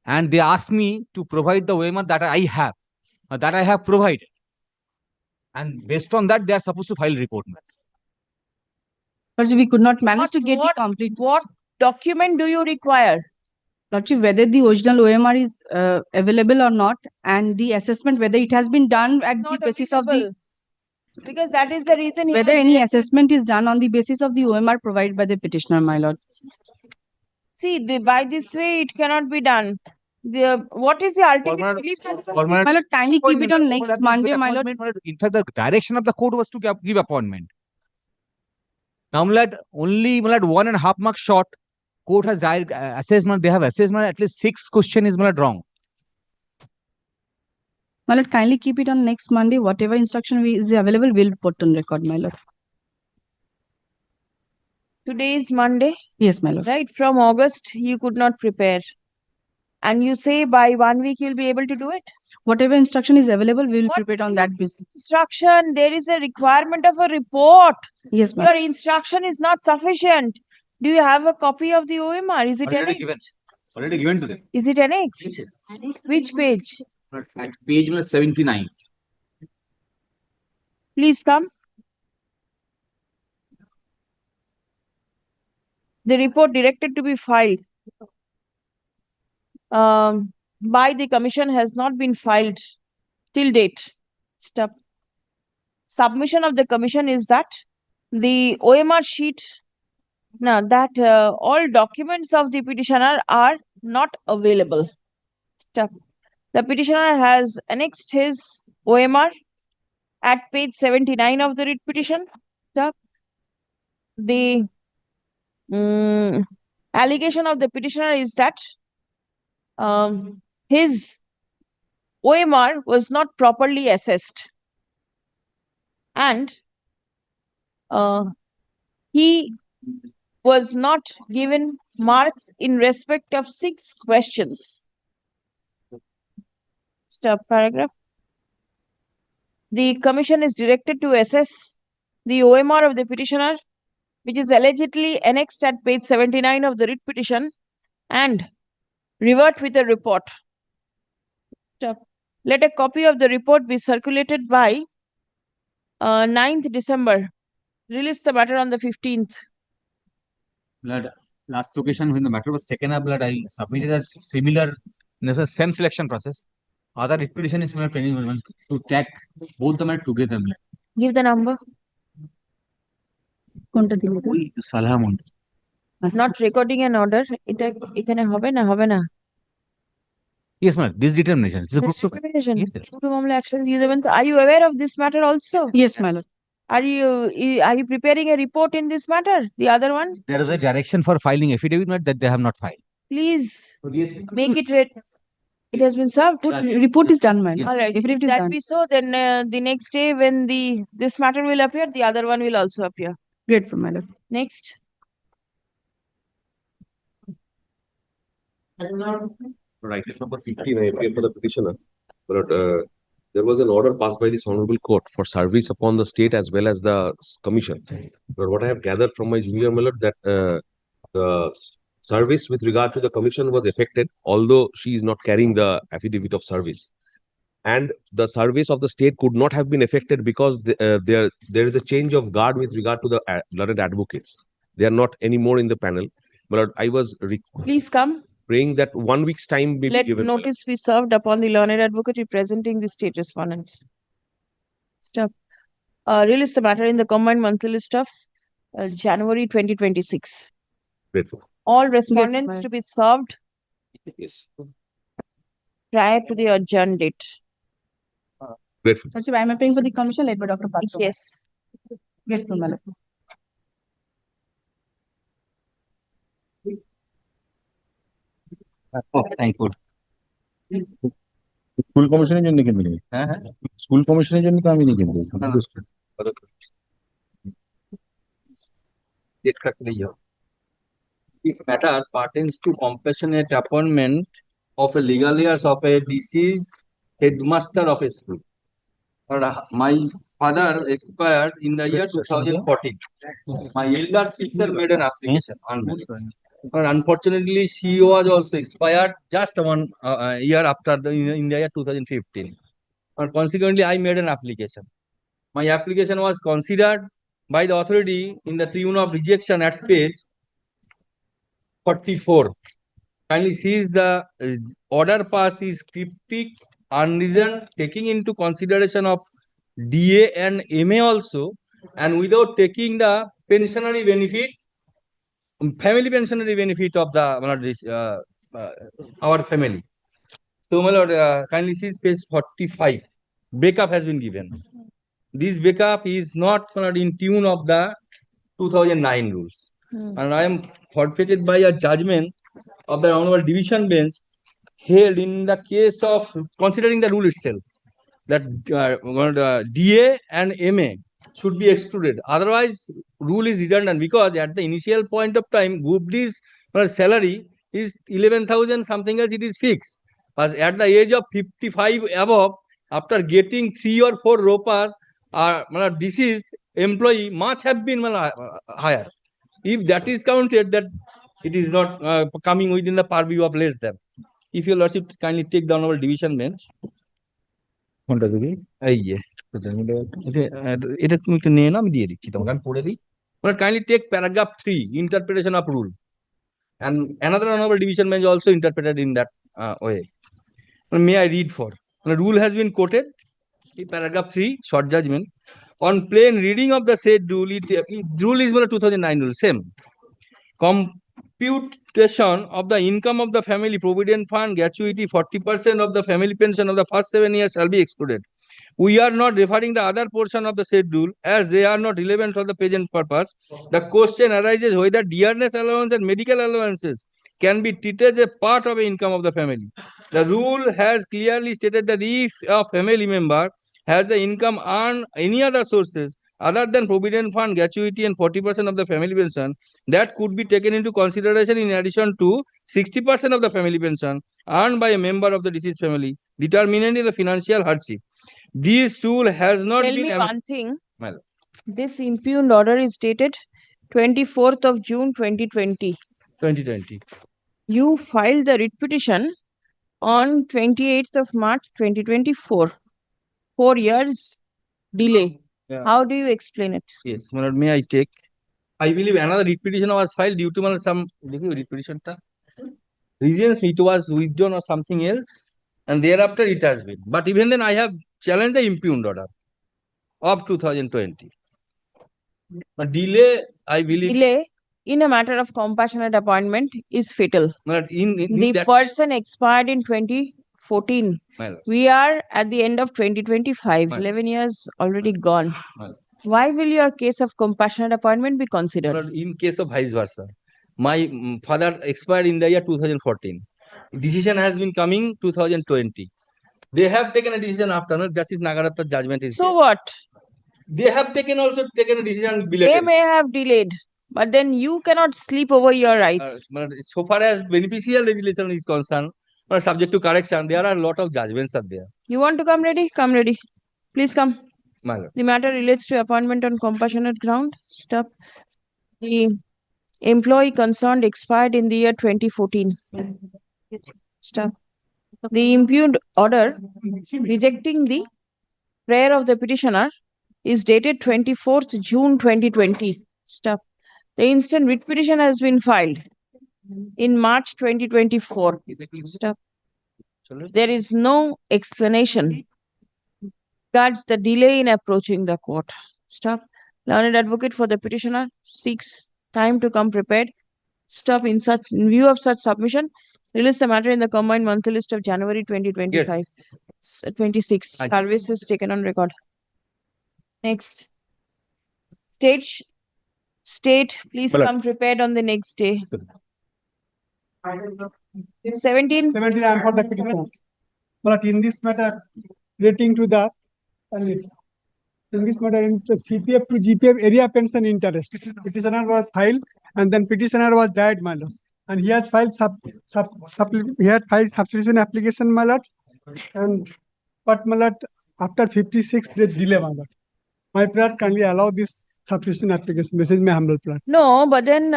and they asked me to provide the OMR that I have provided, and based on that, they are supposed to file report. Lordship, we could not manage to get the complete. What document do you require? Lordship, whether the original OMR is available or not, and the assessment whether it has been done at the basis of the. Because that is the reason. Whether any assessment is done on the basis of the OMR provided by the petitioner, my lord. See, by this way, it cannot be done. What is the ultimate belief? My lord, kindly keep it on next Monday, my lord. In fact, the direction of the court was to give appointment. Now, my lord, only my lord, 1.5 marks short. Court has assessment. They have assessment. At least 6 question is my lord wrong. My lord, kindly keep it on next Monday. Whatever instruction is available, we'll put on record, my lord. Today is Monday. Yes, my lord. Right, from August, you could not prepare. And you say by 1 week you'll be able to do it? Whatever instruction is available, we will prepare on that basis. Instruction, there is a requirement of a report. Yes, ma'am. Your instruction is not sufficient. Do you have a copy of the OMR? Is it Already annexed? Already given to them. Is it annexed? Which page? At page 79. Please come. The report directed to be filed by the commission has not been filed till date. Stop. Submission of the commission is that the OMR sheet, that all documents of the petitioner are not available. Stop. The petitioner has annexed his OMR at page 79 of the writ petition. Stop. The allegation of the petitioner is that his OMR was not properly assessed, and he was not given marks in respect of 6 questions. Stop paragraph. The commission is directed to assess the OMR of the petitioner, which is allegedly annexed at page 79 of the writ petition, and revert with a report. Stop. Let a copy of the report be circulated by 9th December. Release the matter on the 15th. Blood. Last occasion when the matter was taken up, blood, I submitted a similar, same selection process. Other writ petition is pending to track both the matter together. Give the number. Not recording an order. Yes, ma'am. This determination. It's a group Determination. Yes, yes. Are you aware of this matter also? Yes, my lord. Are you preparing a report in this matter? The other one? There is a direction for filing affidavit that they have not filed. Please make it ready. It has been served. Report is done, ma'am. All right. If it is That done. be so, then the next day when this matter will appear, the other one will also appear. Grateful, my lord. Next. Right, number 15, I appeal for the petitioner. But there was an order passed by this honorable court for service upon the state as well as the commission. But what I have gathered from my junior my lord, that the service with regard to the commission was affected, although she is not carrying the affidavit of service. And the service of the state could not have been affected because there is a change of guard with regard to the learned advocates. They are not anymore in the panel. But I was Please come. praying that 1 week's time be Let given. notice be served upon the learned advocate representing the state respondents. Stop. Release the matter in the combined monthly list of January 2026. Grateful. All respondents ma'am. to be served Yes. prior to the adjourned date. Grateful. Lordship, I am appearing for the commission led by Dr. Patel. Yes. Grateful, my lord. Thank you. School কমিশনের জন্য কিন্তু নেই school কমিশনের জন্য তো আমি নেই কিন্তু If matter pertains to compassionate appointment of a legal years of a deceased headmaster of a school. My father expired in the year 2014. My elder sister made an application on marriage. But unfortunately, she was also expired just one year after in the year 2015. And consequently, I made an application. My application was considered by the authority in the tribunal of rejection at page 44. Kindly sees the order passed is cryptic, unreasoned, taking into consideration of DA and MA also, and without taking the pensionary benefit, family pensionary benefit of the our family. So, my lord, kindly see page 45. Breakup has been given. This breakup is not in tune of the 2009 rules, and I am forfeited by a judgment of the Honorable Division Bench held in the case of considering the rule itself that DA and MA should be excluded. Otherwise, rule is redundant because at the initial point of time, Group D's salary is 11,000 something else. It is fixed. But at the age of 55 above, after getting 3 or 4 ropas, deceased employee must have been higher. If that is counted, that it is not coming within the purview of less than. If your lordship kindly take the honorable division bench. কোনটা দিবি এই যে এটা তুমি একটু নিয়ে নাও আমি দিয়ে দিচ্ছি তোমাকে আমি পড়ে দিই kindly take paragraph 3 interpretation of rule and another honorable division bench also interpreted in that way. May I read for the rule has been quoted in paragraph 3 short judgment on plain reading of the said rule. Rule is 2009 rule same computation of the income of the family provident fund gratuity 40% of the family pension of the first 7 years shall be excluded. We are not referring the other portion of the said rule as they are not relevant for the present purpose. The question arises whether dearness allowance and medical allowances can be treated as a part of the income of the family. The rule has clearly stated that if a family member has the income earned any other sources other than provident fund gratuity and 40% of the family pension, that could be taken into consideration in addition to 60% of the family pension earned by a member of the deceased family determinant in the financial hardship. This rule has not Tell been me one thing. This impugned order is dated 24th of June 2020. 2020. You filed the writ petition on 28th of March 2024. 4 years delay. Yeah. How do you explain it? Yes, my lord, may I take? I believe another writ petition was filed due to some writ petition reasons it was withdrawn or something else, and thereafter it has been. But even then, I have challenged the impugned order of 2020. But delay, I believe. Delay in a matter of compassionate appointment is fatal. But in the that person expired in 2014. My lord. We are at the end of 2025. My 11 years already gone. My lord. Why will your case of compassionate appointment be considered? My lord, in case of vice versa, my father expired in the year 2014. Decision has been coming 2020. They have taken a decision after Justice Nagaratta's judgment is So here. what? They have also taken a decision They belated. may have delayed, but then you cannot sleep over your rights. So far as beneficial legislation is concerned, subject to correction, there are a lot of judgments are there. You want to come ready? Come ready. Please come. My lord. The matter relates to appointment on compassionate ground. Stop. The employee concerned expired in the year 2014. Stop. The impugned order rejecting the prayer of the petitioner is dated 24th June 2020. Stop. The instant writ petition has been filed in March 2024. Stop. There is no explanation regards the delay in approaching the court. Stop. Learned advocate for the petitioner seeks time to come prepared. Stop. In view of such submission, release the matter in the combined monthly list of January 2025. 26. Service is taken on record. Next. State, please come prepared on the next day. 17. 17, I am for the petition. But in this matter, relating to the, in this matter, in the CPF to GPF area pension interest, petitioner was filed and then petitioner was died, my lord. And he has filed substitution application, my lord. And but my lord, after 56 days delay, my lord. My plot kindly allow this substitution application. This is my humble plot. No, but then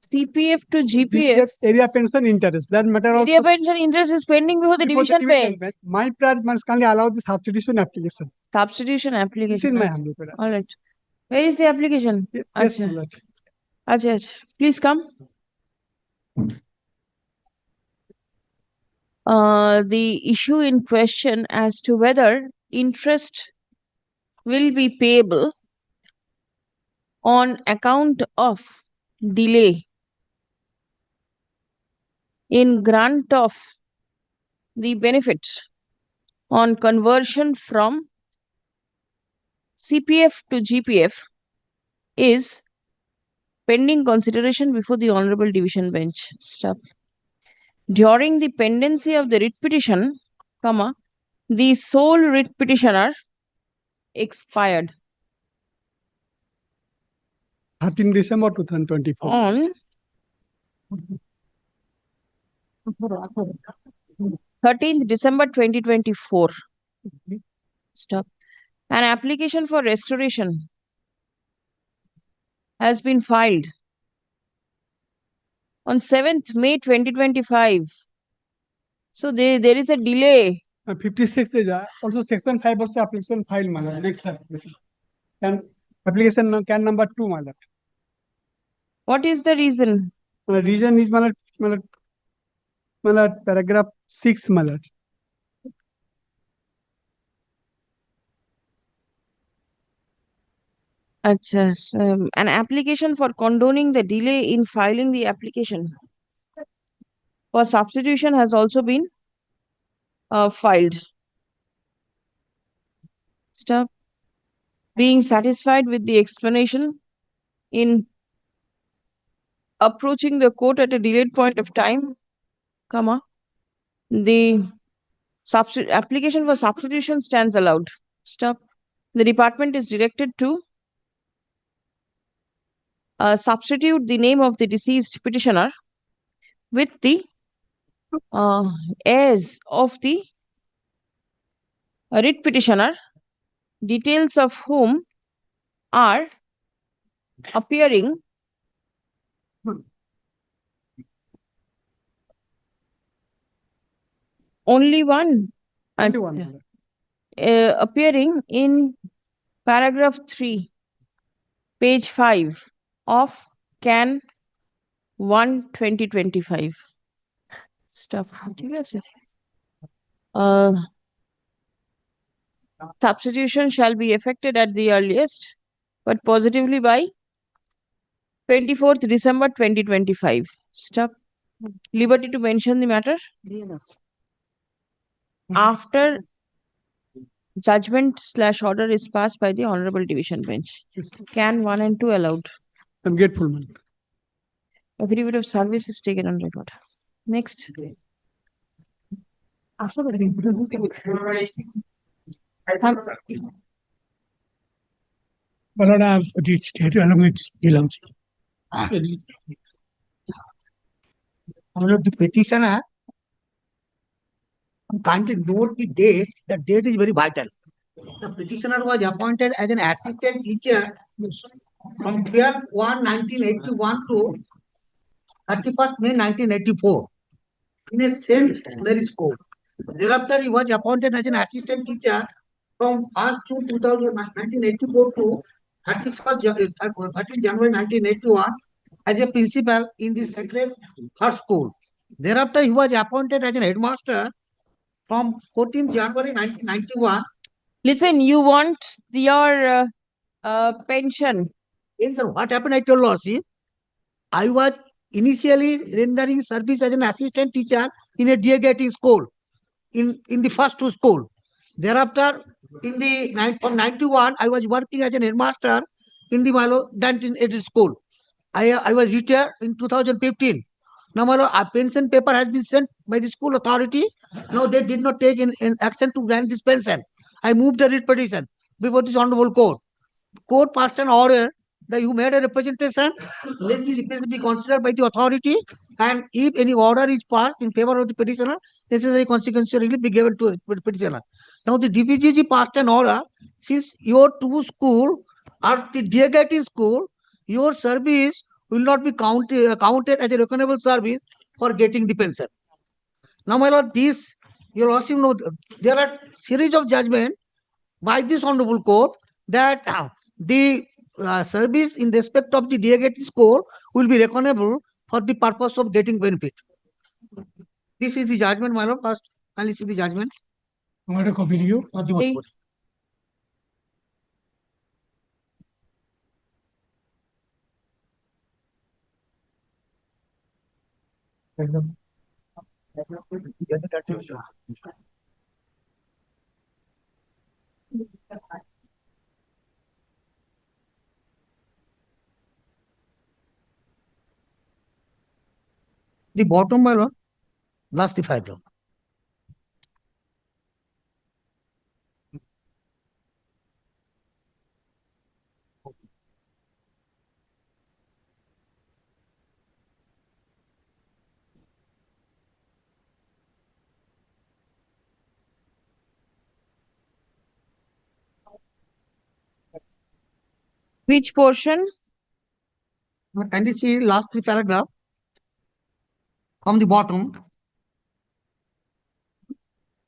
CPF to GPF. Area pension interest. That matter also. Area pension interest is pending before the division bench. My plot must kindly allow the substitution application. Substitution application. This is my humble plot. All right. Where is the application? Yes, Acha. my lord. Acha. Please come. The issue in question as to whether interest will be payable on account of delay in grant of the benefits on conversion from CPF to GPF is pending consideration before the Honorable Division Bench. Stop. During the pendency of the writ petition, the sole writ petitioner expired 13 December 2024. on 13th December 2024. Stop. An application for restoration has been filed on 7th May 2025. So there is a delay. 56 is also section 5 also application file, my lord. Next application. And application can number 2, my lord. What is the reason? The reason is, my lord, paragraph 6, my lord. An application for condoning the delay in filing the application for substitution has also been filed. Stop. Being satisfied with the explanation in approaching the court at a delayed point of time, the application for substitution stands allowed. Stop. The department is directed to substitute the name of the deceased petitioner with the heirs of the writ petitioner, details of whom are appearing only one. Appearing in paragraph 3, page 5 of Can 1 2025. Stop. Substitution shall be effected at the earliest, but positively by 24th December 2025. Stop. Liberty to mention the matter after judgment/order is passed by the Honorable Division Bench. Can 1 and 2 allowed? I'm grateful, man. Affidavit of service is taken on record. Next. My lord, I have stated along with Ilams. My lord, the petitioner, kindly note the date. The date is very vital. The petitioner was appointed as an assistant teacher from 12/1/1981 to 31st May 1984 in a St. Mary's School. Thereafter, he was appointed as an assistant teacher from 1st June 1984 to 13th January 1981 as a principal in the Sacred Heart School. Thereafter, he was appointed as an headmaster from 14th January 1991. Listen, you want your pension. Yes, sir. What happened, I told you, see, I was initially rendering service as an assistant teacher in a day getting school, in the first two school. Thereafter, from 91, I was working as an headmaster in the Danton school. I was retired in 2015. Now, a pension paper has been sent by the school authority. Now, they did not take in action to grant this pension. I moved a writ petition before this honorable court. Court passed an order that you made a representation, let the representation be considered by the authority, and if any order is passed in favor of the petitioner, necessary consequential relief be given to the petitioner. Now the DPGG passed an order, since your two school are the delegating school, your service will not be counted as a recognizable service for getting the pension. Now, my lord, this, your lordship know, there are series of judgment by this honorable court that the service in respect of the delegated school will be recognizable for the purpose of getting benefit. This is the judgment, my lord. First, kindly see the judgment. I want a copy to you. The bottom, my lord, last the paragraph. Which portion? Can you see last three paragraph from the bottom?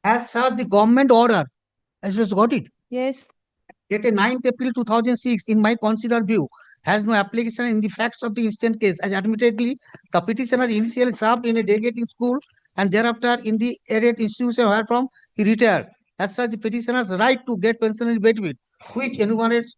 As such, the government order, as you got it? Yes. Dated 9th April 2006, in my considered view, has no application in the facts of the instant case, as admittedly, the petitioner initially served in a delegating school and thereafter in the aided institution wherefrom he retired. As such, the petitioner's right to get pensionary benefit, which enumerates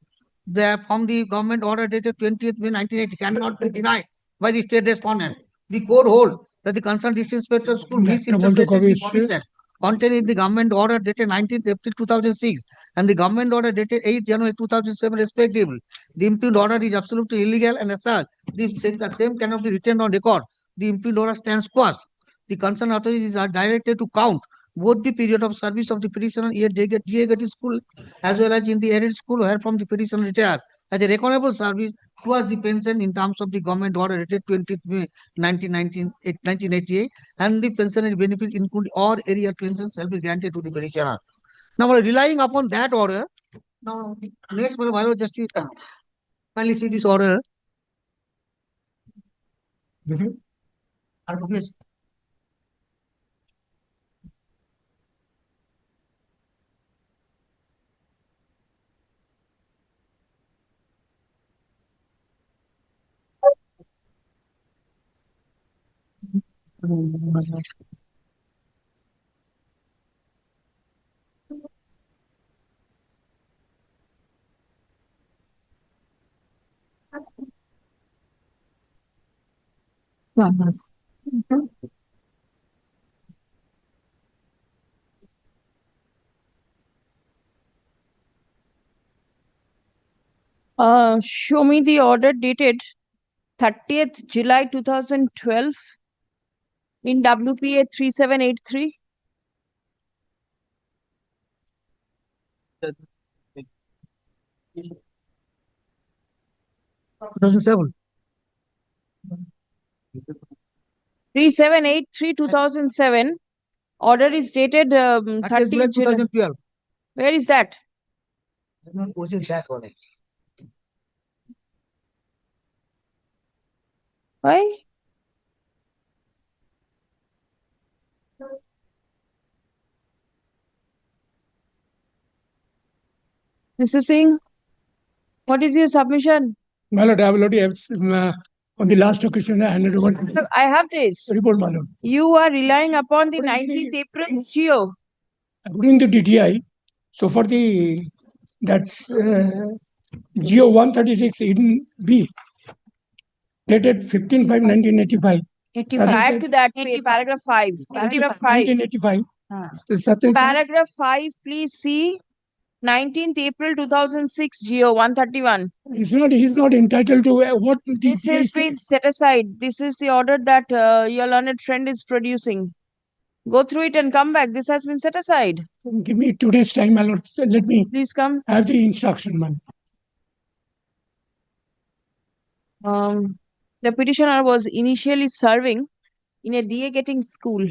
from the government order dated 20th May 1980, cannot be denied by the state respondent. The court holds that the concerned district inspector of school misinterpreted the provision contained in the government order dated 19th April 2006 and the government order dated 8th January 2007 respectively. The impugned order is absolutely illegal, and as such, the same cannot be written on record. The impugned order stands quashed. The concerned authorities are directed to count both the period of service of the petitioner in delegated school as well as in the aided school wherefrom the petitioner retired as a recognizable service towards the pension in terms of the government order dated 20th May 1988, and the pensionary benefit including all area pensions shall be granted to the petitioner. Now, relying upon that order, now next, my lord justice, finally see this order. Yes. Show me the order dated 30th July 2012 in WPA 3783. $2007. 3783 2007. Order is dated 30th July 2012. Where is that? What is that one? Why? Mr. Singh, what is your submission? My lord, I will already have on the last occasion I handed over I have this. report, my lord. You are relying upon the 19th April GO. According to DTI, so for the that's GO 136 in B, dated 15/5/1985. Prior to that, paragraph 5. Paragraph 5. 1985. Paragraph 5, please see. 19th April 2006 GO 131. He's not entitled to what This has been set aside. This is the order that your learned friend is producing. Go through it and come back. This has been set aside. Give me today's time, my lord. Let me please come. Have the instruction, man. The petitioner was initially serving in a DA getting school,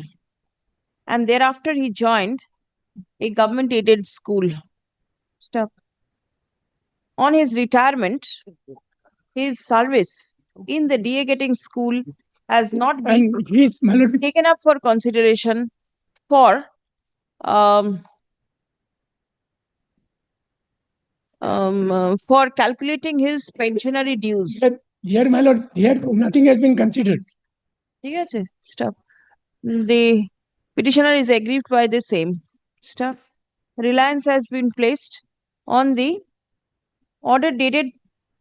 and thereafter he joined a government aided school. Stop. On his retirement, his service in the DA getting school has not been And he's melody. taken up for consideration for for calculating his pensionary dues. Here, my lord, here nothing has been considered. ঠিক আছে? Stop. The petitioner is aggrieved by the same. Stop. Reliance has been placed on the order dated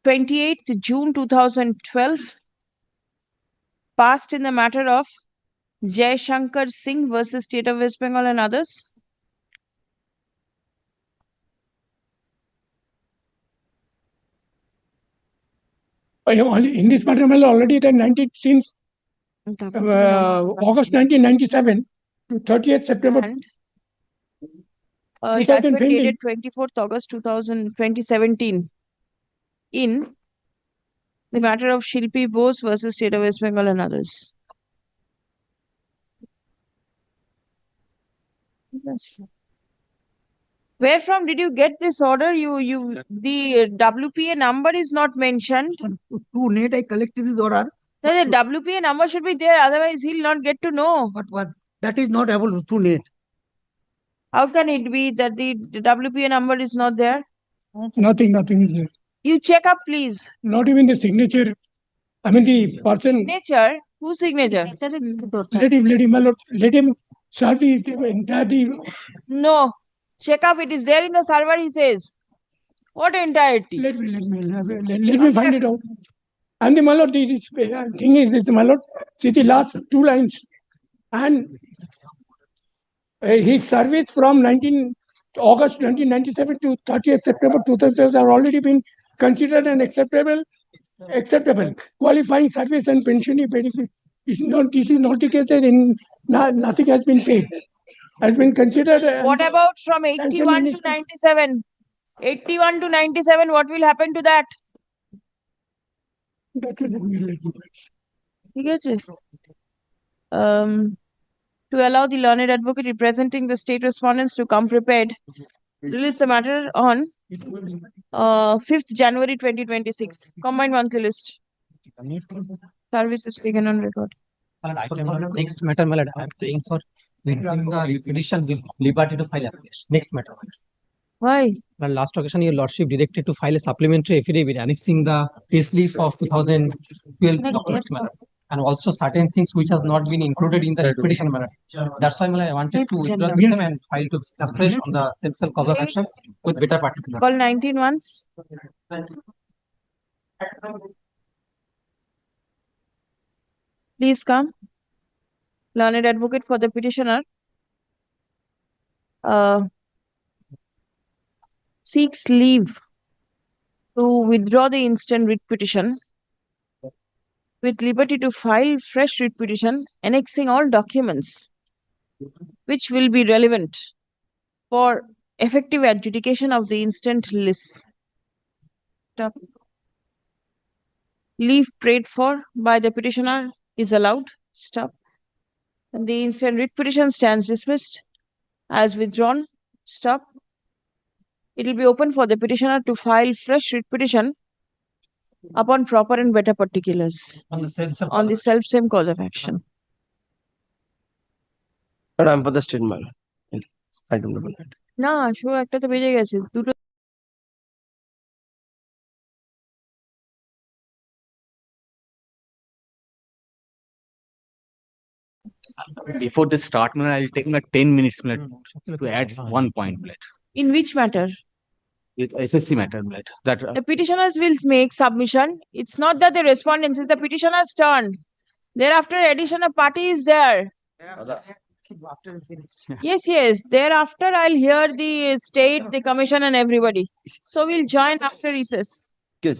28th June 2012, passed in the matter of Jai Shankar Singh versus State of West Bengal and others. In this matter, my lord, already the 19 since August 1997 to 30th September. Judgment dated 24th August 2017 in the matter of Shilpi Bose versus State of West Bengal and others. Where from did you get this order? The WPA number is not mentioned. Through NET, I collected this order. No, the WPA number should be there. Otherwise, he'll not get to know. But that is not available through NET. How can it be that the WPA number is not there? Nothing is there. You check up, please. Not even the signature. I mean, the person. Signature? Whose signature? Let him serve the entirety. No. Check up. It is there in the server, he says. What entirety? Let me find it out. And the my lord, the thing is this, my lord, see the last two lines. And his service from August 1997 to 30th September 2007 are already been considered an acceptable. Qualifying service and pension benefit. This is not the case that nothing has been paid. Has been considered. What about from 81 to 97? 81 to 97, what will happen to that? To allow the learned advocate representing the state respondents to come prepared, release the matter on 5th January 2026. Combined monthly list. Service is taken on record. Next matter, my lord, I am praying for withdrawing the petition with liberty to file application. Next matter. Why? Well, last occasion, your lordship directed to file a supplementary affidavit annexing the case list of 2012 documents, madam, and also certain things which has not been included in the petition, madam. That's why, madam, I wanted to withdraw the same and file to afresh on the self cause of action with better particulars. Call 19 once. Please come. Learned advocate for the petitioner seeks leave to withdraw the instant writ petition with liberty to file fresh writ petition annexing all documents which will be relevant for effective adjudication of the instant list. Stop. Leave prayed for by the petitioner is allowed. Stop. And the instant writ petition stands dismissed as withdrawn. Stop. It will be open for the petitioner to file fresh writ petition upon proper and better particulars On the self-same cause of action. But I'm for the statement. I don't know that. না show একটা তো বেজে গেছে দুটো Before the start, I'll take 10 minutes to add one point. In which matter? With SSC matter, that The petitioners will make submission. It's not that the respondents, it's the petitioner's turn. Thereafter, additional party is there. Yes. Thereafter, I'll hear the state, the commission, and everybody. So we'll join after recess. Good.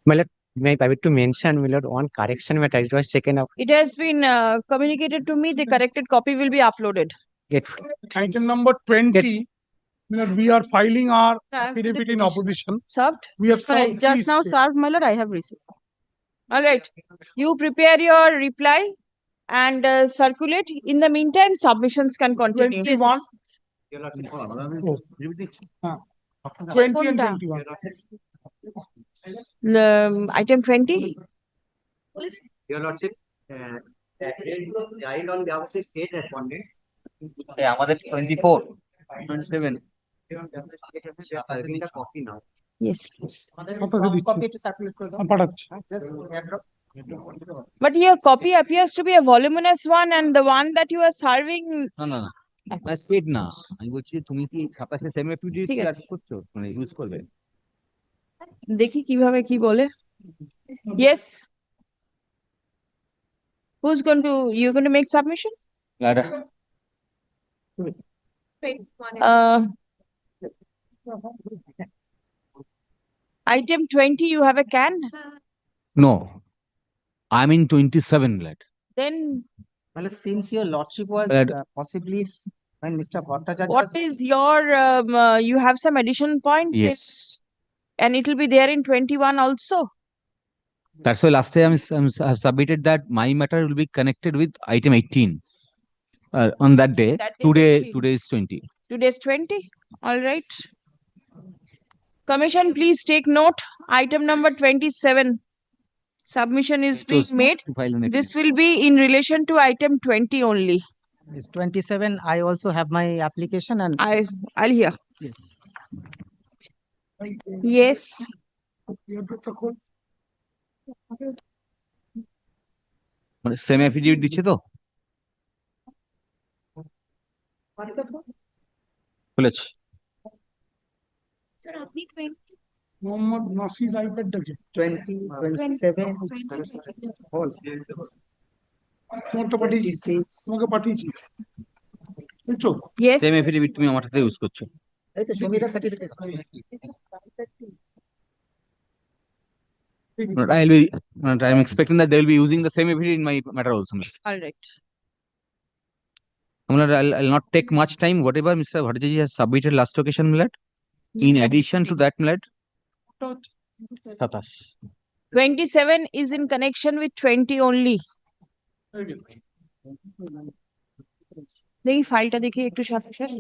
May I permit to mention, my lord, one correction matter it was taken up. It has been communicated to me. The corrected copy will be uploaded. Item number 20, my lord, we are filing our I have the affidavit in petition. opposition. Served? We have served. Just please now state. served, my lord. I have received. All right. You prepare your reply and circulate. In the meantime, submissions can continue. 21. 20 and কোনটা? 21. Item 20. Your lordship, guide on behalf of the state respondents. আমাদের 24, 27. Serving the copy now. Yes, please. Copy to circulate. পাঠাচ্ছি। But your copy appears to be a voluminous one, and the one that you are serving. না না না state না আমি বলছি তুমি কি 27 সেমি এফিডেভিট ঠিক আছে। করছো মানে ইউজ করবে দেখি কিভাবে কি বলে। Yes. Who's going to? You're going to make submission? Uh, Item 20. You have a can. No, I'm in 27, lad. Then Well, since your lordship was Right. possibly when Mr. Bhattacharya what is your? You have some additional point. Yes. And it will be there in 21 also. That's why last time I've submitted that my matter will be connected with item 18 on that day. That is Today 18. today is 20. Today's 20. All right. Commission, please take note. Item number 27. Submission is being made. To file an This will be in relation to item 20 only. is 27, I also have my application and I'll hear. Yes. Yes. মানে semi affidavit দিচ্ছে তো খুলেছি Sir, আপনি 20 Mohammad নাসিজ আইপ্যাডটাকে 20, 27, whole. তোমারটা পাঠিয়েছি তোমাকে পাঠিয়েছি বুঝছো Yes. সেমি এফিডেভিট তুমি আমার সাথে ইউজ করছো এই তো সুবিধা certificate I'm expecting that they'll be using the same affidavit in my matter also. All right. I'll not take much time. Whatever Mr. Bhattacharya has submitted last occasion, Milad. In addition to that, Milad. 27 is in connection with 20 only. দেখি ফাইলটা দেখি একটু সাথে সাথে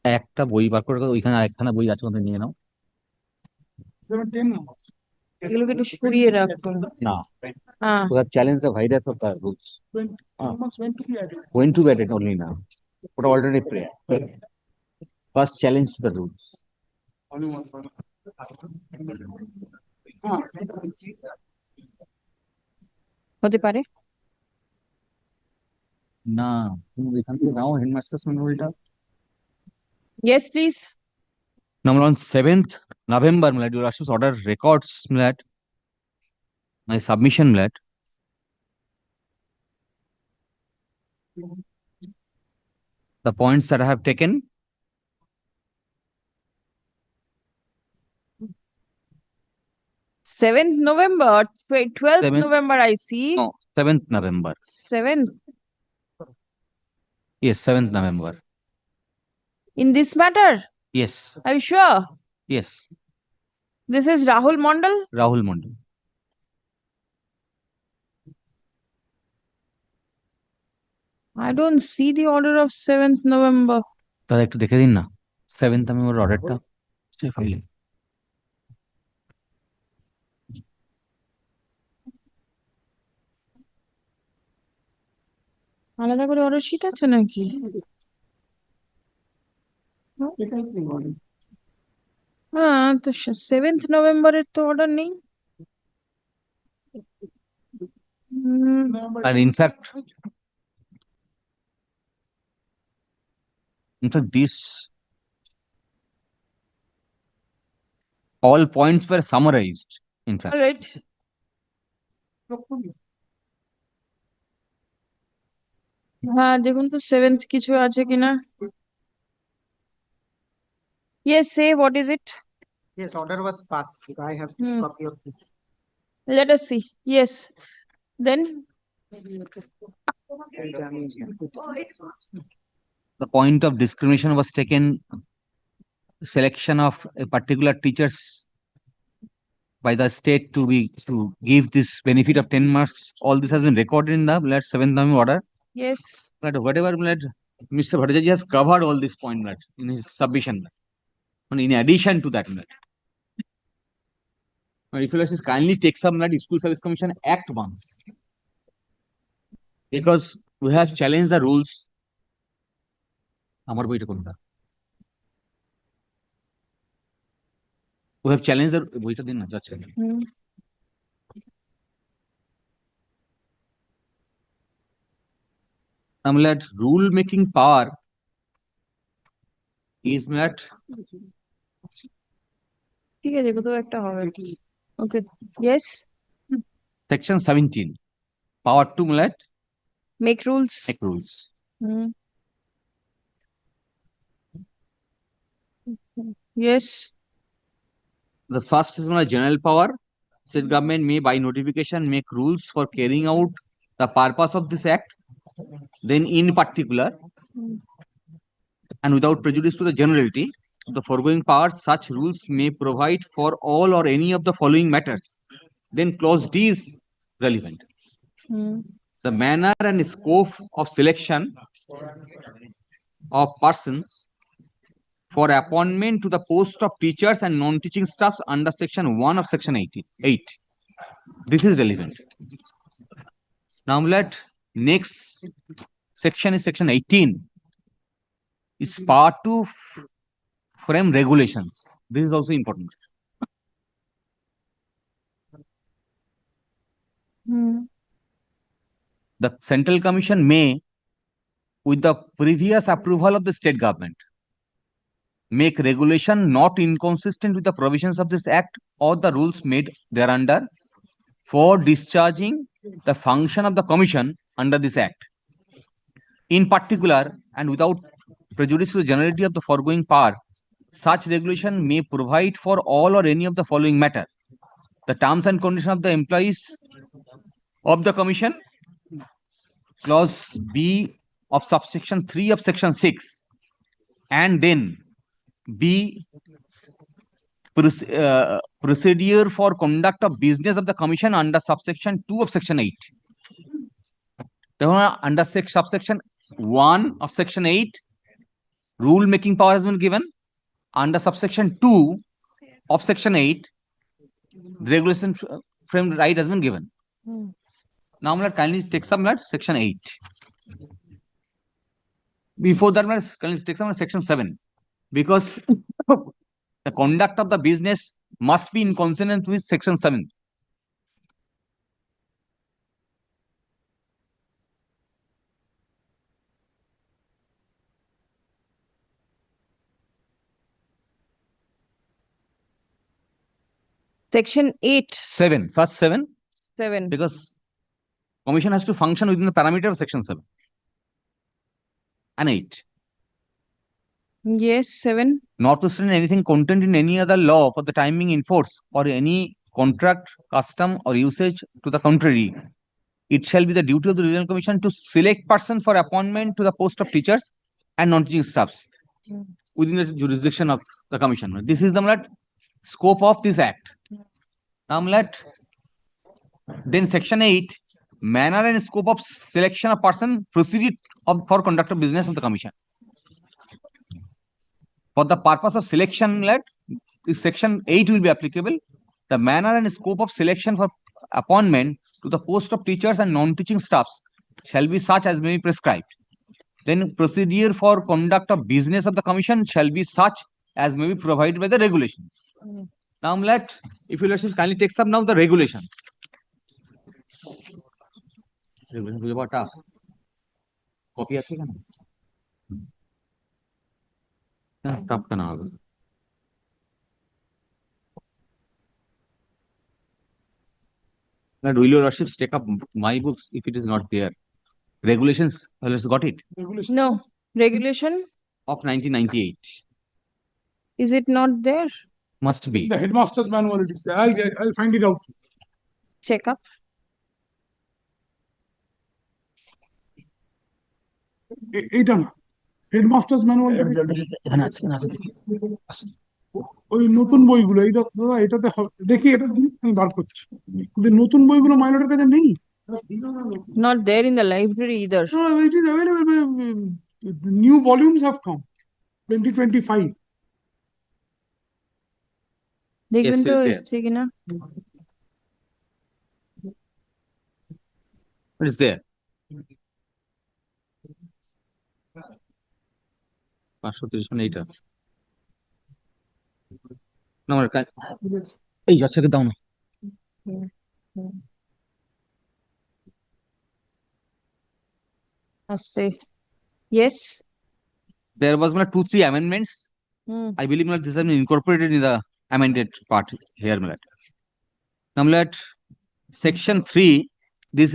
একটা বই বার করে ওইখানে আরেকখানা বই আছে ওখানে নিয়ে নাও এগুলোকে একটু সরিয়ে রাখো না হ্যাঁ to have challenged the virus of the rules. When to be added only now. What alternative prayer? First challenge to the rules. হতে পারে না তুমি এখান থেকে নাও headmasters ম্যানুয়ালটা Yes, please. Number on 7th November, Milad, your Lordship's order records, Milad, my submission, Milad. The points that I have taken. Seventh November, 12th 7th November, I see. No, 7th November. 7th. Yes, 7th November. In this matter? Yes, Are you sure? yes. This is Rahul Mondal? Rahul Mondal. I don't see the order of 7th November. তাহলে একটু দেখে দিন না 7th November অর্ডারটা ফাইলে আলাদা করে order sheet আছে নাকি হ্যাঁ তো 7th নভেম্বরের তো অর্ডার নেই and in fact this all points were summarized in fact. All right. হ্যাঁ দেখুন তো 7th কিছু আছে কিনা Yes, say what is it? Yes, order was passed. I have Hmm. copy of it. Let us see. Yes. Then The point of discrimination was taken, selection of a particular teachers by the state to give this benefit of 10 marks. All this has been recorded in the 7th time order. yes. But whatever Mr. Bhattacharya has covered all this point in his submission. And in addition to that, if you just kindly take some School Service Commission Act once, because we have challenged the rules. আমার বইটা কোনটা? We have challenged the বইটা দিন না যাচ্ছে না। That rule making power is not ঠিক আছে কোথাও একটা হবে। Okay. Yes. section 17 power to make rules. Make rules. Yes. The first is general power. State government may by notification make rules for carrying out the purpose of this act. Then in particular and without prejudice to the generality of the foregoing powers, such rules may provide for all or any of the following matters. Then clause D is relevant. The manner and scope of selection of persons for appointment to the post of teachers and non-teaching staffs under section 1 of section 8. This is relevant. Now next section is section 18. Is part to frame regulations. This is also important. The Central Commission may, with the previous approval of the state government, make regulation not inconsistent with the provisions of this act or the rules made thereunder for discharging the function of the commission under this act. In particular, and without prejudice to the generality of the foregoing power, such regulation may provide for all or any of the following matter: the terms and conditions of the employees of the commission, clause B of subsection 3 of section 6, and then B procedure for conduct of business of the commission under subsection 2 of section 8. Under subsection 1 of section 8, rule making power has been given. Under subsection 2 of section 8, the regulation frame right has been given. Now let's kindly take some section 8. Before that, let's kindly take some section 7, because the conduct of the business must be in consonance with section 7. Section 8. 7. First 7. 7. Because commission has to function within the parameter of section 7. And 8. Yes, 7. Notwithstanding anything contained in any other law for the time being in force, or any contract, custom, or usage to the contrary, it shall be the duty of the Regional Commission to select person for appointment to the post of teachers and non-teaching staffs within the jurisdiction of the commission. This is the scope of this act. Then section 8, manner and scope of selection of person proceeded for conduct of business of the commission. For the purpose of selection, this section 8 will be applicable. The manner and scope of selection for appointment to the post of teachers and non-teaching staffs shall be such as may be prescribed. Then procedure for conduct of business of the commission shall be such as may be provided by the regulations. Now if you just kindly take some now the regulations. Copy আছে কেন? Tough কেন হবে? Will your worships take up my books if it is not there? Regulations, let's got it. No, regulation Of 1998. Is it not there? Must be. The headmaster's manual it is there. I'll find it out. Check up. এইটা না headmasters manual ওই নতুন বইগুলো এই দাদা এটাতে দেখি এটা আমি বার করছি কিন্তু নতুন বইগুলো মাইনরের কাছে নেই Not there in the library either. No, it is available. The new volumes have come 2025 দেখবেন Yes, তো it's there. এসছে কিনা It is there. 530 মানে এইটা না আমার এই যাচ্ছে দাও না আস্তে yes there was 2-3 amendments. Hmm. I believe this has been incorporated in the amended part here. Now, section 3, this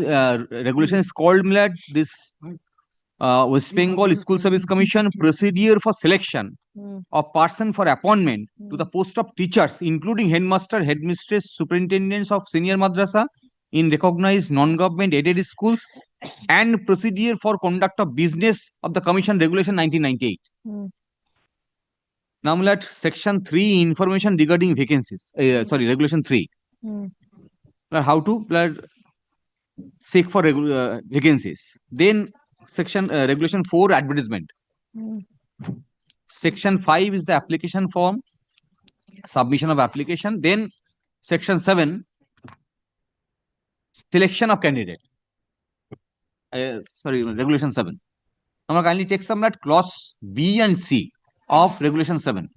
regulation is called this West Bengal School Service Commission procedure for selection of person for appointment to the post of teachers, including headmaster, headmistress, superintendents of senior madrasa in recognized non-government aided schools, and procedure for conduct of business of the Commission Regulation 1998. Now, section 3, information regarding vacancies. Regulation 3. How to seek for vacancies. Then section regulation 4, advertisement. Section 5 is the application form, submission of application. Then section 7, selection of candidate. Regulation 7. Now kindly take some clause B and C of regulation 7.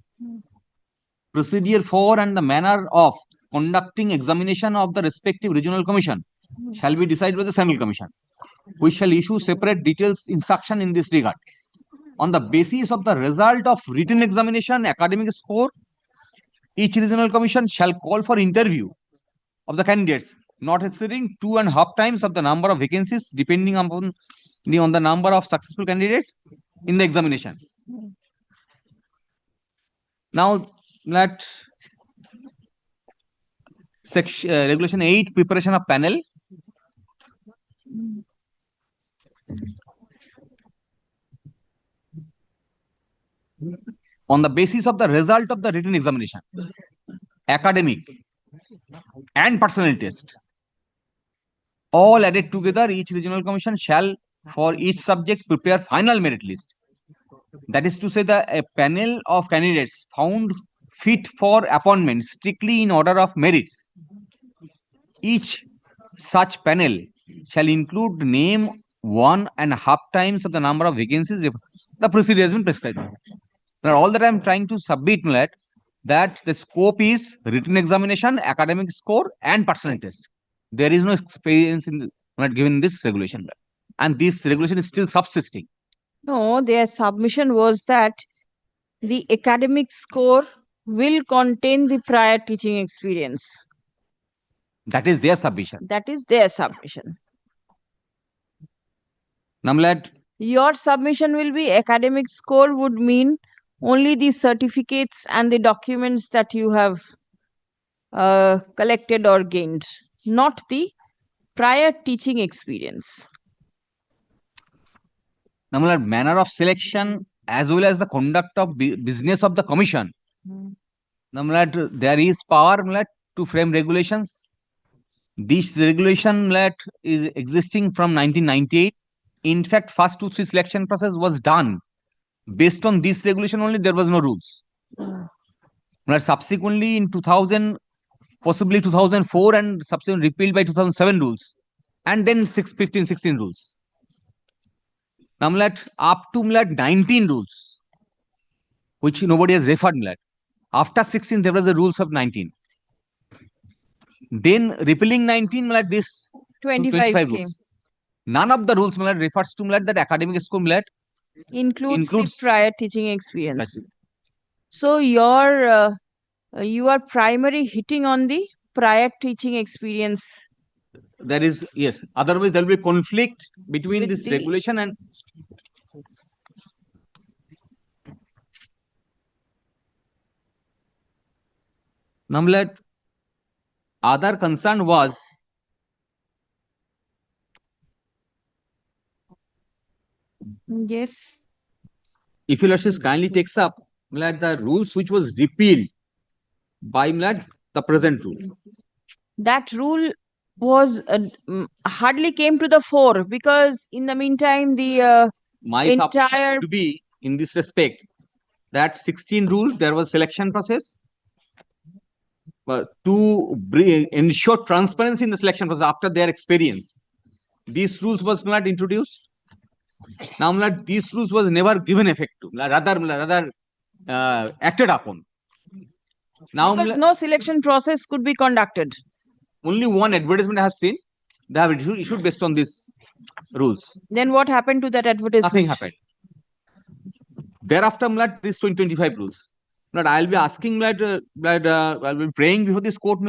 Procedure for and the manner of conducting examination of the respective regional commission shall be decided by the central commission, which shall issue separate details instruction in this regard. On the basis of the result of written examination, academic score, each regional commission shall call for interview of the candidates not exceeding 2.5 times of the number of vacancies, depending upon on the number of successful candidates in the examination. Now, section regulation 8, preparation of panel. On the basis of the result of the written examination, academic and personal test, all added together, each regional commission shall for each subject prepare final merit list. That is to say, a panel of candidates found fit for appointment strictly in order of merits. Each such panel shall include name 1.5 times of the number of vacancies if the procedure has been prescribed. Now, all that I am trying to submit that the scope is written examination, academic score, and personal test. There is no experience in given this regulation, and this regulation is still subsisting. No, their submission was that the academic score will contain the prior teaching experience. That is their submission. That is their submission. Namlat, your submission will be academic score would mean only the certificates and the documents that you have collected or gained, not the prior teaching experience. Namlat, manner of selection as well as the conduct of business of the commission. Namlat, there is power to frame regulations. This regulation is existing from 1998. In fact, first 2-3 selection process was done. Based on this regulation only, there was no rules. Subsequently, in 2000, possibly 2004, and subsequently repealed by 2007 rules, and then 15-16 rules. Now, up to 19 rules, which nobody has referred. After 16, there was the rules of 19. Then repealing 19, this 25 rules. None of the rules refers to that academic score includes the prior teaching experience. So you are primary hitting on the prior teaching experience. There is, yes. Otherwise, there will be conflict between With this regulation and. Now, other concern was Yes. if you kindly takes up the rules which was repealed by the present rule. That rule was hardly came to the fore because in the meantime the My entire submission to be in this respect that 16 rule there was selection process to ensure transparency in the selection process after their experience. These rules was not introduced. Now these rules was never given effect to, rather acted upon. Now because no selection process could be conducted. Only one advertisement I have seen. They have issued based on these rules. Then what happened to that advertisement? Nothing happened. Thereafter, these 25 rules. I'll be asking I'll be praying before this court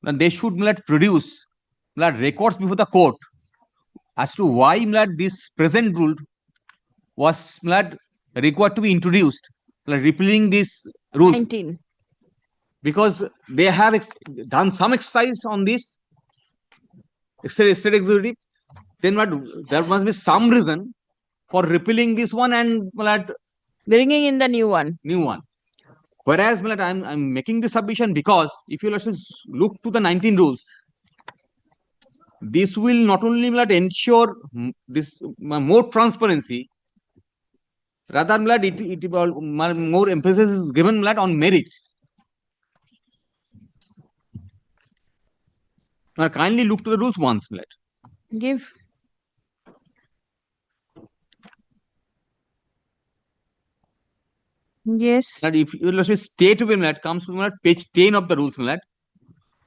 they should produce records before the court as to why this present rule was required to be introduced, repealing this rule. 19. Because they have done some exercise on this state executive, then there must be some reason for repealing this one and bringing in the new one. Whereas I'm making this submission because if you look to the 19 rules, this will not only ensure this more transparency, rather more emphasis is given on merit. Now kindly look to the rules once. Give. Yes. That if you state comes to page 10 of the rules,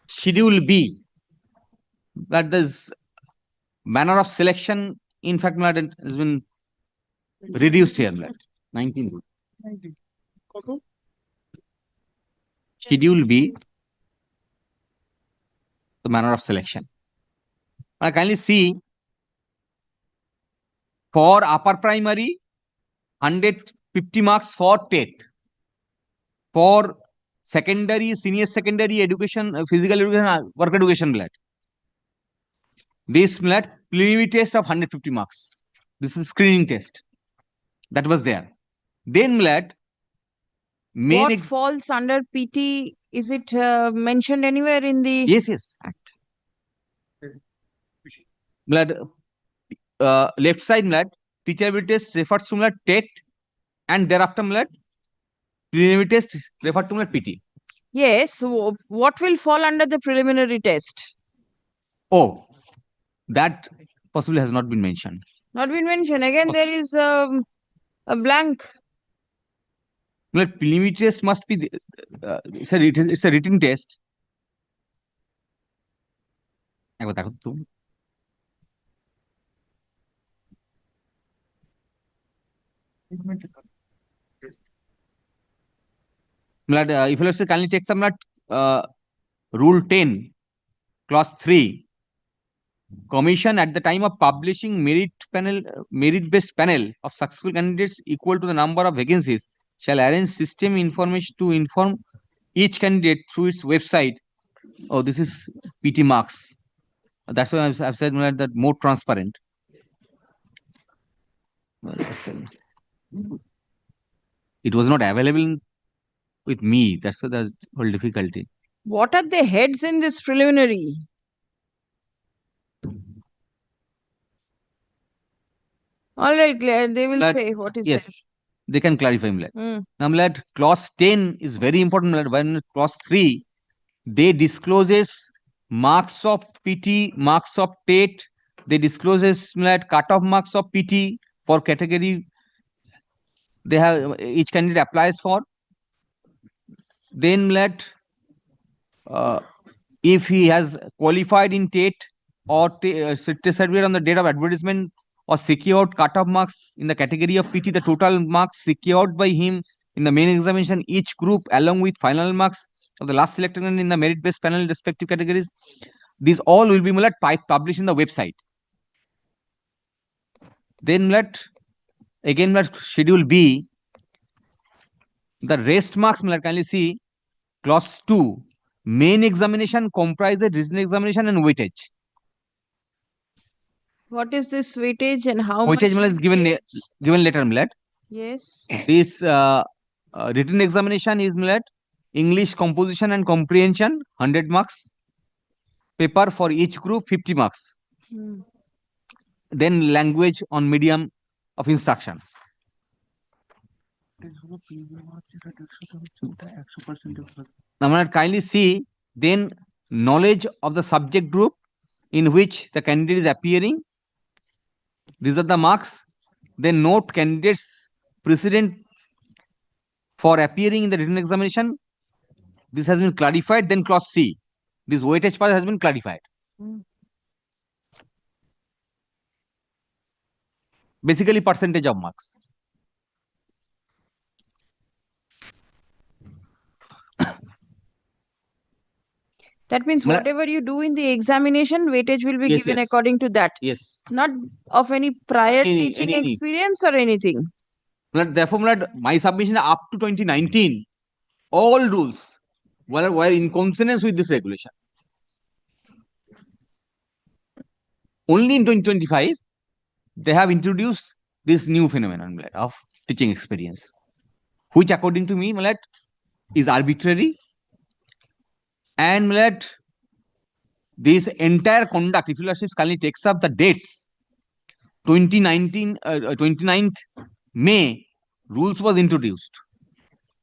schedule B, that this manner of selection, in fact, has been reduced here. 19 rule. Schedule B, the manner of selection. I kindly see for upper primary, 150 marks for TET. For secondary, senior secondary education, physical education, work education, this preliminary test of 150 marks. This is screening test. That was there. Then what falls under PT? Is it mentioned anywhere in the Yes. Act? Left side teacher ability test refers to TET and thereafter preliminary test referred to PT. Yes. So what will fall under the preliminary test? Oh, that possibly has not been mentioned. Not been mentioned. Again, there is a blank. Preliminary test must be it's a written test. If you say kindly take some rule 10 clause 3, commission at the time of publishing merit based panel of successful candidates equal to the number of vacancies shall arrange system information to inform each candidate through its website. Oh, this is PT marks. That's why I've said that more transparent. It was not available with me. That's the whole difficulty. What are the heads in this preliminary? All right, they will say what is yes, they can clarify. Now, clause 10 is very important. When clause 3, they discloses marks of PT, marks of TET. They discloses cutoff marks of PT for category. They have each candidate applies for. Then if he has qualified in TET or certificate on the date of advertisement or secured cutoff marks in the category of PT, the total marks secured by him in the main examination, each group along with final marks of the last selected in the merit-based panel in respective categories, these all will be published in the website. Then again schedule B, the rest marks kindly see Clause 2, main examination comprises written examination and weightage. What is this weightage and how much? Weightage is given later, millet. Yes. This written examination is millet. English composition and comprehension 100 marks. Paper for each group 50 marks. Hmm. Then language on medium of instruction. Now, kindly see then knowledge of the subject group in which the candidate is appearing. These are the marks. Then note candidates precedent for appearing in the written examination. This has been clarified. Then clause C. This weightage part has been clarified. Basically percentage of marks. That means whatever you do in the examination, weightage will be Yes, given yes. according to that. Yes. Not of any prior Any- teaching any- experience or anything. Therefore, my submission up to 2019, all rules were in consonance with this regulation. Only in 2025, they have introduced this new phenomenon of teaching experience, which according to me is arbitrary. And this entire conduct, if you kindly takes up the dates, 2019, 29th May, rules was introduced.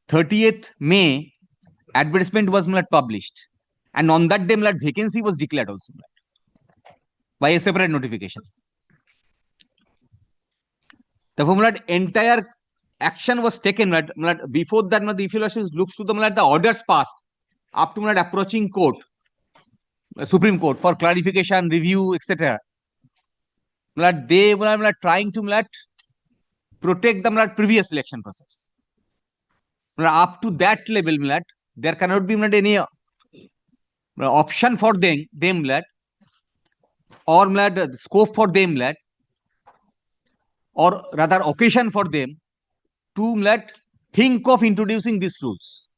30th May, advertisement was published. And on that day, vacancy was declared also by a separate notification. Therefore, entire action was taken. Before that, if you looks to the orders passed up to approaching court, Supreme Court for clarification, review, etc. They were trying to protect the previous election process. Up to that level, there cannot be any option for them or scope for them or rather occasion for them to think of introducing these rules.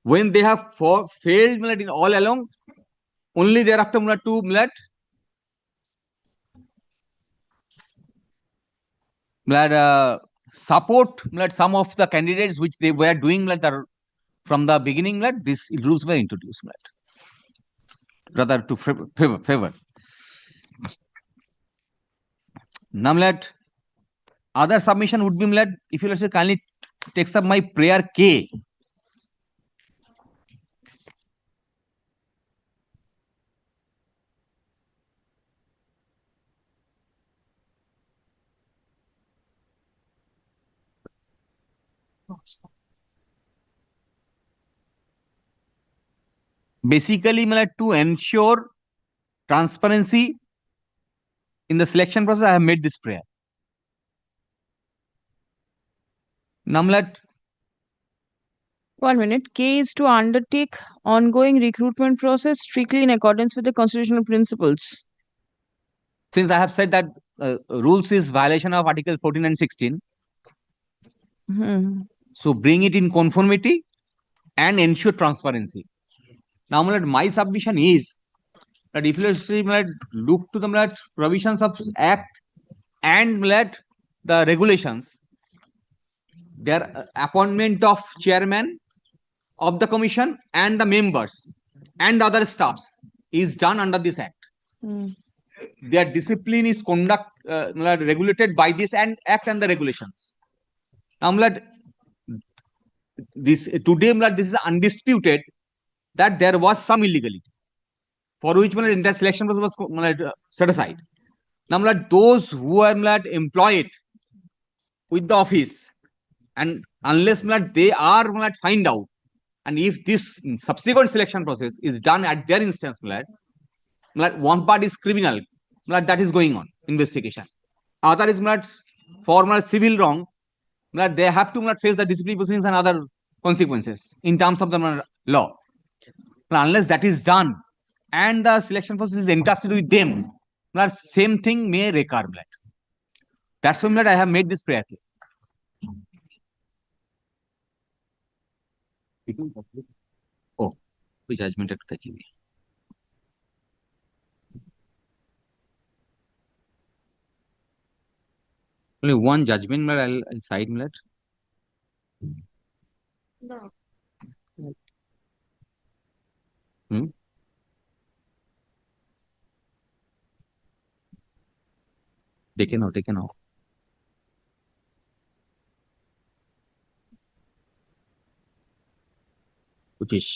When they have failed in all along, only thereafter to support some of the candidates which they were doing from the beginning, these rules were introduced rather to favor. Now, other submission would be if you kindly takes up my prayer K. Basically, to ensure transparency in the selection process, I have made this prayer. Now, 1 minute. K is to undertake ongoing recruitment process strictly in accordance with the constitutional principles. Since I have said that rules is violation of Article 14 and 16, so bring it in conformity and ensure transparency. Now, my submission is that if you look to the provisions of Act and the regulations, their appointment of chairman of the commission and the members and other staffs is done under this Act. Their discipline is regulated by this Act and the regulations. Now, this is undisputed that there was some illegality for which entire selection process was set aside. Now, those who are employed with the office, and unless they are find out, and if this subsequent selection process is done at their instance, one part is criminal, that is going on investigation. Other is for civil wrong, they have to face the disciplinary proceedings and other consequences in terms of the law. Unless that is done and the selection process is entrusted with them, same thing may recur. That's why I have made this prayer. Oh, which judgment একটা দেখি দিই। Only one judgment, but I'll side millet. No. Hmm? Take it now. Which is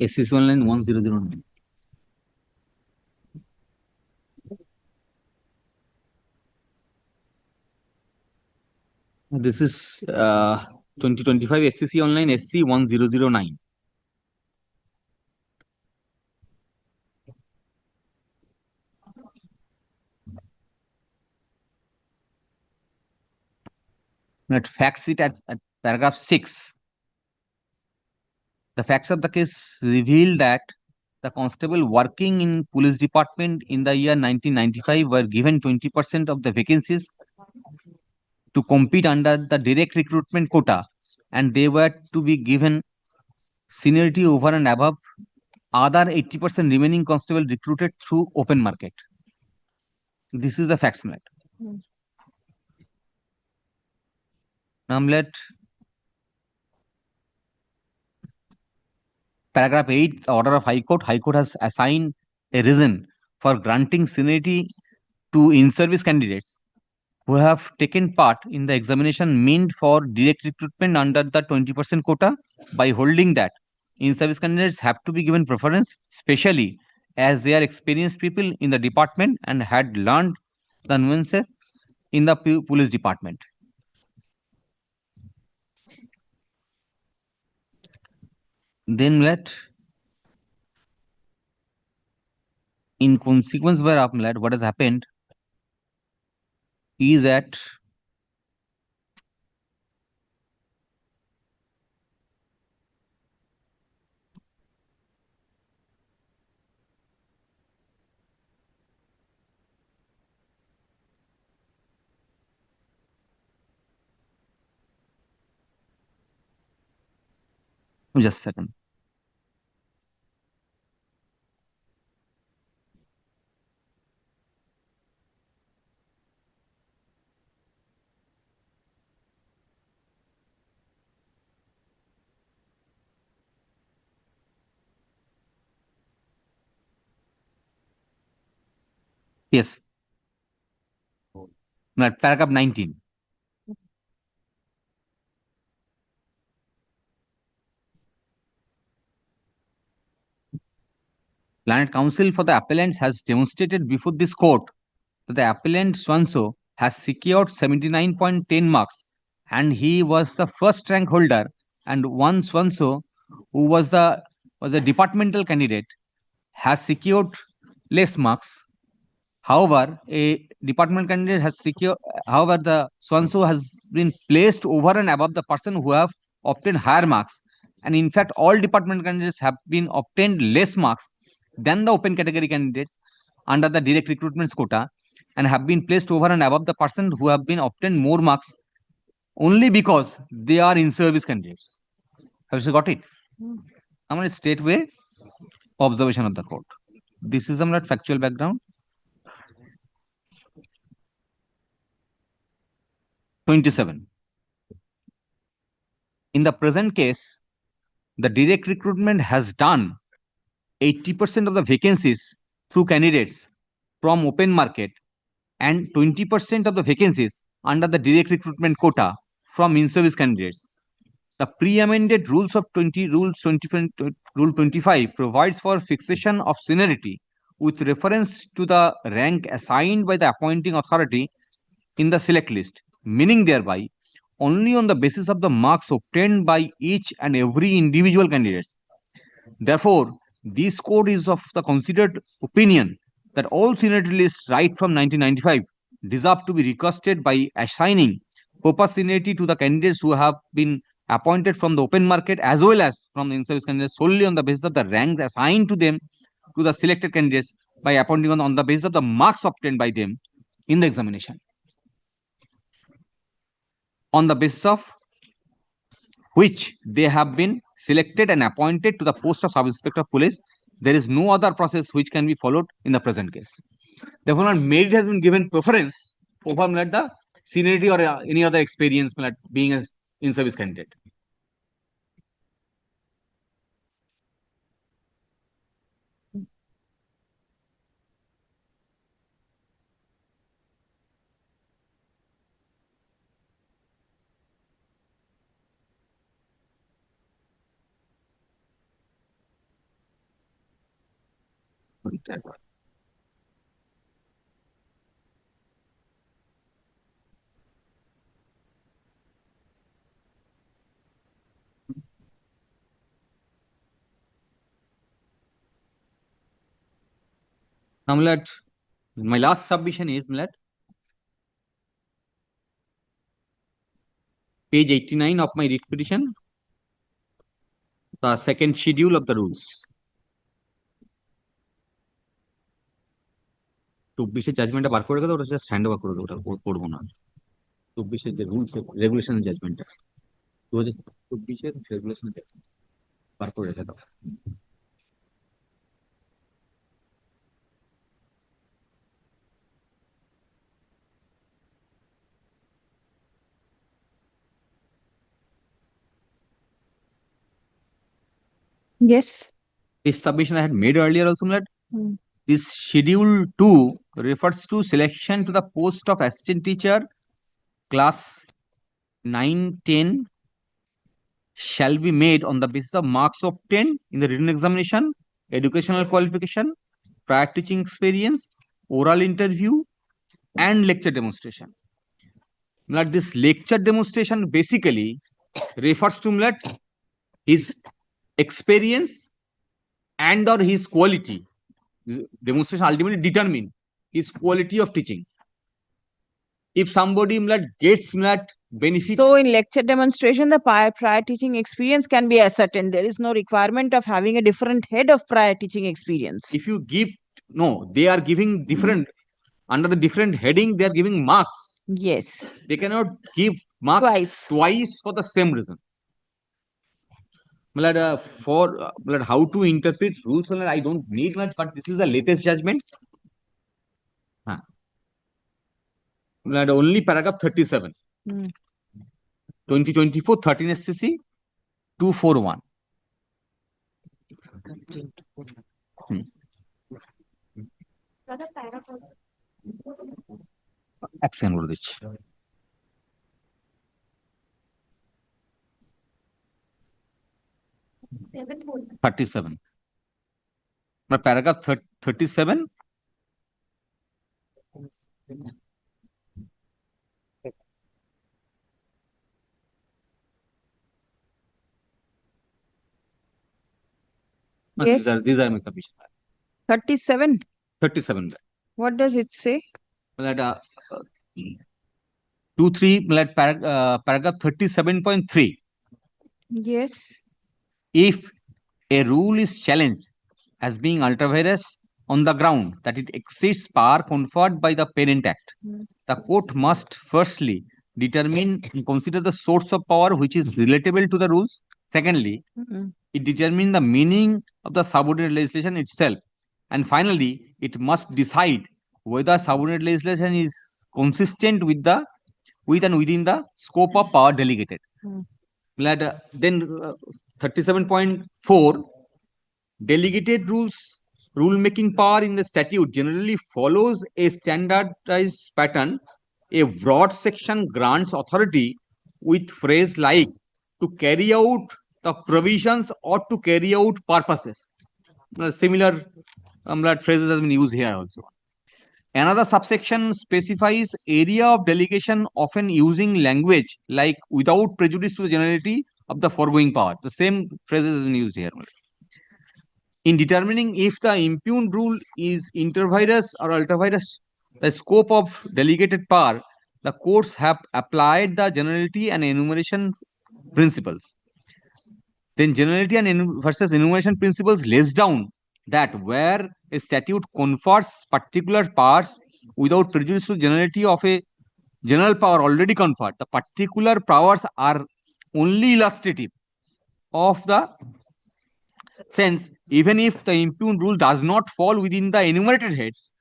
SCC online 1009. This is 2025 SCC online SC 1009. That facts it at paragraph 6. The facts of the case reveal that the constable working in police department in the year 1995 were given 20% of the vacancies to compete under the direct recruitment quota, and they were to be given seniority over and above other 80% remaining constable recruited through open market. This is the facts map. Namlet paragraph 8, order of High Court. High Court has assigned a reason for granting seniority to in-service candidates who have taken part in the examination meant for direct recruitment under the 20% quota by holding that in-service candidates have to be given preference, especially as they are experienced people in the department and had learned the nuances in the police department. Then in consequence whereof what has happened is that just a second. Yes. Paragraph 19. Planet Council for the appellants has demonstrated before this court that the appellant Swanso has secured 79.10 marks and he was the first rank holder, and one Swanso who was a departmental candidate has secured less marks. However, a department candidate has secured, however, the Swanso has been placed over and above the person who have obtained higher marks. And in fact, all department candidates have been obtained less marks than the open category candidates under the direct recruitment quota and have been placed over and above the person who have been obtained more marks only because they are in-service candidates. Have you got it? I'm going to straightway observation of the court. This is some factual background. 27. In the present case, the direct recruitment has done 80% of the vacancies through candidates from open market and 20% of the vacancies under the direct recruitment quota from in-service candidates. The pre-amended rules of Rule 25 provides for fixation of seniority with reference to the rank assigned by the appointing authority in the select list, meaning thereby only on the basis of the marks obtained by each and every individual candidate. Therefore, this code is of the considered opinion that all seniority lists right from 1995 deserve to be recasted by assigning proper seniority to the candidates who have been appointed from the open market as well as from the in-service candidates solely on the basis of the ranks assigned to them to the selected candidates by appointing on the basis of the marks obtained by them in the examination. On the basis of which they have been selected and appointed to the post of Sub-Inspector of Police. There is no other process which can be followed in the present case. Therefore, merit has been given preference over the seniority or any other experience being as in-service candidate. Now, my last submission is page 89 of my writ petition, the second schedule of the rules. 24 জাজমেন্টটা বার করে রেখে দাও, ওটা just hand over করে দাও, ওটা পড়বো না। 24 যে রুলস রেগুলেশন জাজমেন্টটা 2024 রেগুলেশন বার করে রেখে দাও। Yes. This submission I had made earlier also, Hmm. this schedule 2 refers to selection to the post of assistant teacher class 9-10 shall be made on the basis of marks obtained in the written examination, educational qualification, prior teaching experience, oral interview, and lecture demonstration. This lecture demonstration basically refers to his experience and or his quality. Demonstration ultimately determine his quality of teaching. If somebody gets benefit. So in lecture demonstration, the prior teaching experience can be ascertained. There is no requirement of having a different head of prior teaching experience. If you give, no, they are giving different, under the different heading, they are giving marks. Yes. They cannot give marks twice for the same reason. For how to interpret rules, I don't need much, but this is the latest judgment. Only paragraph 37. 2024 13 SCC 241. Action over this. Thirty-seven. Paragraph 37. Yes. These are my submission. 37. 37. What does it say? 2-3, paragraph 37.3. Yes. If a rule is challenged as being ultra-virus on the ground that it exceeds power conferred by the Parent Act, the court must firstly determine and consider the source of power which is relatable to the rules. Secondly, it determines the meaning of the subordinate legislation itself. And finally, it must decide whether subordinate legislation is consistent with and within the scope of power delegated. Then 37.4, delegated rule-making power in the statute generally follows a standardized pattern. A broad section grants authority with phrase like to carry out the provisions or to carry out purposes. Similar phrases has been used here also. Another subsection specifies area of delegation, often using language like without prejudice to the generality of the foregoing power. The same phrases has been used here. In determining if the impugned rule is inter-virus or ultra-virus, the scope of delegated power, the courts have applied the generality and enumeration principles. Then generality and versus enumeration principles lays down that where a statute confers particular powers without prejudice to generality of a general power already conferred, the particular powers are only illustrative of the sense, even if the impugned rule does not fall within the enumerated heads,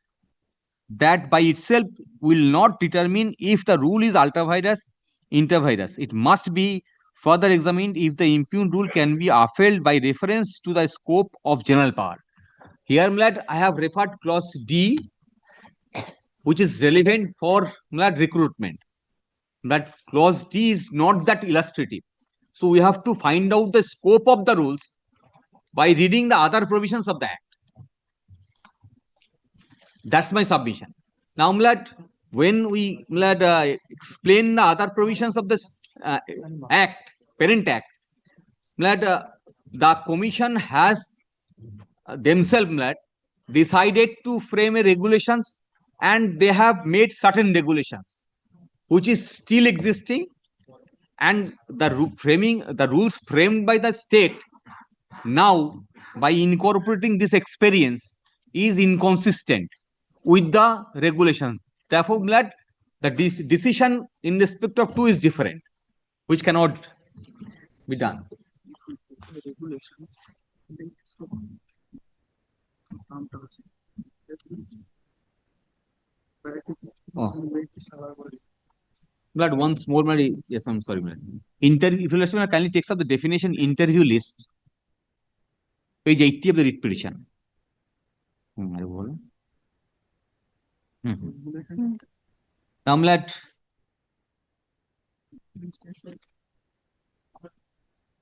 that by itself will not determine if the rule is ultra vires, inter vires. It must be further examined if the impugned rule can be upheld by reference to the scope of general power. Here, Mlad, I have referred clause D, which is relevant for Mlad recruitment. But clause D is not that illustrative. So we have to find out the scope of the rules by reading the other provisions of the Act. That's my submission. Now, Mlad, when we explain the other provisions of this Act, Parent Act, Mlad, the Commission has themselves, Mlad, decided to frame a regulations, and they have made certain regulations which is still existing, and the rules framed by the state now, by incorporating this experience, is inconsistent with the regulation. Therefore, Mlad, the decision in respect of 2 is different, which cannot be done. Oh. But once more, yes, I'm sorry. Interview, if you listen, kindly takes up the definition interview list, page 80 of the writ petition. Now, Mlad,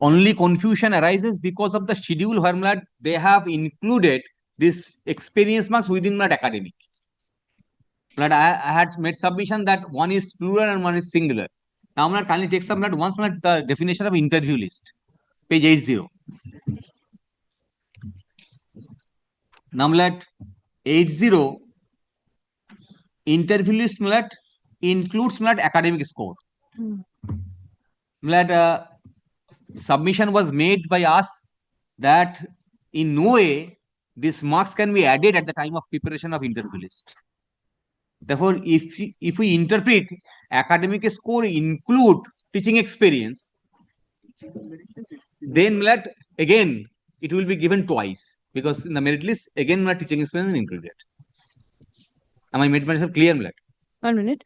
only confusion arises because of the schedule where Mlad, they have included this experience marks within Mlad academic. Mlad, I had made submission that one is plural and one is singular. Now, Mlad, kindly takes up Mlad once Mlad the definition of interview list, page 80. Now, Mlad, 80 interview list Mlad includes Mlad academic score. Mlad, submission was made by us that in no way these marks can be added at the time of preparation of interview list. Therefore, if we interpret academic score include teaching experience, then Mlad, again it will be given twice, because in the merit list again Mlad teaching experience is included. Am I made myself clear, Mlad? 1 minute.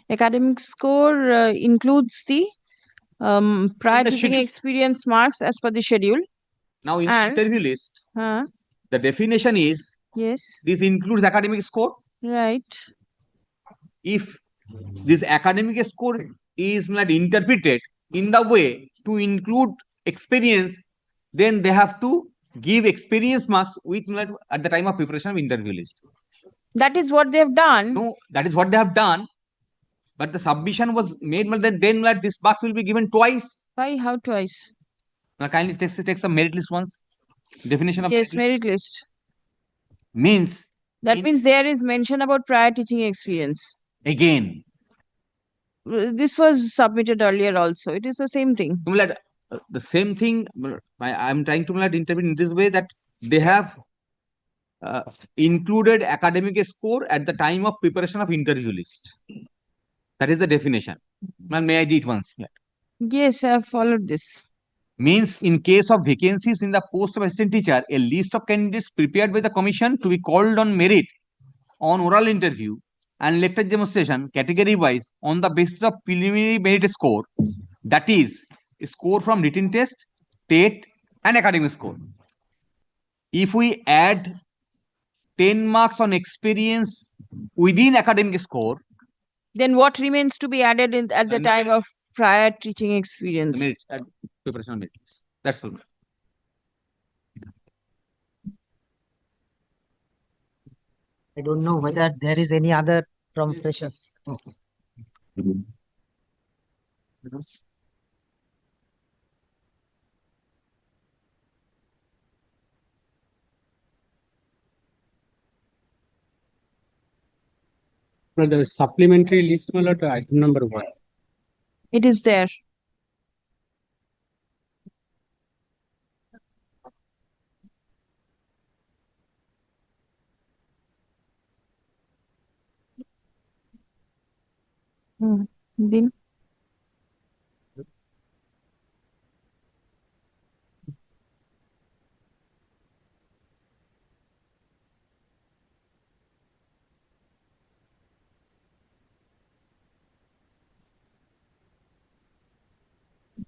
Academic score includes the prior teaching experience marks as per the schedule. Now, in the interview list, the definition is, yes, this includes academic score. Right. If this academic score is Mlad interpreted in the way to include experience, then they have to give experience marks with Mlad at the time of preparation of interview list. That is what they have done. No, that is what they have done. But the submission was made, then Mlad, this box will be given twice. Why? How twice? Now, kindly take some merit list once. Definition of yes, merit list. Means. That means there is mention about prior teaching experience. Again. This was submitted earlier also. It is the same thing. Mlad, the same thing. I am trying to Mlad interpret in this way that they have included academic score at the time of preparation of interview list. That is the definition. Well, may I read once? Yes, I have followed this. Means in case of vacancies in the post of assistant teacher, a list of candidates prepared by the commission to be called on merit on oral interview and lecture demonstration category wise on the basis of preliminary merit score, that is score from written test, TET and academic score. If we add 10 marks on experience within academic score, then what remains to be added at the time of prior teaching experience? The merit, preparation of merit. That's all. I don't know whether there is any other from freshers. The supplementary list, item number 1. It is there. Then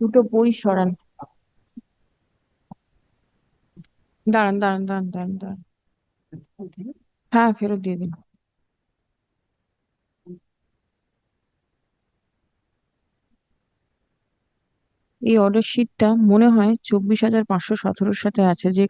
দুটো বই সরান। দাঁড়ান দাঁড়ান দাঁড়ান দাঁড়ান দাঁড়ান, হ্যাঁ ফেরত দিয়ে দিন। এই অর্ডার শিটটা মনে হয় 24,517 সাথে আছে, যে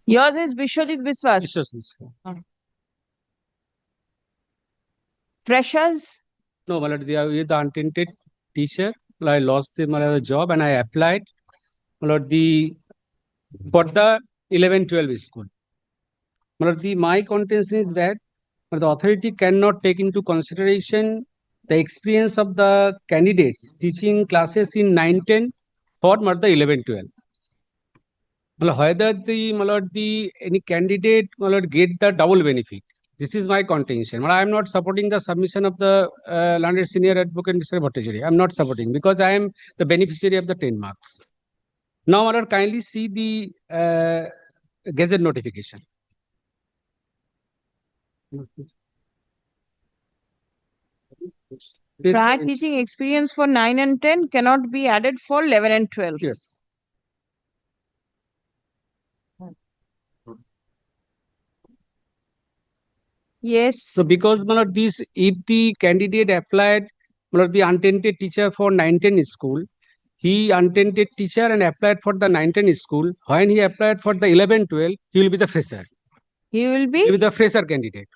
yours is Bishwajit Biswas. Freshers? No, my lord, they are with the untainted teacher. I lost the job and I applied, my lord, for the 11-12 school. My lord, my contention is that the authority cannot take into consideration the experience of the candidates teaching classes in 9-10 for the 11-12. Whether any candidate get the double benefit. This is my contention. I am not supporting the submission of the landed senior advocate Mr. Bhattacharya. I am not supporting because I am the beneficiary of the 10 marks. Now, kindly see the gazette notification. Prior teaching experience for 9 and 10 cannot be added for 11 and 12. Yes. Yes. So because this, if the candidate applied the untainted teacher for 9-10 school, he untainted teacher and applied for the 9-10 school. When he applied for the 11-12, he will be the fresher. He will be the fresher candidate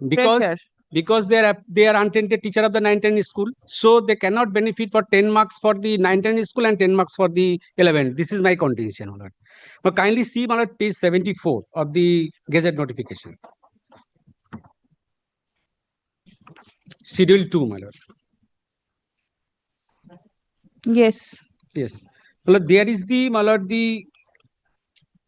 because they are untainted teacher of the 9-10 school, so they cannot benefit for 10 marks for the 9-10 school and 10 marks for the 11. This is my contention. But kindly see page 74 of the gazette notification. Schedule 2, my lord. Yes. Yes. Well, there is the, my lord, the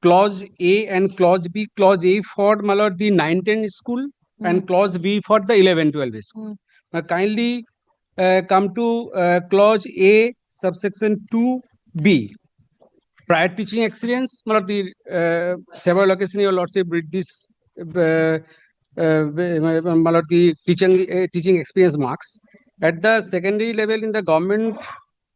clause A and clause B. Clause A for, my lord, the 9-10 school and clause B for the 11-12 school. Now, kindly come to clause A, subsection 2B. Prior teaching experience, my lord, the several occasions your lordship read this, my lord, the teaching experience marks. At the secondary level in the government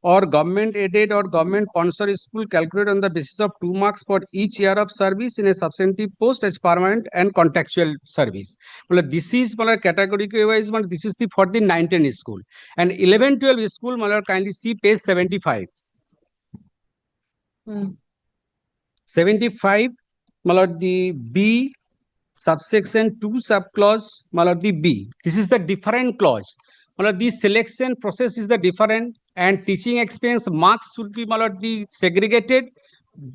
or government aided or government sponsored school calculated on the basis of 2 marks for each year of service in a substantive post as permanent and contractual service. Well, this is categorically wise, but this is for the 9-10 school. And 11-12 school, kindly see page 75. 75, the B subsection 2 subclause, the B. This is the different clause. The selection process is the different and teaching experience marks should be the segregated.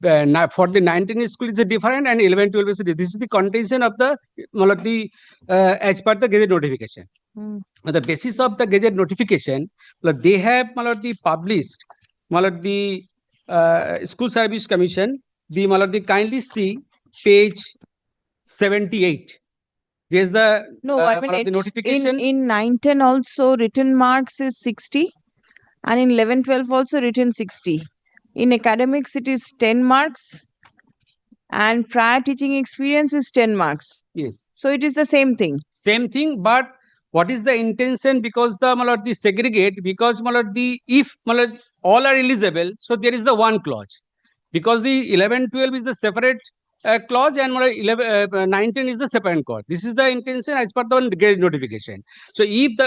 For the 9-10 school is a different and 11-12 is different. This is the contention of the as per the gazette notification. On the basis of the gazette notification, they have the published the School Service Commission. The kindly see page 78. There's the no, I mean the notification. In 9-10 also written marks is 60 and in 11-12 also written 60. In academics it is 10 marks and prior teaching experience is 10 marks. Yes. So it is the same thing. Same thing, but what is the intention? Because the segregate, because if all are eligible, so there is the one clause. Because the 11-12 is the separate clause and 9-10 is the separate clause. This is the intention as per the gazette notification. So if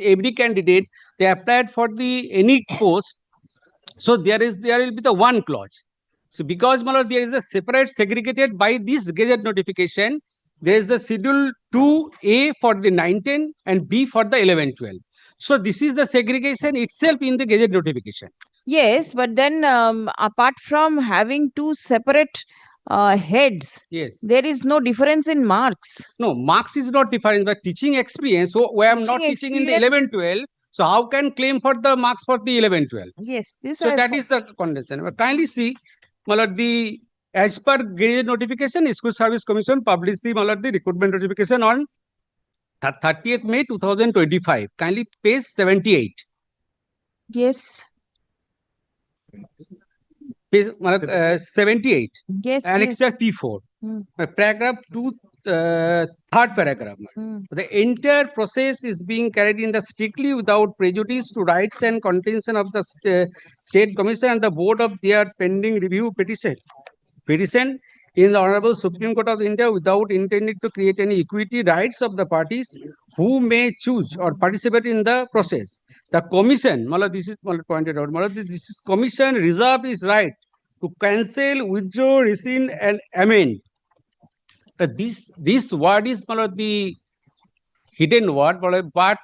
every candidate they applied for the any post, so there will be the one clause. So because there is a separate segregated by this gazette notification, there is the schedule 2A for the 9-10 and B for the 11-12. So this is the segregation itself in the gazette notification. Yes, but then apart from having two separate heads, Yes. there is no difference in marks. No, marks is not different, but teaching experience. So where I'm not Teaching teaching in the experience- 11-12, so how can claim for the marks for the 11-12? Yes, this So I that is the condition. But kindly see, Malad, the as per gazette notification, School Service Commission published the Malad, the recruitment notification on 30th May 2025. Kindly page 78. Yes. Page 78. Yes. Annexure P4. Hmm. Paragraph 2, third paragraph. The entire process is being carried in the strictly without prejudice to rights and contention of the State Commission and the Board of their pending review petition. Petition in the Honorable Supreme Court of India without intending to create any equity rights of the parties who may choose or participate in the process. The Commission, Mala, this is pointed out, Mala, this is Commission reserve its right to cancel, withdraw, rescind, and amend. This word is the hidden word, but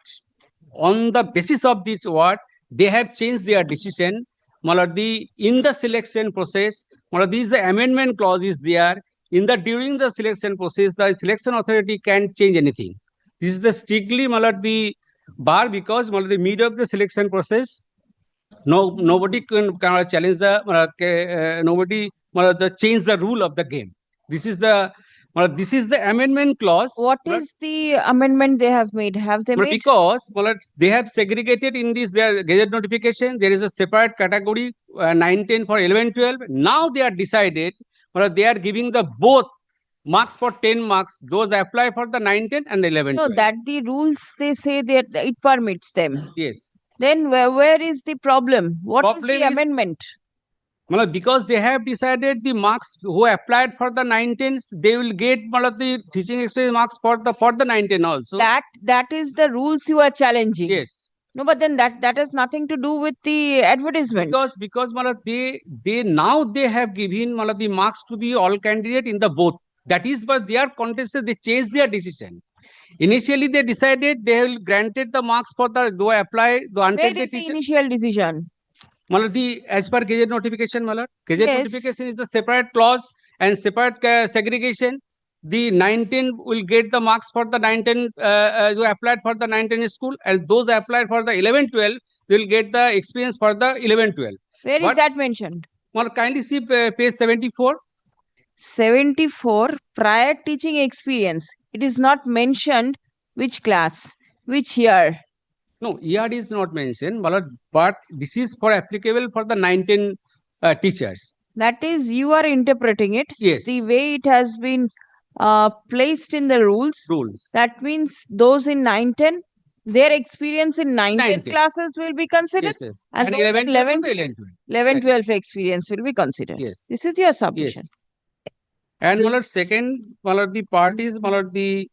on the basis of this word, they have changed their decision. In the selection process, this amendment clause is there. During the selection process, the selection authority can change anything. This is the strictly the bar because the mid of the selection process, nobody can challenge the nobody change the rule of the game. This is the amendment clause. What is the amendment they have made? Have they made? Because they have segregated in this their gazette notification. There is a separate category 9-10 for 11-12. Now they are decided. They are giving the both marks for 10 marks. Those apply for the 9-10 and the 11-12. No, that the rules they say that it permits them. Yes. Then where is the problem? What is the amendment? Because they have decided the marks who applied for the 9-10, they will get the teaching experience marks for the 9-10 also. That is the rules you are challenging. Yes. No, but then that has nothing to do with the advertisement. Because they now they have given the marks to the all candidate in the both. That is why they are contested. They changed their decision. Initially, they decided they will granted the marks for the though apply the Where untainted is the teacher. initial decision? As per gazette notification, gazette Yes. notification is the separate clause and separate segregation. The 9-10 will get the marks for the 9-10 who applied for the 9-10 school, and those applied for the 11-12 will get the experience for the 11-12. Where is that mentioned? Kindly see page 74. 74, prior teaching experience. It is not mentioned which class, which year. No, year is not mentioned, but this is for applicable for the 9-10 teachers. That is, you are interpreting it. Yes. The way it has been placed in the rules. That means those in 9-10, their experience in 9-10 classes will be considered. Yes, yes. And And those in 11-12 11-12 experience will be considered. Yes. This is your submission. Yes. And second, the part is the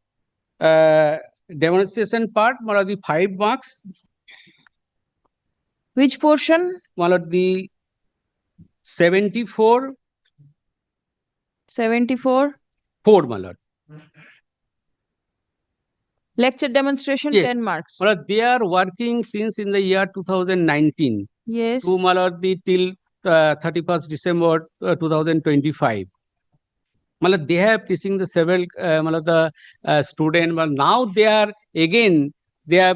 demonstration part, the 5 marks. Which portion? The 74. 74. 4, Malad. Lecture demonstration, Yes. 10 marks. They are working since in the year 2019. Yes. To Malad till 31st December 2025. They have teaching the several student. But now they are again their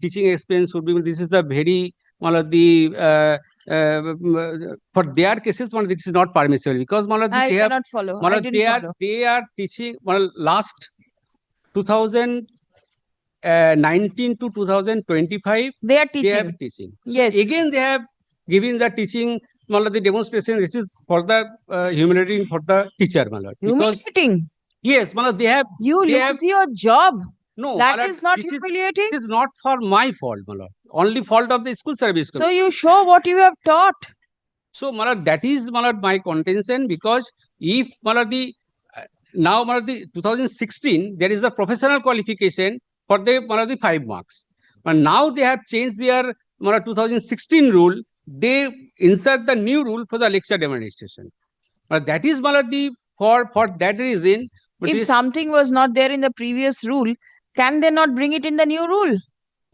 teaching experience would be. This is the very for their cases. This is not permissible because I cannot follow. I didn't follow. They are teaching last 2019 to 2025. They are They have teaching. teaching. Yes. Again, they have given the teaching. The demonstration. This is for the humiliating for the teacher. Humiliating. Yes, they have. You they lose have, your job. No, That Malad, is not this humiliating. This is not for my fault, Malad. Only fault of the school service. So you show what you have taught. So, Malad, that is my contention because if Malad now Malad 2016 there is a professional qualification for the 5 marks, but now they have changed their 2016 rule. They insert the new rule for the lecture demonstration. That is Malad for that reason But If this- something was not there in the previous rule, can they not bring it in the new rule?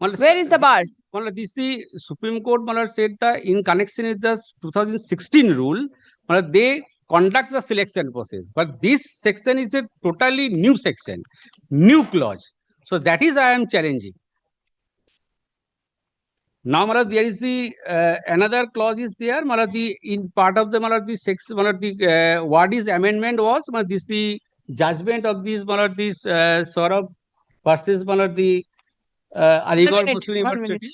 Matlab, Where is the bar? Matlab, this the Supreme Court matlab, said that in connection with the 2016 rule, matlab, they conduct the selection process. But this section is a totally new section, new clause. So that is I am challenging. Now, matlab, there is the another clause is there. Matlab, the in part of the matlab, the section, matlab, the what is amendment was matlab, this the judgment of this matlab, this Saurabh versus matlab, the Aligarh Muslim University.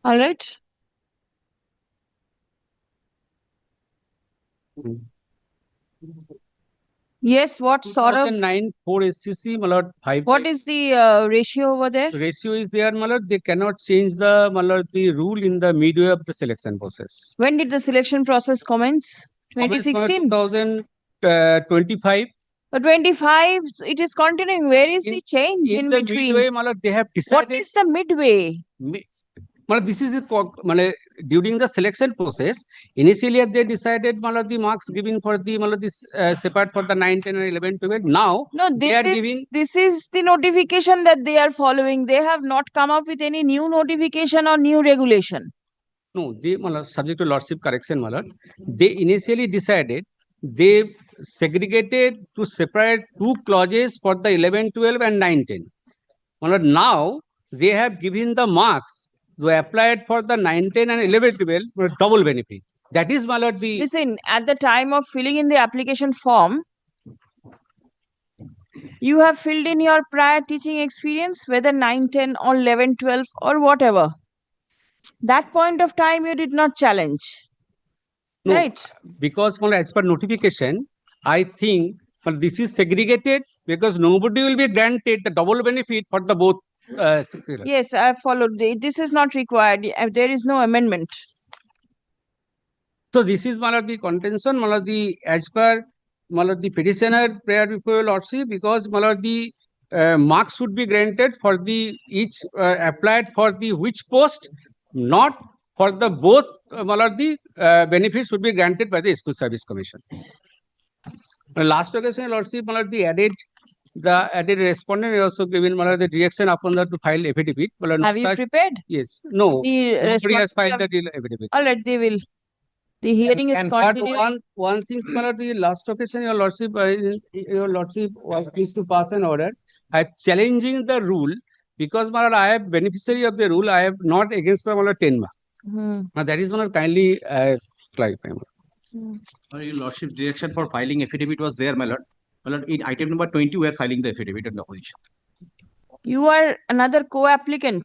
All right. Yes, what sort of 2009 4 SCC, matlab, 5. what is the ratio over there? Ratio is there, matlab, they cannot change the matlab, the rule in the midway of the selection process. When did the selection process commence? 2016? 2025. 25, it is continuing. Where is the change in the between? midway, matlab, they have decided. What is the midway? Matlab, this is a, matlab, during the selection process. Initially, they decided matlab, the marks given for the matlab, this separate for the 9, 10, and 11, 12. Now No, they this are is, giving. this is the notification that they are following. They have not come up with any new notification or new regulation. No, they matlab, subject to lordship correction, matlab, they initially decided they segregated to separate two clauses for the 11, 12 and 9, 10. Matlab, now they have given the marks they applied for the 9, 10 and 11, 12 for double benefit. That is matlab, the Listen, at the time of filling in the application form, you have filled in your prior teaching experience, whether 9, 10 or 11, 12 or whatever. That point of time you did not challenge. No, Right? because matlab, as per notification, I think matlab, this is segregated because nobody will be granted the double benefit for the both. Yes, I followed. This is not required. There is no amendment. So this is matlab, the contention, matlab, the as per matlab, the petitioner prayer before your lordship, because matlab, the marks would be granted for the each applied for the which post, not for the both matlab, the benefits would be granted by the School Service Commission. Last occasion, lordship, matlab, the added respondent also given matlab, the direction upon that to file affidavit. Matlab, Have you prepared? Yes. No. The Nobody has filed responsibility that affidavit. All right, they will. The hearing is And but continuing. one thing, matlab, the last occasion, your lordship was pleased to pass an order. I challenging the rule because matlab, I am beneficiary of the rule. I am not against the matlab, 10 mark. Now that is one kindly clarify. Your lordship, direction for filing affidavit was there, my lord. My lord, in item number 20, we are filing the affidavit on the opposition. You are another co-applicant.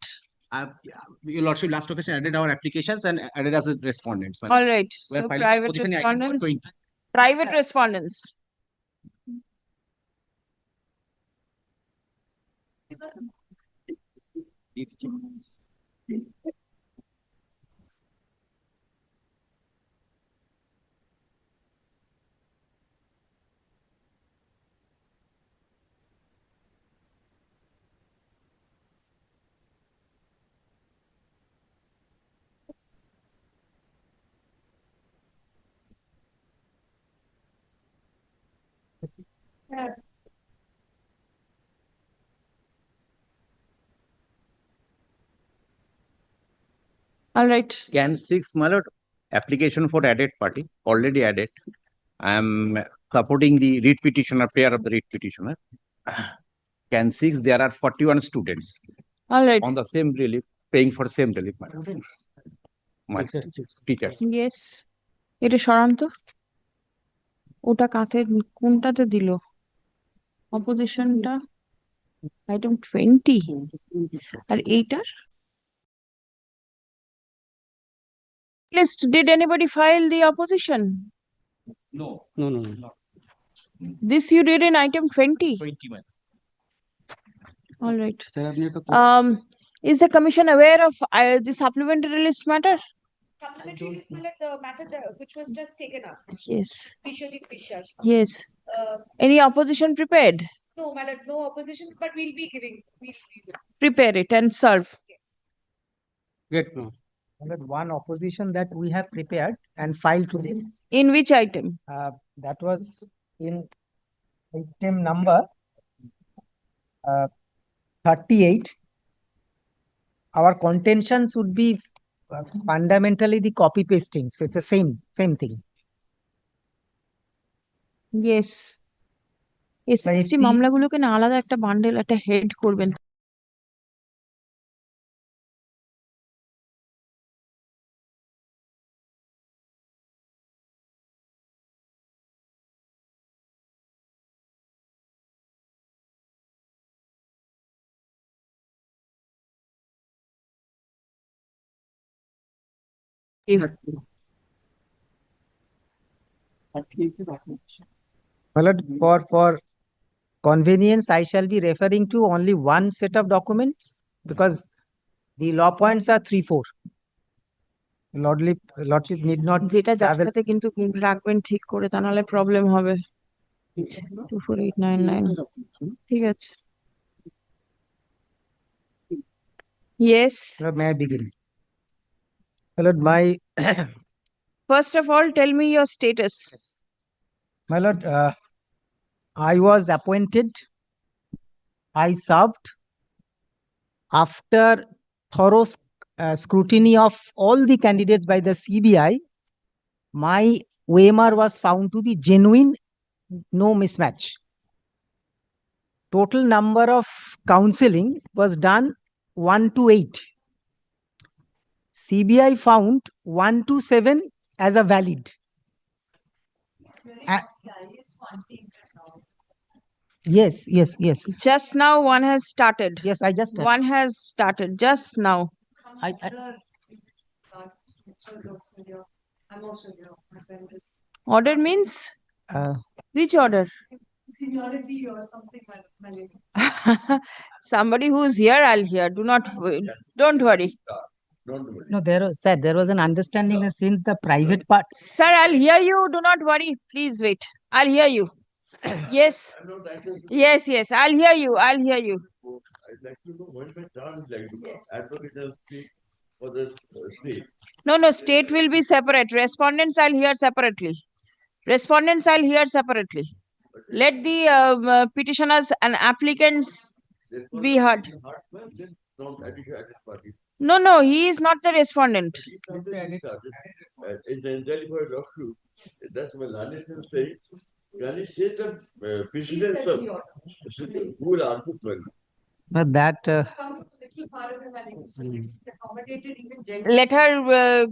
Your lordship, last occasion added our applications and added as a respondents. my lord. All right. We are So filing private opposition in item number respondents. 20. Private respondents. All right. Can 6, my lord, application for added party, already added. I am supporting the read petitioner, prayer of the read petitioner. Can 6, there are 41 students. All right. On the same relief, paying for same relief, my lord. My teachers. Yes. এটা সরান্ত ওটা কাতে কোনটাতে দিল অপোজিশনটা item 20 আর এইটার list did anybody file the opposition? No. No. This you did in item 20. 20, man. All right. Sir, Is the commission aware of the supplementary list matter? Supplementary list, my lord, the matter which was just taken up. Yes. Vishwajit Mishra. Yes. Uh, Any opposition prepared? no, my lord, no opposition, but we'll be giving. Prepare it and serve. Great. One opposition that we have prepared and filed today. In which item? That was in item number 38. Our contentions would be fundamentally the copy pasting. So it's the same thing. Yes. SST মামলাগুলোকে না আলাদা একটা bundle একটা head করবেন My lord, for convenience, I shall be referring to only one set of documents because the law points are 3-4. Lordship need not যেটা যার travel. সাথে কিন্তু রাখবেন ঠিক করে তা নাহলে প্রবলেম হবে 24899 ঠিক আছে Yes. May I begin? My lord, First of all, tell me your status. My lord, I was appointed. I served after thorough scrutiny of all the candidates by the CBI. My OMR was found to be genuine, no mismatch. Total number of counseling was done 1 to 8. CBI found 1 to 7 as a valid. Yes. Just now one has started. Yes, I just started. One has started just now. I'm also here. My friend is Order means? Which order? seniority or something, my lady. Somebody who's here, I'll hear. Don't worry. No, there was an understanding that since the private part. Sir, I'll hear you. Do not worry. Please wait. I'll hear you. Yes. Yes. I'll hear you. I'd like to know when my turn is like because advocate will speak for the state. No, state will be separate. Respondents, I'll hear separately. Let the petitioners and applicants be heard. No, he is not the respondent. In the entirely for a lawsuit, that's my Lani will say, Lani said the president who will argue for you. But that Let her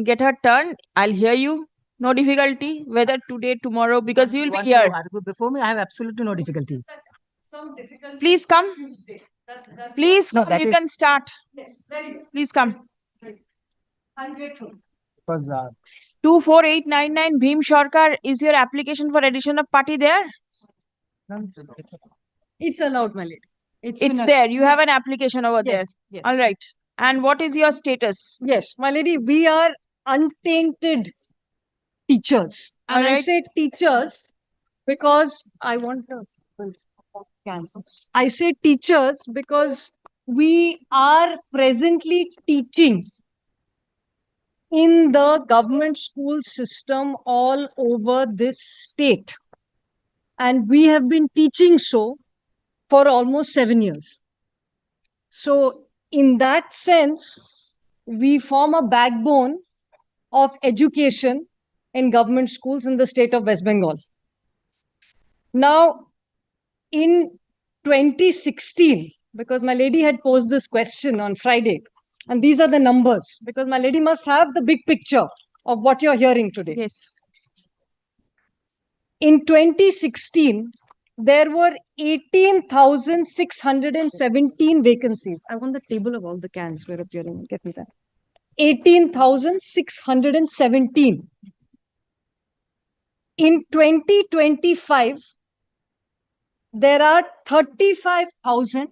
get her turn. I'll hear you. No difficulty. Whether today, tomorrow, because you will be here. Before me, I have absolutely no difficulty. Some difficult. Please come. Please No, come. that You is- can start. Yes, very good. Please come. I'm grateful. Because 24899 Bhim Sharkar, is your application for addition of party there? It's allowed, my lady. It's there. You have an application over there. Yes. All right. And what is your status? Yes, my lady, we are untainted teachers. And I Alright. say teachers because I want to cancel. I say teachers because we are presently teaching in the government school system all over this state. And we have been teaching so for almost 7 years. So in that sense, we form a backbone of education in government schools in the state of West Bengal. Now, in 2016, because my lady had posed this question on Friday, and these are the numbers, because my lady must have the big picture of what you're hearing today. Yes. In 2016, there were 18,617 vacancies. I want the table of all the cans were appearing. Get me that. 18,617. In 2025, there are 35,000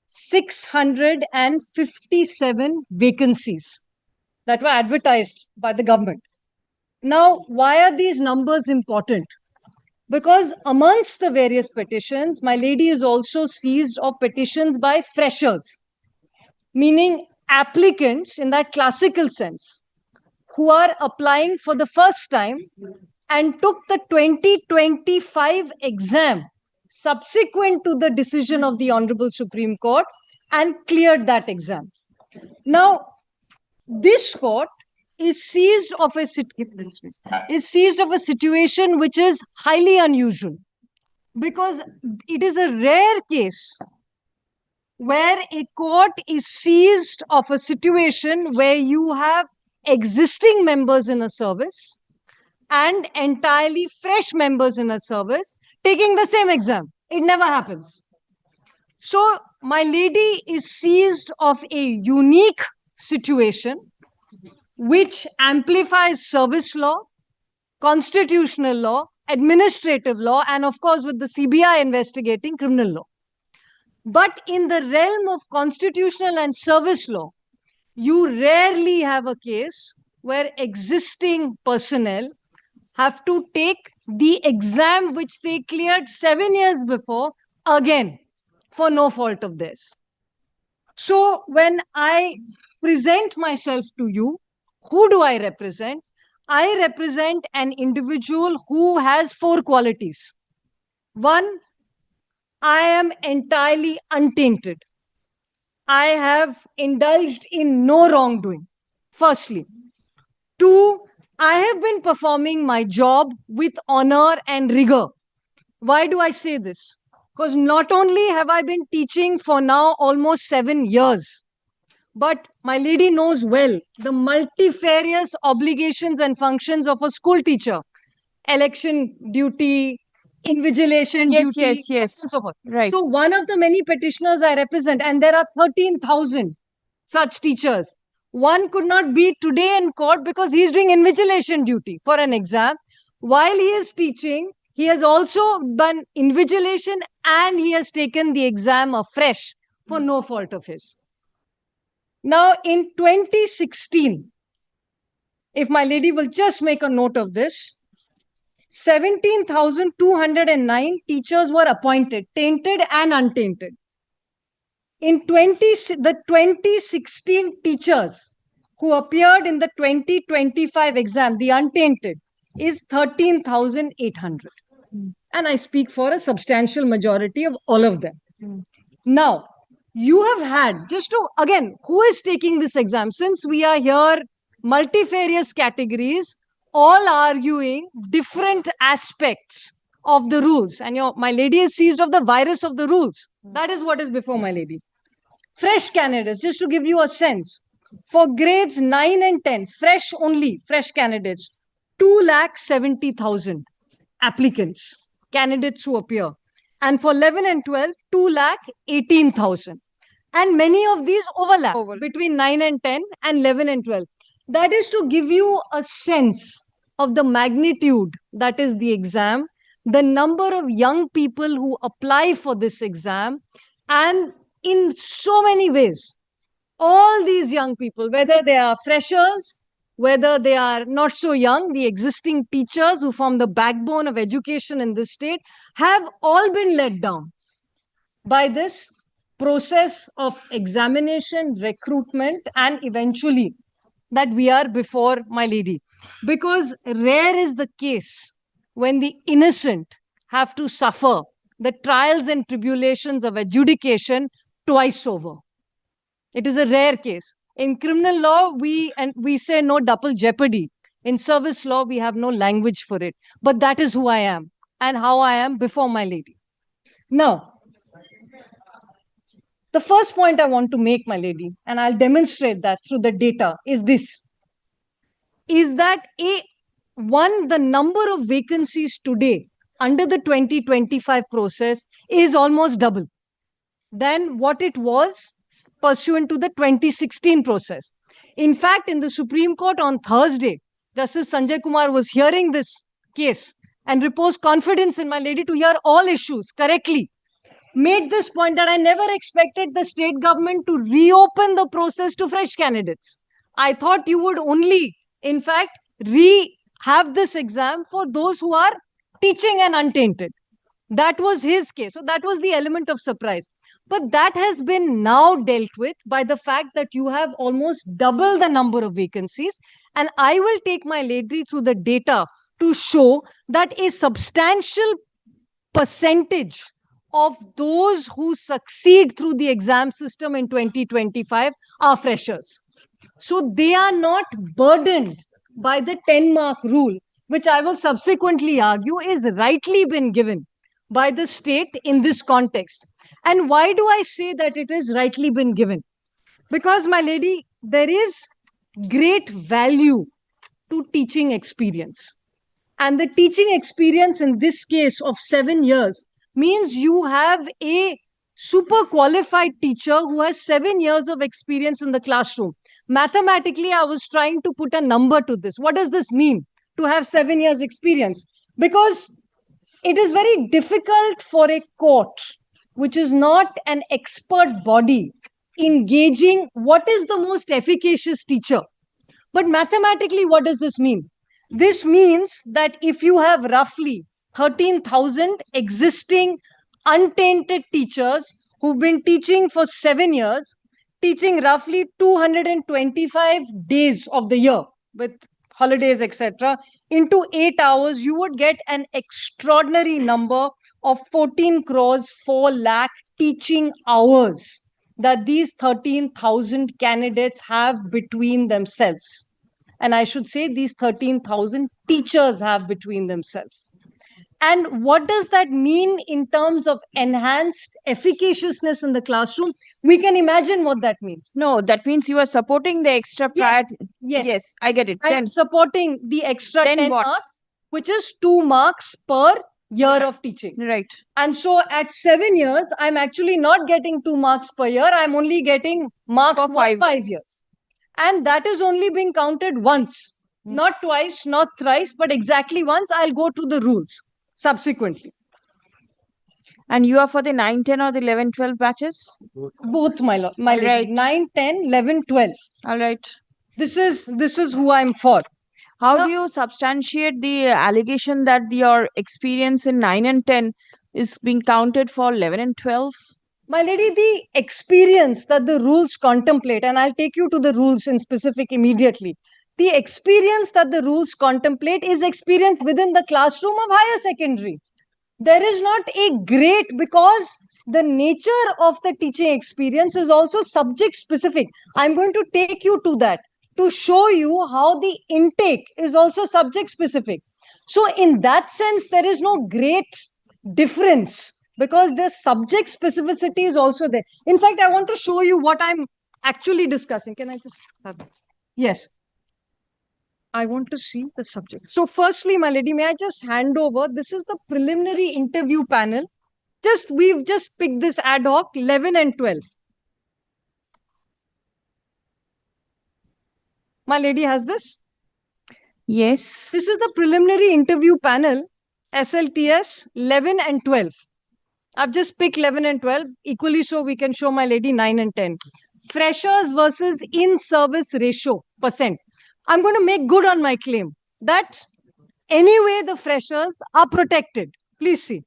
657 vacancies that were advertised by the government. Now, why are these numbers important? Because amongst the various petitions, my lady is also seized of petitions by freshers, meaning applicants in that classical sense, who are applying for the first time and took the 2025 exam subsequent to the decision of the Honorable Supreme Court and cleared that exam. Now, this court is seized of a situation which is highly unusual, because it is a rare case where a court is seized of a situation where you have existing members in a service and entirely fresh members in a service taking the same exam. It never happens. So my lady is seized of a unique situation which amplifies service law, constitutional law, administrative law, and of course with the CBI investigating criminal law. But in the realm of constitutional and service law, you rarely have a case where existing personnel have to take the exam which they cleared 7 years before again for no fault of theirs. So when I present myself to you, who do I represent? I represent an individual who has 4 qualities. 1, I am entirely untainted. I have indulged in no wrongdoing, firstly. 2, I have been performing my job with honor and rigor. Why do I say this? Because not only have I been teaching for now almost 7 years, but my lady knows well the multifarious obligations and functions of a school teacher. Election duty, invigilation duty, Yes. and so forth. Right. So one of the many petitioners I represent, and there are 13,000 such teachers. One could not be today in court because he is doing invigilation duty for an exam. While he is teaching, he has also done invigilation and he has taken the exam afresh for no fault of his. Now, in 2016, if my lady will just make a note of this, 17,209 teachers were appointed, tainted and untainted. In the 2016 teachers who appeared in the 2025 exam, the untainted, is 13,800. And I speak for a substantial majority of all of them. Now, you have had, just to, again, who is taking this exam? Since we are here, multifarious categories, all arguing different aspects of the rules. And my lady is seized of the virus of the rules. That is what is before my lady. Fresh candidates, just to give you a sense, for grades 9 and 10, fresh candidates, 270,000 applicants, candidates who appear. And for 11 and 12, 218,000. And many of these overlap between 9 and 10 and 11 and 12. That is to give you a sense of the magnitude that is the exam, the number of young people who apply for this exam, and in so many ways, all these young people, whether they are freshers, whether they are not so young, the existing teachers who form the backbone of education in this state, have all been let down by this process of examination, recruitment, and eventually that we are before my lady. Because rare is the case when the innocent have to suffer the trials and tribulations of adjudication twice over. It is a rare case. In criminal law, we say no double jeopardy. In service law, we have no language for it. But that is who I am and how I am before my lady. Now, the first point I want to make, my lady, and I'll demonstrate that through the data, is this. Is that the number of vacancies today under the 2025 process is almost double than what it was pursuant to the 2016 process. In fact, in the Supreme Court on Thursday, Justice Sanjay Kumar was hearing this case and reposed confidence in my lady to hear all issues correctly. made this point that I never expected the state government to reopen the process to fresh candidates. I thought you would only, in fact, have this exam for those who are teaching and untainted. That was his case. So that was the element of surprise. But that has been now dealt with by the fact that you have almost double the number of vacancies. And I will take my lady through the data to show that a substantial percentage of those who succeed through the exam system in 2025 are freshers. So they are not burdened by the 10-mark rule, which I will subsequently argue is rightly been given by the state in this context. And why do I say that it is rightly been given? Because, my lady, there is great value to teaching experience. And the teaching experience in this case of 7 years means you have a super qualified teacher who has 7 years of experience in the classroom. Mathematically, I was trying to put a number to this. What does this mean to have 7 years experience? Because it is very difficult for a court, which is not an expert body, engaging what is the most efficacious teacher. But mathematically, what does this mean? This means that if you have roughly 13,000 existing untainted teachers who've been teaching for 7 years, teaching roughly 225 days of the year with holidays, etc., into 8 hours, you would get an extraordinary number of 14 crores, 4 lakh teaching hours that these 13,000 candidates have between themselves. And I should say these 13,000 teachers have between themselves. And what does that mean in terms of enhanced efficaciousness in the classroom? We can imagine what that means. No, that means you are supporting the extra prior. Yes, I get it. I'm supporting the extra 10 what? marks, which is 2 marks per year of teaching. Right. And so at 7 years, I'm actually not getting 2 marks per year. I'm only getting marks for 5 years. And that is only being counted once, not twice, not thrice, but exactly once. I'll go to the rules subsequently. And you are for the 9, 10 or the 11, 12 batches? Both, my lady. Right. 9, 10, 11, 12. All right. This is who I'm for. How do you substantiate the allegation that your experience in 9 and 10 is being counted for 11 and 12? My lady, the experience that the rules contemplate, and I'll take you to the rules in specific immediately. The experience that the rules contemplate is experience within the classroom of higher secondary. There is not a great, because the nature of the teaching experience is also subject specific. I'm going to take you to that to show you how the intake is also subject specific. So in that sense, there is no great difference because the subject specificity is also there. In fact, I want to show you what I'm actually discussing. Can I just have this? Yes. I want to see the subject. So firstly, my lady, may I just hand over? This is the preliminary interview panel. We've just picked this ad hoc 11 and 12. My lady has this? Yes. This is the preliminary interview panel, SLTS 11 and 12. I've just picked 11 and 12. Equally so, we can show my lady 9 and 10. Freshers versus in-service ratio %. I'm going to make good on my claim that anyway, the freshers are protected. Please see.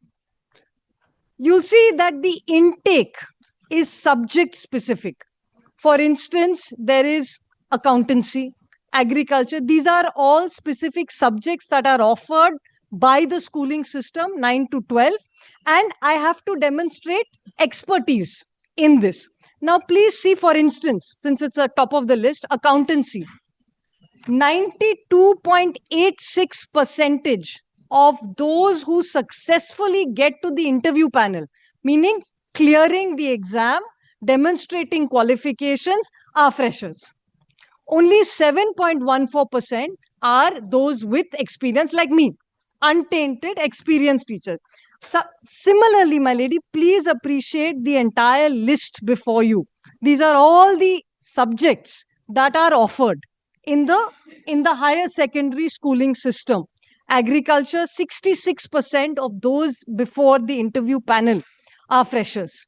You'll see that the intake is subject specific. For instance, there is accountancy, agriculture. These are all specific subjects that are offered by the schooling system 9 to 12. And I have to demonstrate expertise in this. Now, please see, for instance, since it's at top of the list, accountancy. 92.86% of those who successfully get to the interview panel, meaning clearing the exam, demonstrating qualifications, are freshers. Only 7.14% are those with experience like me, untainted, experienced teachers. So, similarly, my lady, please appreciate the entire list before you. These are all the subjects that are offered in the higher secondary schooling system. Agriculture, 66% of those before the interview panel are freshers.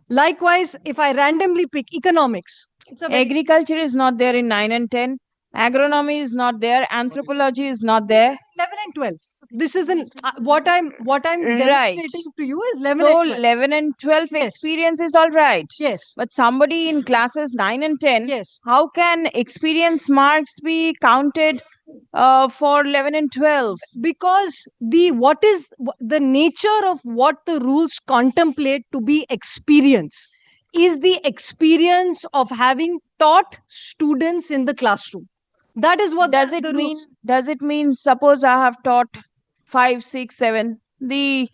Likewise, if I randomly pick economics, it's a very Agriculture is not there in 9 and 10. Agronomy is not there. Anthropology is not there. 11 and 12. This is what I'm Right. demonstrating to you is 11 So and 12. 11 and 12 Yes. experience is all right. Yes. But somebody in classes 9 and 10, Yes. how can experience marks be counted for 11 and 12? Because what is the nature of what the rules contemplate to be experience is the experience of having taught students in the classroom. That is what Does the it rules. mean? Does it mean? Suppose I have taught 5, 6, 7. The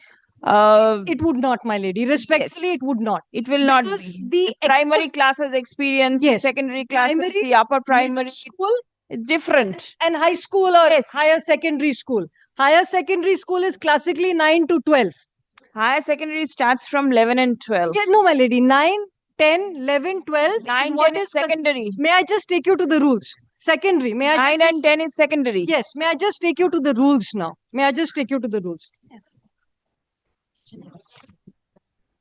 It would not, my lady. Respectfully, Yes. it would not. it will not Because be. the Primary classes experience, Yes. secondary classes, Primary, the upper primary, middle school it's different. and high school or Yes. higher secondary school. Higher secondary school is classically 9 to 12. Higher secondary starts from 11 and 12. Yeah, no, my lady. 9, 10, 11, 12 9, is what 10 is is secondary. May I just take you to the rules? Secondary. May I 9 and 10 is secondary. Yes, may I just take you to the rules now? May I just take you to the rules?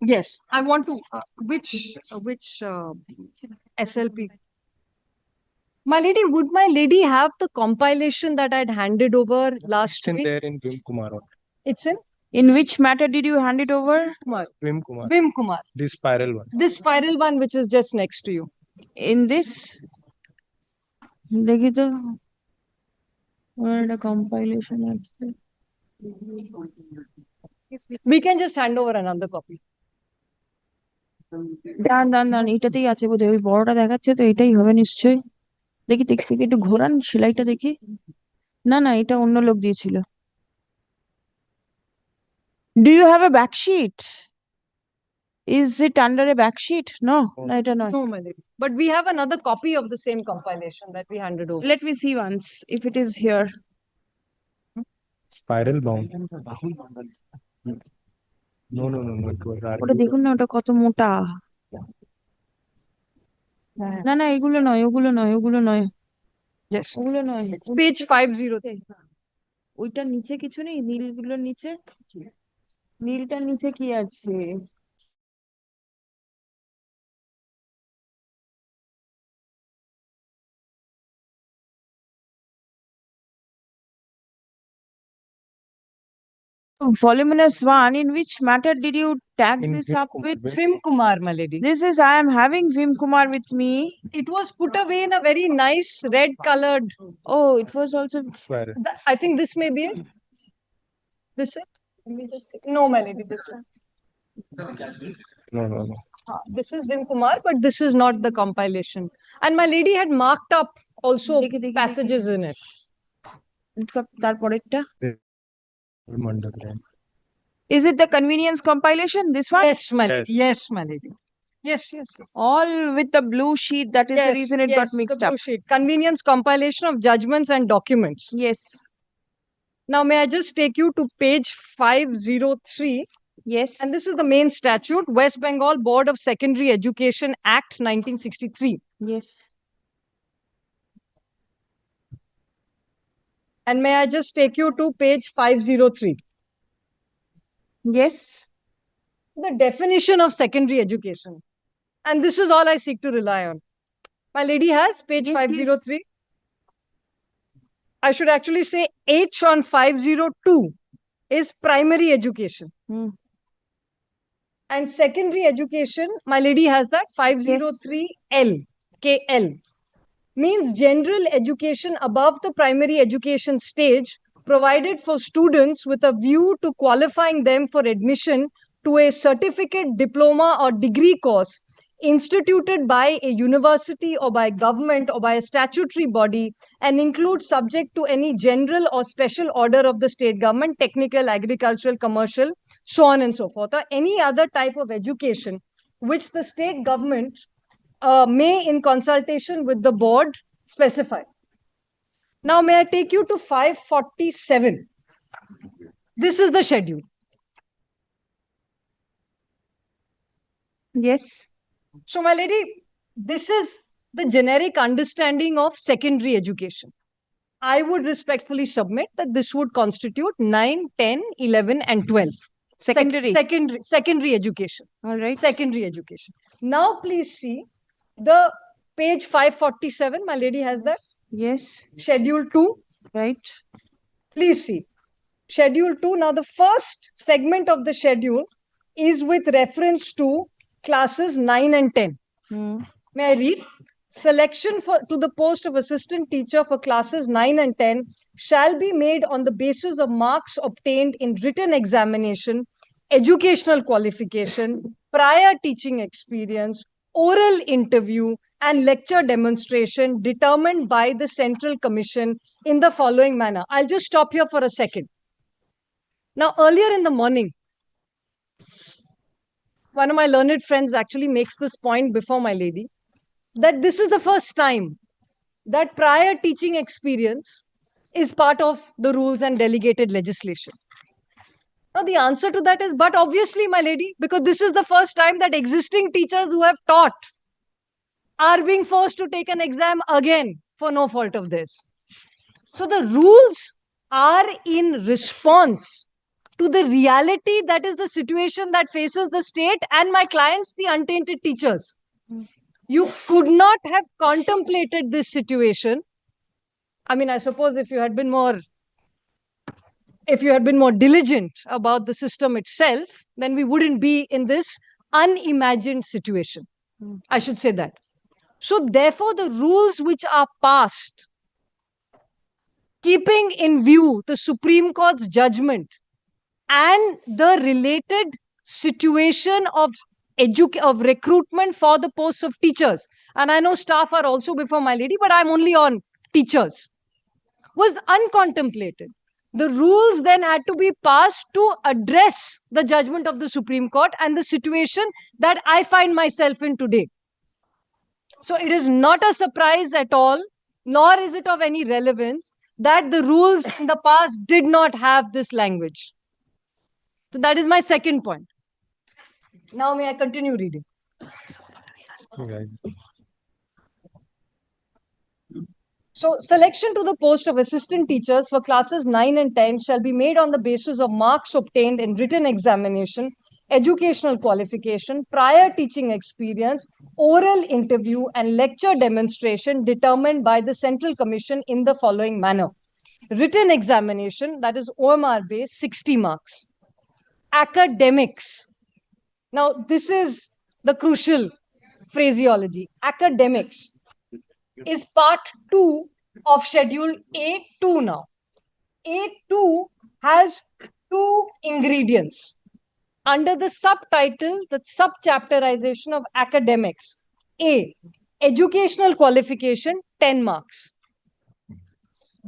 Yes, I want to. Which SLP? My lady, would my lady have the compilation that I'd handed over last week? there in Vim Kumar. It's in In which matter did you hand it over? Vim Kumar. Vim Kumar. This spiral one. This spiral one, which is just next to you. In this? देखिए तो where the compilation আছে? We can just hand over another copy. দান এটাতেই আছে বোধহয় ওই বড়টা দেখাচ্ছে তো এটাই হবে নিশ্চয়ই দেখি দেখি একটু ঘোরান সেলাইটা দেখি না এটা অন্য লোক দিয়েছিল Do you have a back sheet? Is it under a back sheet? No, এটা নয়. No, my lady. But we have another copy of the same compilation that we handed over. Let me see once if it is here. Spiral bound. No. It was ওটা দেখুন না ওটা কত মোটা না এগুলো নয় Yes. ওগুলো নয় It's page 503. ওইটার নিচে কিছু নেই নীলগুলোর নিচে নীলটার নিচে কি আছে voluminous one. In which matter did you tag In this Vim up Kumar, with? Vim Kumar, my lady. This is I am having Vim Kumar with me. It was put away in a very nice red colored. Oh, it was also. spiral. I think this may be it. This it? Let me just see. No, my lady, this one. No. This is Vim Kumar, but this is not the compilation. And my lady had marked up also passages in it. তারপরেরটা Mandal. Is it the convenience compilation? This one? Yes, my lady. Yes, my lady. Yes. All with the blue sheet. That is the reason it got mixed the up. blue sheet. Convenience compilation of judgments and documents. Yes. Now, may I just take you to page 503? Yes. And this is the main statute, West Bengal Board of Secondary Education Act 1963. Yes. And may I just take you to page 503? Yes. The definition of secondary education. And this is all I seek to rely on. My lady has page 503. I should actually say H on 502 is primary education. And secondary education, my lady has that 503L, KL. Means general education above the primary education stage provided for students with a view to qualifying them for admission to a certificate, diploma or degree course instituted by a university or by government or by a statutory body and include subject to any general or special order of the state government, technical, agricultural, commercial, so on and so forth, or any other type of education which the state government may, in consultation with the board, specify. Now, may I take you to 547? This is the schedule. Yes. So, my lady, this is the generic understanding of secondary education. I would respectfully submit that this would constitute 9, 10, 11, and 12. Secondary education. All right. Secondary education. Now please see the page 547. My lady has that. Yes. Schedule 2. Right. Please see. Schedule 2. Now the first segment of the schedule is with reference to classes 9 and 10. May I read? Selection to the post of assistant teacher for classes 9 and 10 shall be made on the basis of marks obtained in written examination, educational qualification, prior teaching experience, oral interview, and lecture demonstration determined by the Central Commission in the following manner. I'll just stop here for a second. Now, earlier in the morning, one of my learned friends actually makes this point before my lady, that this is the first time that prior teaching experience is part of the rules and delegated legislation. Now, the answer to that is, but obviously, my lady, because this is the first time that existing teachers who have taught are being forced to take an exam again for no fault of theirs. So the rules are in response to the reality that is the situation that faces the state and my clients, the untainted teachers. You could not have contemplated this situation. I mean, I suppose if you had been more diligent about the system itself, then we wouldn't be in this unimagined situation. I should say that. So therefore, the rules which are passed, keeping in view the Supreme Court's judgment and the related situation of recruitment for the posts of teachers, and I know staff are also before my lady, but I'm only on teachers, was uncontemplated. The rules then had to be passed to address the judgment of the Supreme Court and the situation that I find myself in today. So it is not a surprise at all, nor is it of any relevance that the rules in the past did not have this language. So that is my second point. Now may I continue reading? So selection to the post of assistant teachers for classes 9 and 10 shall be made on the basis of marks obtained in written examination, educational qualification, prior teaching experience, oral interview, and lecture demonstration determined by the Central Commission in the following manner. Written examination, that is OMR based, 60 marks. Academics. Now, this is the crucial phraseology. Academics is part 2 of schedule A2 now. A2 has 2 ingredients. Under the subtitle, the subchapterization of academics. A, educational qualification, 10 marks.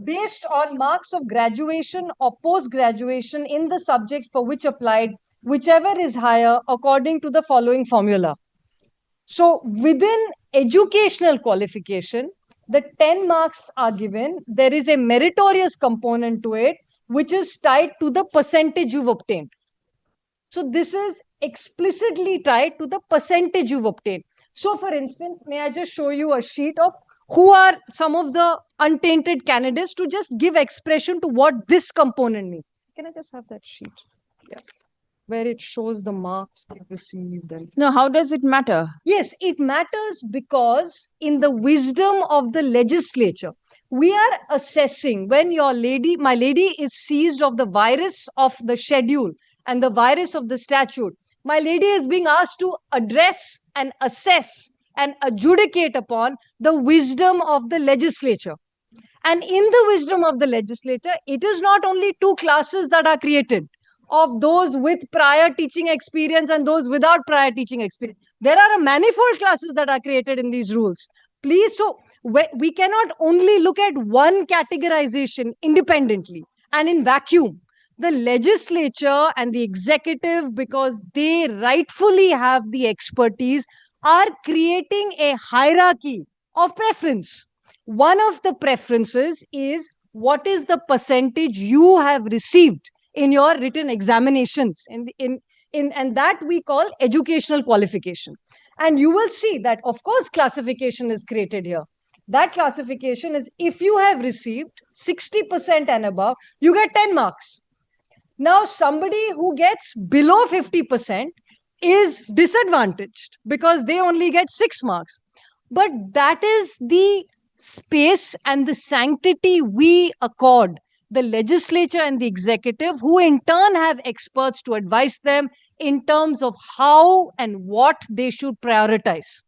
Based on marks of graduation or post-graduation in the subject for which applied, whichever is higher according to the following formula. So within educational qualification, the 10 marks are given. There is a meritorious component to it, which is tied to the percentage you've obtained. So this is explicitly tied to the percentage you've obtained. So for instance, may I just show you a sheet of who are some of the untainted candidates to just give expression to what this component means. Can I just have that sheet? Yeah. Where it shows the marks they received. And now, how does it matter? Yes, it matters because in the wisdom of the legislature, we are assessing when my lady is seized of the virus of the schedule and the virus of the statute. My lady is being asked to address and assess and adjudicate upon the wisdom of the legislature. And in the wisdom of the legislature, it is not only 2 classes that are created of those with prior teaching experience and those without prior teaching experience. There are a manifold classes that are created in these rules. Please, so we cannot only look at one categorization independently and in vacuum. The legislature and the executive, because they rightfully have the expertise, are creating a hierarchy of preference. One of the preferences is what is the percentage you have received in your written examinations, and that we call educational qualification. And you will see that, of course, classification is created here. That classification is if you have received 60% and above, you get 10 marks. Now, somebody who gets below 50% is disadvantaged because they only get 6 marks. But that is the space and the sanctity we accord the legislature and the executive, who in turn have experts to advise them in terms of how and what they should prioritize.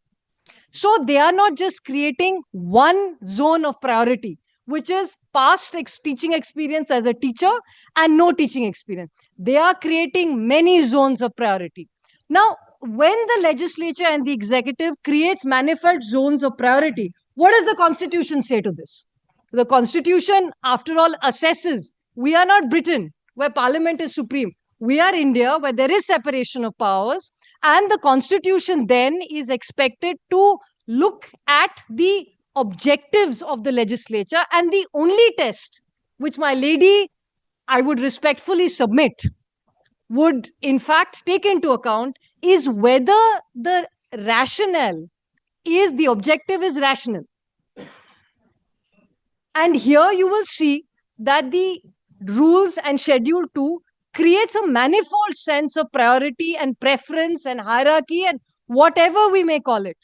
So they are not just creating one zone of priority, which is past teaching experience as a teacher and no teaching experience. They are creating many zones of priority. Now, when the legislature and the executive creates manifold zones of priority, what does the Constitution say to this? The Constitution, after all, assesses. We are not Britain, where Parliament is supreme. We are India, where there is separation of powers. And the Constitution then is expected to look at the objectives of the legislature. And the only test which, my lady, I would respectfully submit, would in fact take into account is whether the rationale is, the objective is rational. And here you will see that the rules and Schedule 2 creates a manifold sense of priority and preference and hierarchy and whatever we may call it.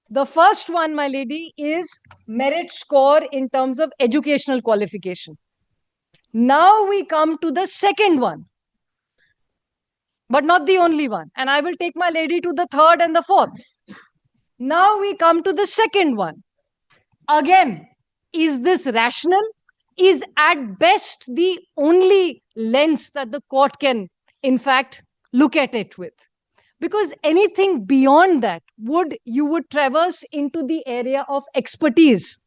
The first one, my lady, is merit score in terms of educational qualification. Now we come to the second one, but not the only one. And I will take my lady to the third and the fourth. Now we come to the second one. Again, is this rational? Is at best the only lens that the court can, in fact, look at it with. Because anything beyond that you would traverse into the area of expertise,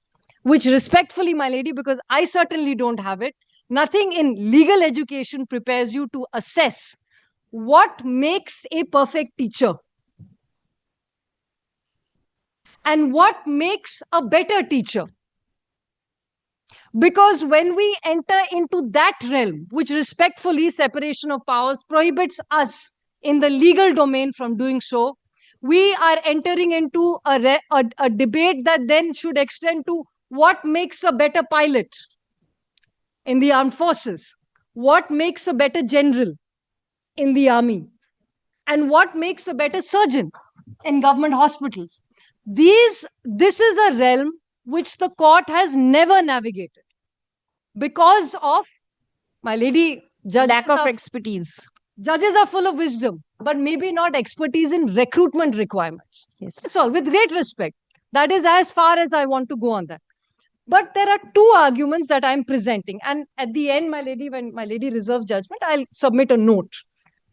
which respectfully, my lady, because I certainly don't have it, nothing in legal education prepares you to assess what makes a perfect teacher and what makes a better teacher. Because when we enter into that realm, which respectfully separation of powers prohibits us in the legal domain from doing so, we are entering into a debate that then should extend to what makes a better pilot in the armed forces, what makes a better general in the army, and what makes a better surgeon in government hospitals. This is a realm which the court has never navigated because of, my lady, lack of expertise. Judges are full of wisdom, but maybe not expertise in recruitment requirements. Yes. That's all, with great respect. That is as far as I want to go on that. But there are two arguments that I'm presenting. And at the end, my lady, when my lady reserves judgment, I'll submit a note.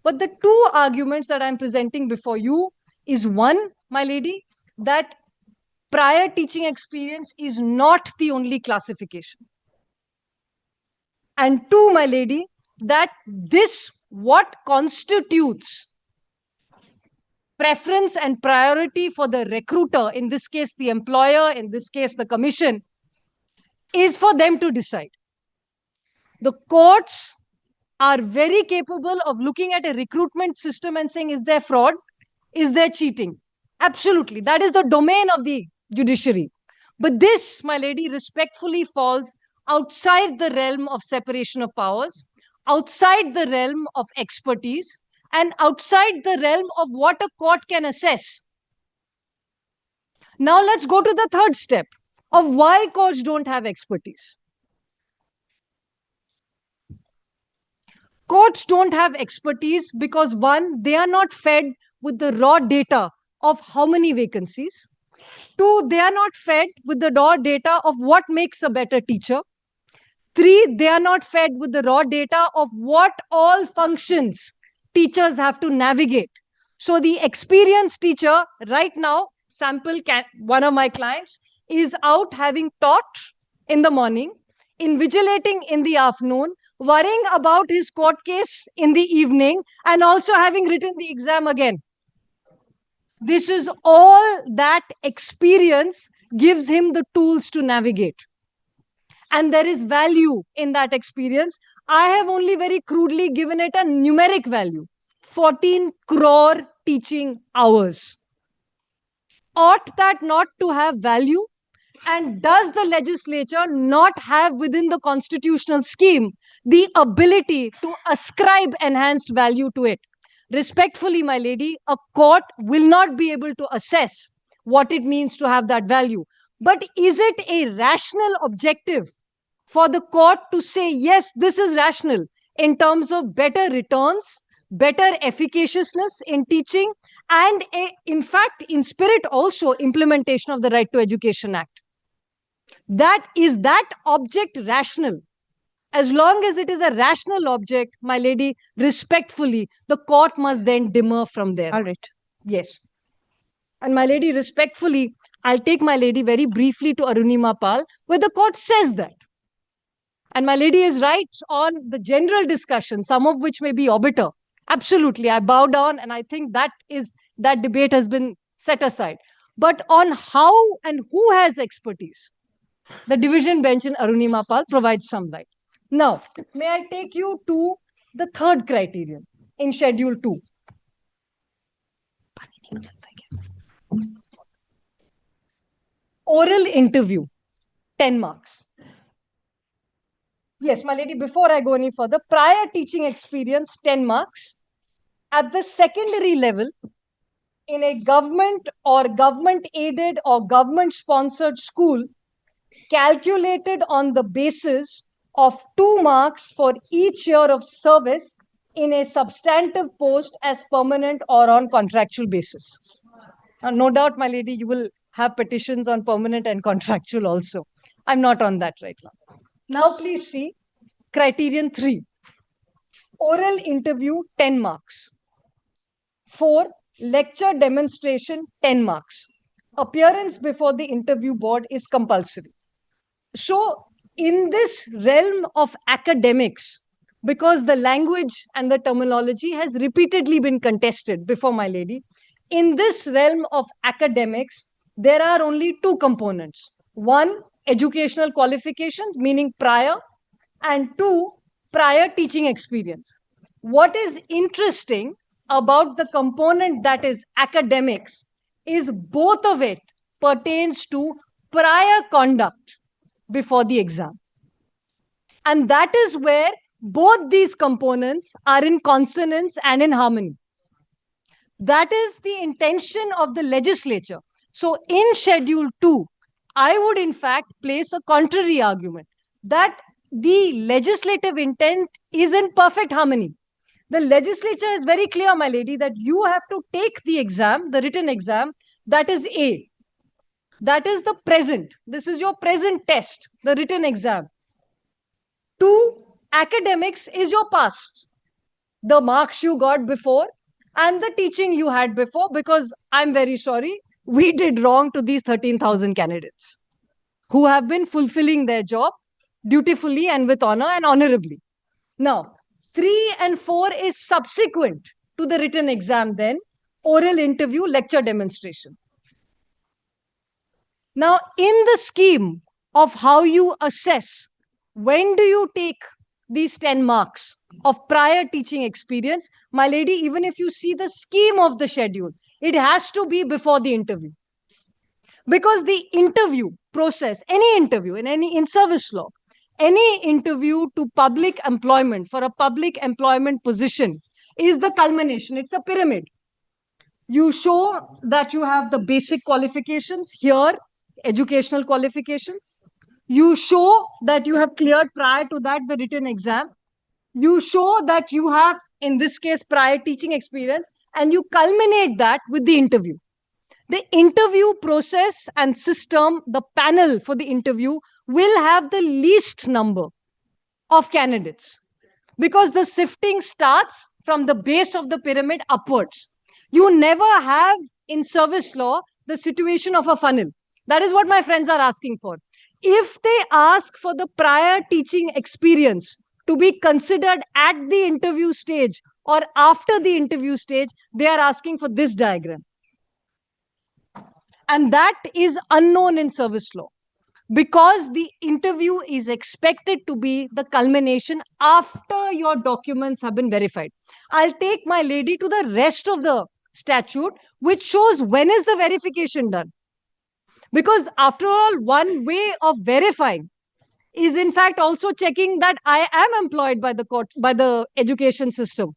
But the two arguments that I'm presenting before you is one, my lady, that prior teaching experience is not the only classification. And two, my lady, that what constitutes preference and priority for the recruiter, in this case, the employer, in this case, the commission, is for them to decide. The courts are very capable of looking at a recruitment system and saying, is there fraud? Is there cheating? Absolutely. That is the domain of the judiciary. But this, my lady, respectfully falls outside the realm of separation of powers, outside the realm of expertise, and outside the realm of what a court can assess. Now let's go to the third step of why courts don't have expertise. Courts don't have expertise because, one, they are not fed with the raw data of how many vacancies. Two, they are not fed with the raw data of what makes a better teacher. Three, they are not fed with the raw data of what all functions teachers have to navigate. So the experienced teacher right now, one of my clients, is out having taught in the morning, invigilating in the afternoon, worrying about his court case in the evening, and also having written the exam again. This is all that experience gives him the tools to navigate. And there is value in that experience. I have only very crudely given it a numeric value, 14 crore teaching hours. Ought that not to have value? And does the legislature not have within the constitutional scheme the ability to ascribe enhanced value to it? Respectfully, my lady, a court will not be able to assess what it means to have that value. But is it a rational objective for the court to say, yes, this is rational in terms of better returns, better efficaciousness in teaching, and in fact, in spirit also, implementation of the Right to Education Act? That object rational? As long as it is a rational object, my lady, respectfully, the court must then demur from there. All right. Yes. And my lady, respectfully, I'll take my lady very briefly to Arunima Pal, where the court says that. And my lady is right on the general discussion, some of which may be obiter. Absolutely, I bow down, and I think that debate has been set aside. But on how and who has expertise, the division bench in Arunima Pal provides some light. Now, may I take you to the third criterion in Schedule 2? Oral interview, 10 marks. Yes, my lady, before I go any further, prior teaching experience, 10 marks. At the secondary level, in a government or government-aided or government-sponsored school, calculated on the basis of 2 marks for each year of service in a substantive post as permanent or on contractual basis. No doubt, my lady, you will have petitions on permanent and contractual also. I'm not on that right now. Now, please see criterion 3. Oral interview, 10 marks. 4. Lecture demonstration, 10 marks. Appearance before the interview board is compulsory. So, in this realm of academics, because the language and the terminology has repeatedly been contested before my lady, in this realm of academics, there are only 2 components. 1, educational qualifications, meaning prior, and 2, prior teaching experience. What is interesting about the component that is academics is both of it pertains to prior conduct before the exam. And that is where both these components are in consonance and in harmony. That is the intention of the legislature. So in Schedule 2, I would in fact place a contrary argument that the legislative intent is in perfect harmony. The legislature is very clear, my lady, that you have to take the exam, the written exam, that is A. That is the present. This is your present test, the written exam. 2, academics is your past. The marks you got before and the teaching you had before, because I'm very sorry, we did wrong to these 13,000 candidates who have been fulfilling their job dutifully and with honor and honorably. Now, 3 and 4 is subsequent to the written exam then, oral interview, lecture demonstration. Now, in the scheme of how you assess, when do you take these 10 marks of prior teaching experience, my lady, even if you see the scheme of the schedule, it has to be before the interview. Because the interview process, any interview in service law, any interview to public employment for a public employment position is the culmination. It's a pyramid. You show that you have the basic qualifications here, educational qualifications. You show that you have cleared prior to that the written exam. You show that you have, in this case, prior teaching experience, and you culminate that with the interview. The interview process and system, the panel for the interview, will have the least number of candidates because the sifting starts from the base of the pyramid upwards. You never have in service law the situation of a funnel. That is what my friends are asking for. If they ask for the prior teaching experience to be considered at the interview stage or after the interview stage, they are asking for this diagram. And that is unknown in service law because the interview is expected to be the culmination after your documents have been verified. I'll take my lady to the rest of the statute, which shows when is the verification done. Because after all, one way of verifying is in fact also checking that I am employed by the court, by the education system,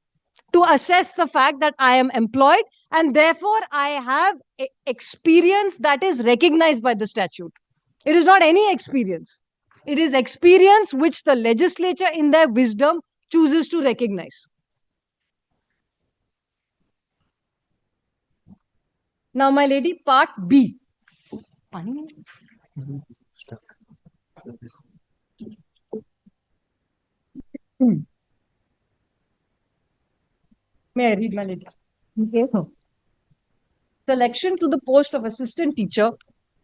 to assess the fact that I am employed and therefore I have experience that is recognized by the statute. It is not any experience. It is experience which the legislature in their wisdom chooses to recognize. Now, my lady, part B. May I read, my lady? Selection to the post of assistant teacher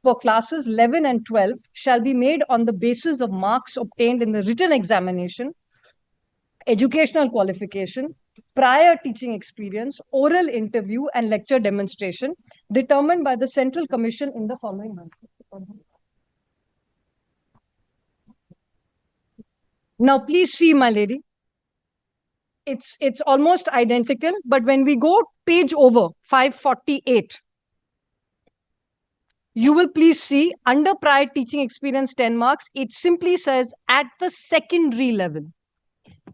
for classes 11 and 12 shall be made on the basis of marks obtained in the written examination, educational qualification, prior teaching experience, oral interview, and lecture demonstration determined by the Central Commission in the following manner. Now, please see, my lady. It's almost identical, but when we go page over 548, you will please see under prior teaching experience 10 marks, it simply says at the secondary level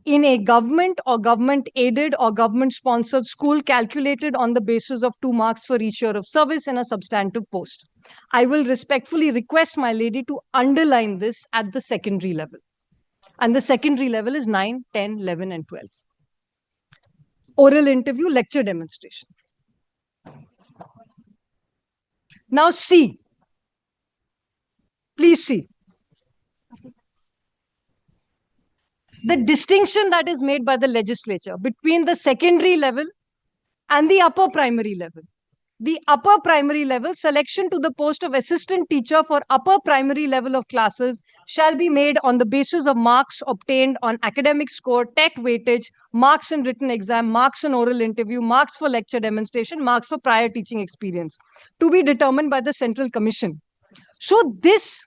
in a government or government aided or government sponsored school calculated on the basis of 2 marks for each year of service in a substantive post. I will respectfully request my lady to underline this at the secondary level. And the secondary level is 9, 10, 11, and 12. Oral interview, lecture demonstration. Now see. Please see. The distinction that is made by the legislature between the secondary level and the upper primary level. The upper primary level selection to the post of assistant teacher for upper primary level of classes shall be made on the basis of marks obtained on academic score, TET weightage, marks in written exam, marks in oral interview, marks for lecture demonstration, marks for prior teaching experience, to be determined by the Central Commission. So this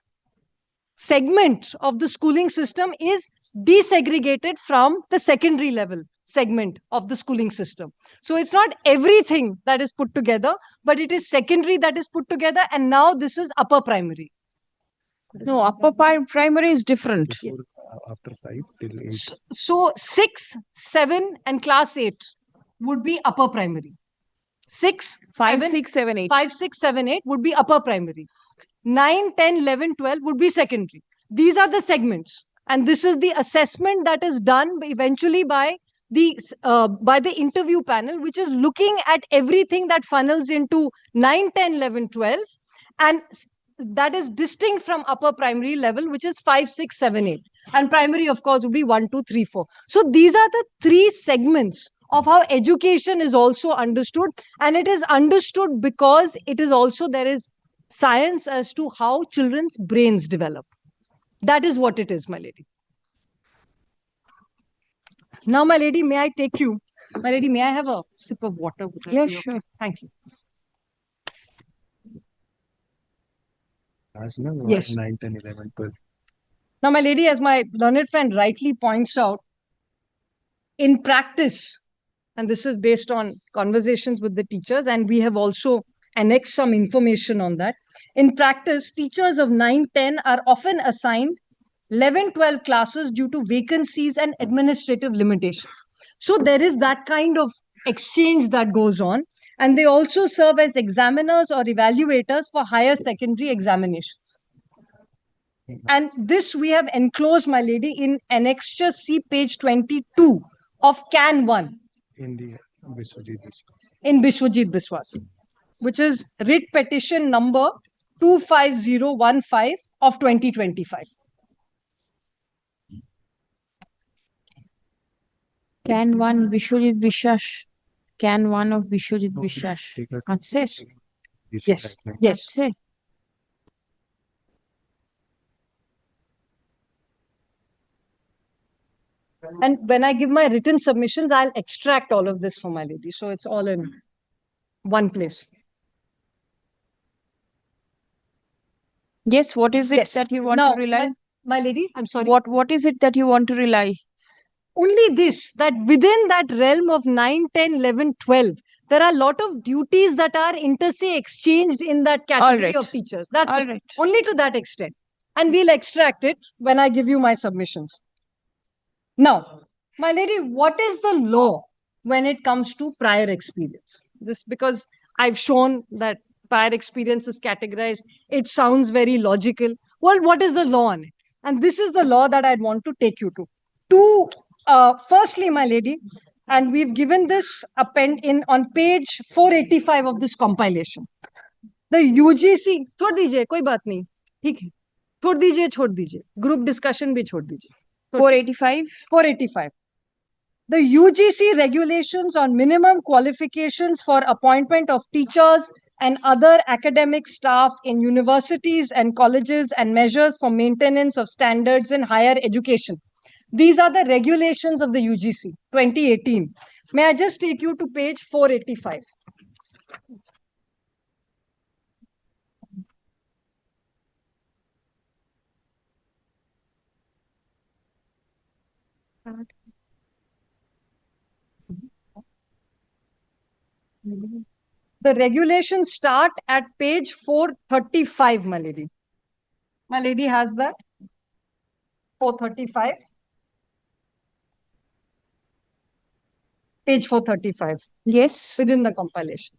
segment of the schooling system is desegregated from the secondary level segment of the schooling system. So it's not everything that is put together, but it is secondary that is put together, and now this is upper primary. No, upper primary is different. Yes. After 5 till 8. So 6, 7, and class 8 would be upper primary. 6, 5, 7, 6, 7, 8. 5, 6, 7, 8 would be upper primary. 9, 10, 11, 12 would be secondary. These are the segments. And this is the assessment that is done eventually by the interview panel, which is looking at everything that funnels into 9, 10, 11, 12. And that is distinct from upper primary level, which is 5, 6, 7, 8. And primary, of course, would be 1, 2, 3, 4. So these are the 3 segments of how education is also understood. And it is understood because it is also, there is science as to how children's brains develop. That is what it is, my lady. Now, my lady, may I take you? My lady, may I have a sip of water? Yes, sure. Thank you. Yes. 9, 10, 11, 12. Now, my lady, as my learned friend rightly points out, in practice, and this is based on conversations with the teachers, and we have also annexed some information on that. In practice, teachers of 9, 10 are often assigned 11, 12 classes due to vacancies and administrative limitations. So there is that kind of exchange that goes on. And they also serve as examiners or evaluators for higher secondary examinations. And this we have enclosed, my lady, in Annexure C, page 22 of Can 1. In the Biswajit Biswas. In Biswajit Biswas, which is writ petition number 25015 of 2025. Can 1 Vishwajit Biswas. Can 1 of Vishwajit Biswas. Access. Yes. Yes. Access. And when I give my written submissions, I'll extract all of this for my lady. So it's all in one place. Yes, what is it that you want Now, to rely? My lady, I'm sorry. What is it that you want to rely? Only this, that within that realm of 9, 10, 11, 12, there are a lot of duties that are inter se exchanged in that category of teachers. That's All it. right. Only to that extent. And we'll extract it when I give you my submissions. Now, my lady, what is the law when it comes to prior experience? This because I've shown that prior experience is categorized. It sounds very logical. Well, what is the law on it? And this is the law that I'd want to take you to. Firstly, my lady, and we've given this append in on page 485 of this compilation. The UGC, छोड़ दीजिए, कोई बात नहीं, ठीक है, छोड़ दीजिए, group discussion भी छोड़ दीजिए. 485. The UGC regulations on minimum qualifications for appointment of teachers and other academic staff in universities and colleges and measures for maintenance of standards in higher education. These are the regulations of the UGC 2018. May I just take you to page 485? The regulations start at page 435, my lady. My lady has that. 435. Page 435. Yes. Within the compilation.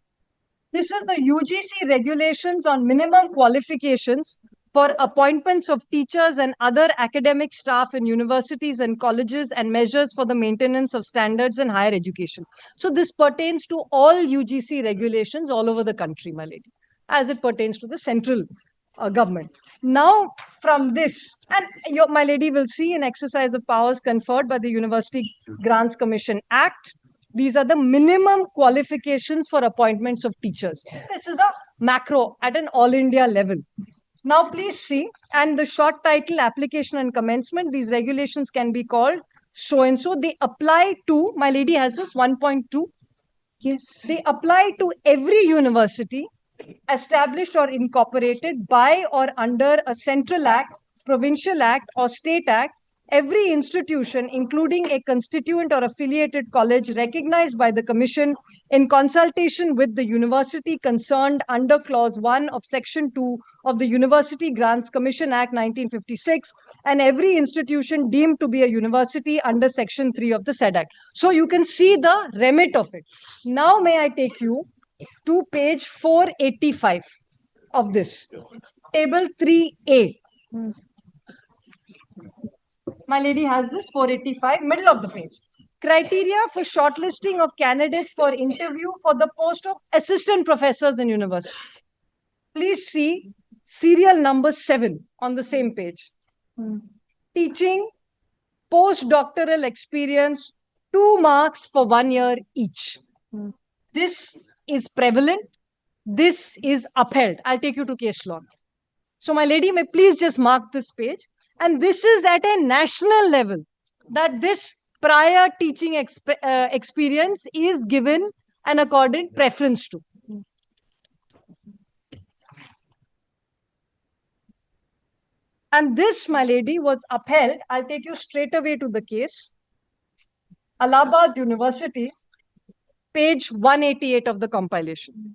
This is the UGC regulations on minimum qualifications for appointments of teachers and other academic staff in universities and colleges and measures for the maintenance of standards in higher education. So this pertains to all UGC regulations all over the country, my lady, as it pertains to the central government. Now, from this, and my lady will see an exercise of powers conferred by the University Grants Commission Act. These are the minimum qualifications for appointments of teachers. This is a macro at an all India level. Now, please see, and the short title, application and commencement, these regulations can be called so-and-so. They apply to, my lady has this 1.2. Yes. They apply to every university established or incorporated by or under a central act, provincial act, or state act. Every institution, including a constituent or affiliated college recognized by the Commission in consultation with the university concerned under Clause 1 of Section 2 of the University Grants Commission Act 1956, and every institution deemed to be a university under Section 3 of the said Act. So you can see the remit of it. Now may I take you to page 485 of this, table 3A. My lady has this 485, middle of the page. Criteria for shortlisting of candidates for interview for the post of assistant professors in universities. Please see serial number 7 on the same page. Teaching, postdoctoral experience, 2 marks for 1 year each. This is prevalent. This is upheld. I'll take you to case law. So my lady may please just mark this page. And this is at a national level, that this prior teaching experience is given an accorded preference to. And this, my lady, was upheld. I'll take you straight away to the case. Allahabad University, page 188 of the compilation.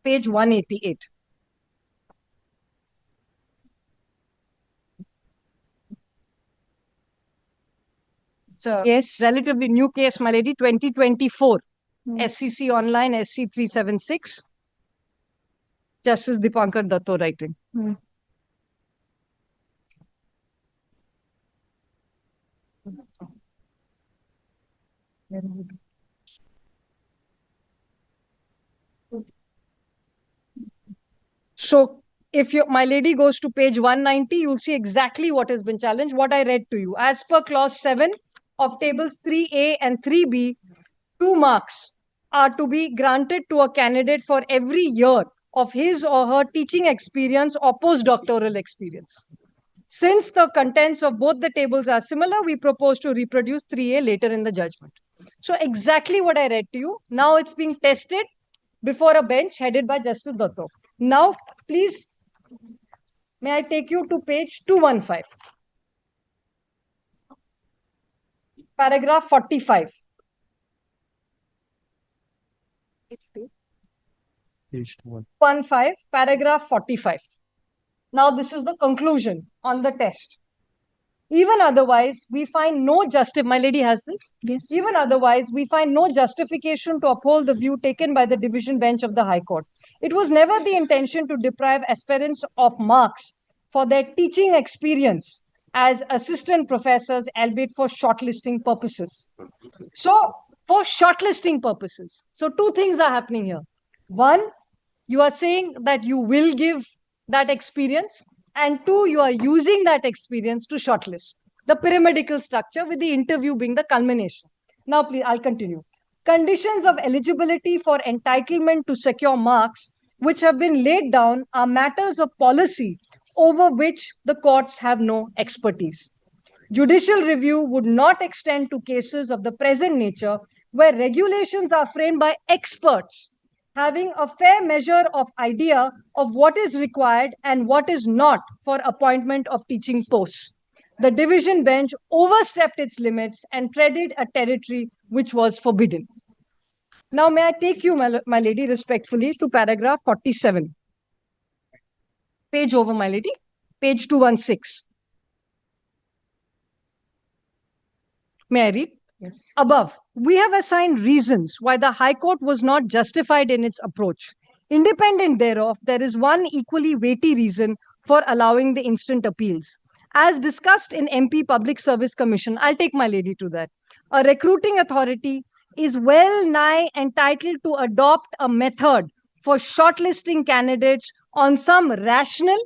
Page 188. So, yes, relatively new case, my lady, 2024. SCC Online, SC 376. Justice Dipankar Datto writing. So if my lady goes to page 190, you'll see exactly what has been challenged, what I read to you. As per clause 7 of tables 3A and 3B, 2 marks are to be granted to a candidate for every year of his or her teaching experience or postdoctoral experience. Since the contents of both the tables are similar, we propose to reproduce 3A later in the judgment. So exactly what I read to you. Now it's being tested before a bench headed by Justice Datto. Now, please May I take you to page 215? Paragraph 45. Page 1. 15, paragraph 45. Now, this is the conclusion on the test. Even otherwise, we find no my lady has this. Yes. Even otherwise, we find no justification to uphold the view taken by the division bench of the High Court. It was never the intention to deprive aspirants of marks for their teaching experience as assistant professors, albeit for shortlisting purposes. So, for shortlisting purposes. So, two things are happening here. One, you are saying that you will give that experience, and two, you are using that experience to shortlist. The pyramidical structure, with the interview being the culmination. Now, please, I'll continue. Conditions of eligibility for entitlement to secure marks which have been laid down are matters of policy over which the courts have no expertise. Judicial review would not extend to cases of the present nature where regulations are framed by experts having a fair measure of idea of what is required and what is not for appointment of teaching posts. The division bench overstepped its limits and treaded a territory which was forbidden. Now, may I take you, my lady, respectfully to paragraph 47. Page over, my lady. Page 216. May I read? Yes. Above, we have assigned reasons why the High Court was not justified in its approach. Independent thereof, there is one equally weighty reason for allowing the instant appeals. As discussed in MP Public Service Commission, I'll take my lady to that. A recruiting authority is well nigh entitled to adopt a method for shortlisting candidates on some rational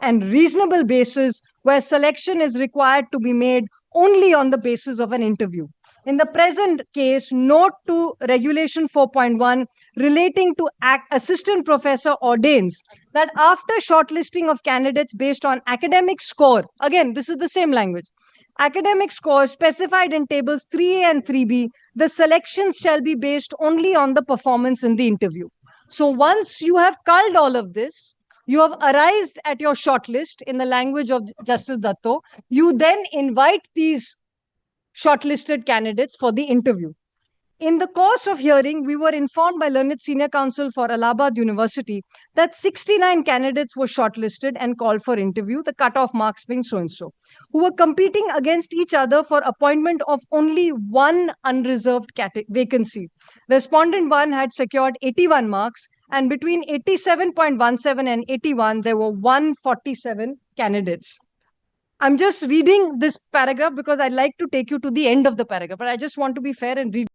and reasonable basis where selection is required to be made only on the basis of an interview. In the present case, note to Regulation 4.1 relating to assistant professor ordains that after shortlisting of candidates based on academic score, again, this is the same language, academic score specified in tables 3A and 3B, the selections shall be based only on the performance in the interview. So once you have culled all of this, you have arrived at your shortlist in the language of Justice Datto. You then invite these shortlisted candidates for the interview. In the course of hearing, we were informed by Learned Senior Counsel for Allahabad University that 69 candidates were shortlisted and called for interview, the cutoff marks being so-and-so, who were competing against each other for appointment of only one unreserved vacancy. Respondent 1 had secured 81 marks, and between 87.17 and 81, there were 147 candidates. I'm just reading this paragraph because I'd like to take you to the end of the paragraph, but I just want to be fair and read.